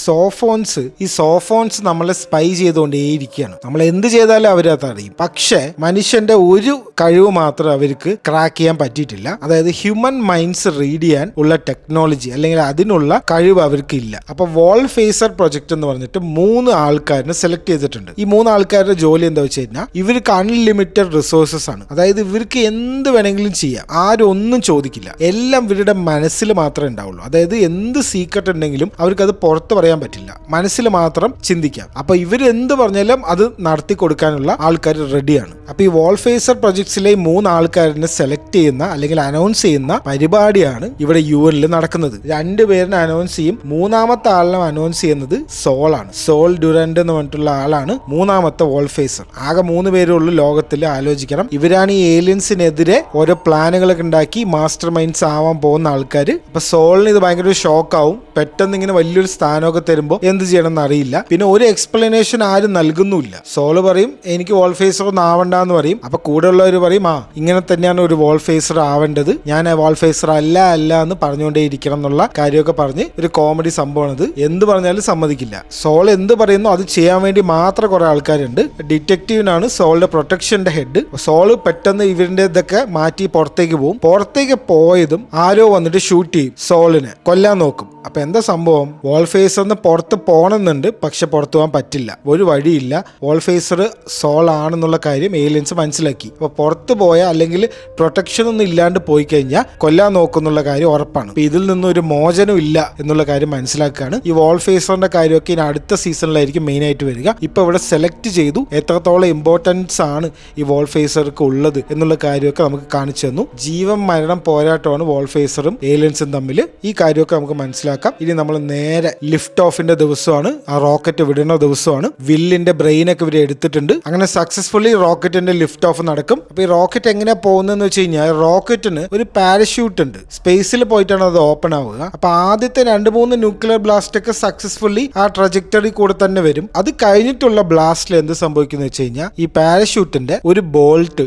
സോഫോൺസ് നമ്മളെ സ്പൈ ചെയ്തുകൊണ്ടേയിരിക്കുകയാണ്. നമ്മൾ എന്ത് ചെയ്താലും അവരത് അറിയും. പക്ഷെ മനുഷ്യന്റെ ഒരു കഴിവ് മാത്രം അവർക്ക് ക്രാക്ക് ചെയ്യാൻ പറ്റിയിട്ടില്ല. അതായത് ഹ്യൂമൻ മൈൻഡ്സ് റീഡ് ചെയ്യാൻ ഉള്ള ടെക്നോളജി അല്ലെങ്കിൽ അതിനുള്ള കഴിവ് അവർക്ക് ഇല്ല. അപ്പൊ വോൾഫേസർ പ്രൊജക്ട് എന്ന് പറഞ്ഞിട്ട് 3 ആൾക്കാരിനെ സെലക്ട് ചെയ്തിട്ടുണ്ട്. ഈ 3 ആൾക്കാരുടെ ജോലി എന്താ വെച്ച് കഴിഞ്ഞാൽ ഇവർക്ക് അൺലിമിറ്റഡ് റിസോഴ്സസ് ആണ്. അതായത് ഇവർക്ക് എന്ത് വേണമെങ്കിലും ചെയ്യാം, ആരും ഒന്നും ചോദിക്കില്ല, എല്ലാം ഇവരുടെ മനസ്സിൽ മാത്രമേ ഉണ്ടാവുള്ളൂ. അതായത് എന്ത് സീക്രട്ട് ഉണ്ടെങ്കിലും അവർക്ക് അത് പുറത്ത് പറയാൻ പറ്റില്ല, മനസ്സിൽ മാത്രം ചിന്തിക്കാം. അപ്പൊ ഇവർ എന്ത് പറഞ്ഞാലും അത് നടത്തി കൊടുക്കാനുള്ള ആൾക്കാർ റെഡിയാണ്. അപ്പൊ ഈ വോൾഫേസർ പ്രൊജക്ട്സിലെ 3 ആൾക്കാരിനെ സെലക്ട് ചെയ്യുന്ന അല്ലെങ്കിൽ അനൗൺസ് ചെയ്യുന്ന പരിപാടിയാണ് ഇവിടെ UN നടക്കുന്നത്. 2 പേരിനെ അനൗൺസ് ചെയ്യും, 3ാമത്തെ ആളിനെ അനൗൺസ് ചെയ്യുന്നത് സോളാണ്. സോൾ ഡ്യൂറന്റ് എന്ന് പറഞ്ഞിട്ടുള്ള ആളാണ് 3ാമത്തെ വോൾഫേസർ. ആകെ 3 പേരുള്ളൂ ലോകത്തിൽ. ആലോചിക്കണം, ഇവരാണ് ഈ ഏലിയൻസിനെതിരെ ഓരോ പ്ലാനുകളൊക്കെ ഉണ്ടാക്കി മാസ്റ്റർ മൈൻഡ്സ് ആവാൻ പോകുന്ന ആൾക്കാർ. അപ്പൊ സോളിന് ഇത് ഭയങ്കര ഒരു ഷോക്കാവും. പെട്ടെന്ന് ഇങ്ങനെ വലിയൊരു സ്ഥാനമൊക്കെ തരുമ്പോൾ എന്ത് ചെയ്യണം എന്നറിയില്ല. പിന്നെ ഒരു എക്സ്പ്ലനേഷൻ ആരും നൽകുന്നുമില്ല. സോള് പറയും എനിക്ക് വോൾഫേസർ ഒന്നും ആവണ്ടെന്ന് പറയും. അപ്പൊ കൂടെ ഉള്ളവർ പറയും ഇങ്ങനെ തന്നെയാണ് ഒരു വോൾഫേസർ ആവേണ്ടത്, ഞാൻ വോൾഫേസർ അല്ല എന്ന് പറഞ്ഞുകൊണ്ടേ ഇരിക്കണം എന്നുള്ള കാര്യമൊക്കെ പറഞ്ഞ് ഒരു കോമഡി സംഭവമാണ് ഇത്. എന്ത് പറഞ്ഞാലും സമ്മതിക്കില്ല. സോൾ എന്ത് പറയുന്നു അത് ചെയ്യാൻ വേണ്ടി മാത്രം കുറെ ആൾക്കാരുണ്ട്. ഡിറ്റക്റ്റീവിനാണ് സോളിന്റെ പ്രൊട്ടക്ഷന്റെ ഹെഡ്. സോള് പെട്ടെന്ന് ഇവരുടെ ഇതൊക്കെ മാറ്റി പുറത്തേക്ക് പോകും. പുറത്തേക്ക് പോയതും ആരോ വന്നിട്ട് ഷൂട്ട് ചെയ്യും, സോളിനെ കൊല്ലാൻ നോക്കും. അപ്പൊ എന്താ സംഭവം, വോൾഫേസറിന് പുറത്ത് പോകണമെന്നുണ്ട്, പക്ഷെ പുറത്തു പോകാൻ പറ്റില്ല, ഒരു വഴിയില്ല. വോൾഫേസർ സോൾ ആണെന്നുള്ള കാര്യം ഏലിയൻസ് മനസ്സിലാക്കി. അപ്പൊ പുറത്ത് പോയാൽ അല്ലെങ്കിൽ പ്രൊട്ടക്ഷൻ ഒന്നും ഇല്ലാണ്ട് പോയി കഴിഞ്ഞാൽ കൊല്ലാൻ നോക്കുന്നുള്ള കാര്യം ഉറപ്പാണ്. അപ്പൊ ഇതിൽ നിന്നും ഒരു മോചനം ഇല്ല എന്നുള്ള കാര്യം മനസ്സിലാക്കുകയാണ്. ഈ വോൾഫേസറിന്റെ കാര്യമൊക്കെ ഇനി അടുത്ത സീസണിലായിരിക്കും മെയിൻ ആയിട്ട് വരിക. ഇപ്പൊ ഇവിടെ സെലക്ട് ചെയ്തു, എത്രത്തോളം ഇമ്പോർട്ടൻസ് ആണ് ഈ വോൾഫേസർക്ക് ഉള്ളത് എന്നുള്ള കാര്യമൊക്കെ നമുക്ക് കാണിച്ചു തന്നു. ജീവൻ മരണം പോരാട്ടമാണ് വോൾഫേസറും ഏലിയൻസും തമ്മിൽ. ഈ കാര്യമൊക്കെ നമുക്ക് മനസ്സിലാക്കാം. ഇനി നമ്മൾ നേരെ ലിഫ്റ്റ് ഓഫിന്റെ ദിവസമാണ്, ആ റോക്കറ്റ് വിടുന്ന ദിവസമാണ്. വില്ലിന്റെ ബ്രെയിൻ ഒക്കെ ഇവർ എടുത്തിട്ടുണ്ട്. അങ്ങനെ സക്സസ്ഫുള്ളി റോക്കറ്റിന്റെ ലിഫ്റ്റ് ഓഫ് നടക്കും. അപ്പൊ ഈ റോക്കറ്റ് എങ്ങനെയാ പോകുന്നതെന്ന് വെച്ച് കഴിഞ്ഞാൽ റോക്കറ്റിന് ഒരു പാരഷ്യൂട്ട് ഉണ്ട്, സ്പേസിൽ പോയിട്ടാണ് അത് ഓപ്പൺ ആവുക. അപ്പൊ ആദ്യത്തെ 2-3 ന്യൂക്ലിയർ ബ്ലാസ്റ്റ് ഒക്കെ സക്സസ്ഫുള്ളി ആ ട്രജക്ടറി കൂടെ തന്നെ വരും. അത് കഴിഞ്ഞിട്ടുള്ള ബ്ലാസ്റ്റിൽ എന്ത് സംഭവിക്കുന്ന വെച്ച് കഴിഞ്ഞാൽ ഈ പാരഷ്യൂട്ടിന്റെ ഒരു ബോൾട്ട്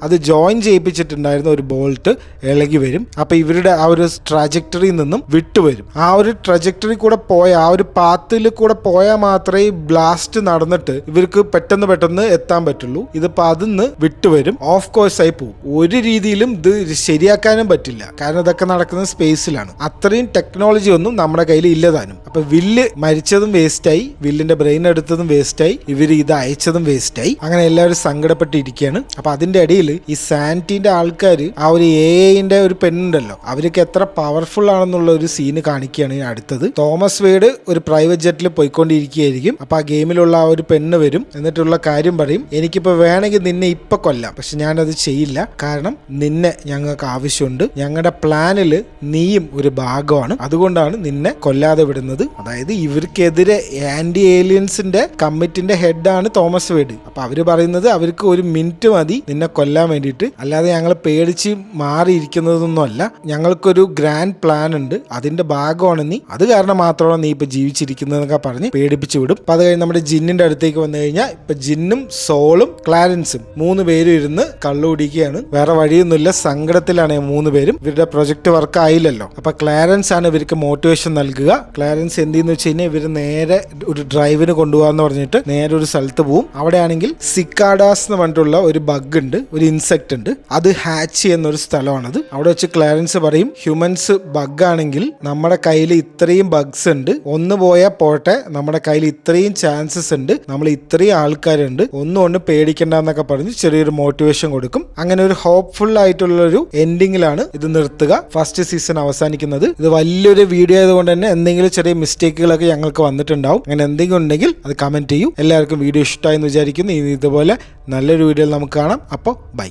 അത് ജോയിൻ ചെയ്യിപ്പിച്ചിട്ടുണ്ടായിരുന്ന ഒരു ബോൾട്ട് ഇളകി വരും. അപ്പൊ ഇവരുടെ ആ ഒരു ട്രജക്ടറിയിൽ നിന്നും വിട്ടുവരും. ആ ഒരു ട്രജക്ടറി കൂടെ ആ ഒരു പാത്തിൽ കൂടെ പോയാൽ മാത്രമേ ബ്ലാസ്റ്റ് നടന്നിട്ട് ഇവർക്ക് പെട്ടെന്ന് എത്താൻ പറ്റുള്ളൂ. ഇതിപ്പോ അതിന്ന് വിട്ടുവരും, ഓഫ് കോഴ്സ് ആയി പോകും. ഒരു രീതിയിലും ഇത് ശരിയാക്കാനും പറ്റില്ല, കാരണം ഇതൊക്കെ നടക്കുന്നത് സ്പേസിലാണ്. അത്രയും ടെക്നോളജി ഒന്നും നമ്മുടെ കയ്യിൽ ഇല്ലതാനും. അപ്പൊ വില്ല് മരിച്ചതും വേസ്റ്റായി, വില്ലിന്റെ ബ്രെയിൻ എടുത്തതും വേസ്റ്റായി, ഇവര് ഇത് അയച്ചതും വേസ്റ്റായി. അങ്ങനെ എല്ലാവരും സങ്കടപ്പെട്ടിരിക്കുകയാണ്. അപ്പൊ അതിന്റെ ഇടയിൽ ഈ സാന്റിന്റെ ആൾക്കാർ ആ ഒരു AI ഒരു പെണ്ണുണ്ടല്ലോ, അവർക്ക് എത്ര പവർഫുൾ ആണെന്നുള്ള ഒരു സീന് കാണിക്കുകയാണ് അടുത്തത്. തോമസ് വെയ്ഡ് ഒരു പ്രൈവറ്റ് ജെറ്റിൽ പോയിക്കൊണ്ടിരിക്കുകയായിരിക്കും. അപ്പൊ ആ ഗെയിമിലുള്ള ആ ഒരു പെണ്ണ് വരും, എന്നിട്ടുള്ള കാര്യം പറയും, എനിക്കിപ്പോ വേണമെങ്കിൽ നിന്നെ ഇപ്പൊ കൊല്ലാം, പക്ഷെ ഞാനത് ചെയ്യില്ല, കാരണം നിന്നെ ഞങ്ങൾക്ക് ആവശ്യമുണ്ട്, ഞങ്ങളുടെ പ്ലാനിൽ നീയും ഒരു ഭാഗമാണ്, അതുകൊണ്ടാണ് നിന്നെ കൊല്ലാതെ വിടുന്നത്. അതായത് ഇവർക്കെതിരെ ആന്റി ഏലിയൻസിന്റെ കമ്മിറ്റിന്റെ ഹെഡാണ് തോമസ് വെയ്ഡ്. അപ്പൊ അവര് പറയുന്നത് അവർക്ക് ഒരു മിനിറ്റ് മതി നിന്നെ കൊല്ലാൻ വേണ്ടിയിട്ട്, അല്ലാതെ ഞങ്ങൾ പേടിച്ച് മാറിയിരിക്കുന്നതൊന്നും അല്ല, ഞങ്ങൾക്കൊരു ഗ്രാൻഡ് പ്ലാൻ ഉണ്ട്, അതിന്റെ ഭാഗമാണ് നീ, അത് കാരണം മാത്രമാണ് നീ ഇപ്പൊ ജീവിച്ചിരിക്കുന്നതെന്നൊക്കെ പറഞ്ഞ് പേടിപ്പിച്ചു വിടും. അപ്പൊ അത് കഴിഞ്ഞ് നമ്മുടെ ജിന്നിന്റെ അടുത്തേക്ക് വന്നു കഴിഞ്ഞാൽ ഇപ്പൊ ജിന്നും സോളും ക്ലാരൻസും 3 പേരും ഇരുന്ന് കള്ളു കുടിക്കുകയാണ്. വേറെ വഴിയൊന്നുമില്ല, സങ്കടത്തിലാണ് 3 പേരും. ഇവരുടെ പ്രൊജക്ട് വർക്ക് ആയില്ലല്ലോ. അപ്പൊ ക്ലാരൻസ് ആണ് ഇവർക്ക് മോട്ടിവേഷൻ നൽകുക. ക്ലാരൻസ് എന്തെന്ന് വെച്ച് കഴിഞ്ഞാൽ ഇവര് നേരെ ഒരു ഡ്രൈവിന് കൊണ്ടുപോകാന്ന് പറഞ്ഞിട്ട് നേരെ ഒരു സ്ഥലത്ത് പോവും. അവിടെ ആണെങ്കിൽ സിക്കാഡാസ് എന്ന് പറഞ്ഞിട്ടുള്ള ഒരു ബഗ് ഉണ്ട്, ഒരു ഇൻസെക്ട് ഉണ്ട്, അത് ഹാച്ച് ചെയ്യുന്ന ഒരു സ്ഥലമാണത്. അവിടെ വെച്ച് ക്ലാരൻസ് പറയും, ഹ്യൂമൻസ് ബഗ് ആണെങ്കിൽ നമ്മുടെ കയ്യിൽ ഇത്രയും ബഗ്സ് ഉണ്ട്, ഒന്ന് പോയാൽ പോട്ടെ, നമ്മുടെ കയ്യിൽ ഇത്രയും ചാൻസസ് ഉണ്ട്, നമ്മൾ ഇത്രയും ആൾക്കാരുണ്ട്, ഒന്നും പേടിക്കണ്ടെന്നൊക്കെ പറഞ്ഞ് ചെറിയൊരു മോട്ടിവേഷൻ കൊടുക്കും. അങ്ങനെ ഒരു ഹോപ്പ്ഫുൾ ആയിട്ടുള്ള ഒരു എൻഡിങ്ങിലാണ് ഇത് നിർത്തുക. ഫസ്റ്റ് സീസൺ അവസാനിക്കുന്നത്. ഇത് വലിയൊരു വീഡിയോ ആയതുകൊണ്ട് തന്നെ എന്തെങ്കിലും ചെറിയ മിസ്റ്റേക്കുകളൊക്കെ ഞങ്ങൾക്ക് വന്നിട്ടുണ്ടാവും. അങ്ങനെ എന്തെങ്കിലും ഉണ്ടെങ്കിൽ അത് കമന്റ് ചെയ്യൂ. എല്ലാവർക്കും വീഡിയോ ഇഷ്ടമായെന്ന് വിചാരിക്കുന്നു. ഇതുപോലെ നല്ലൊരു വീഡിയോയിൽ നമുക്ക് കാണാം. അപ്പോൾ ബൈ.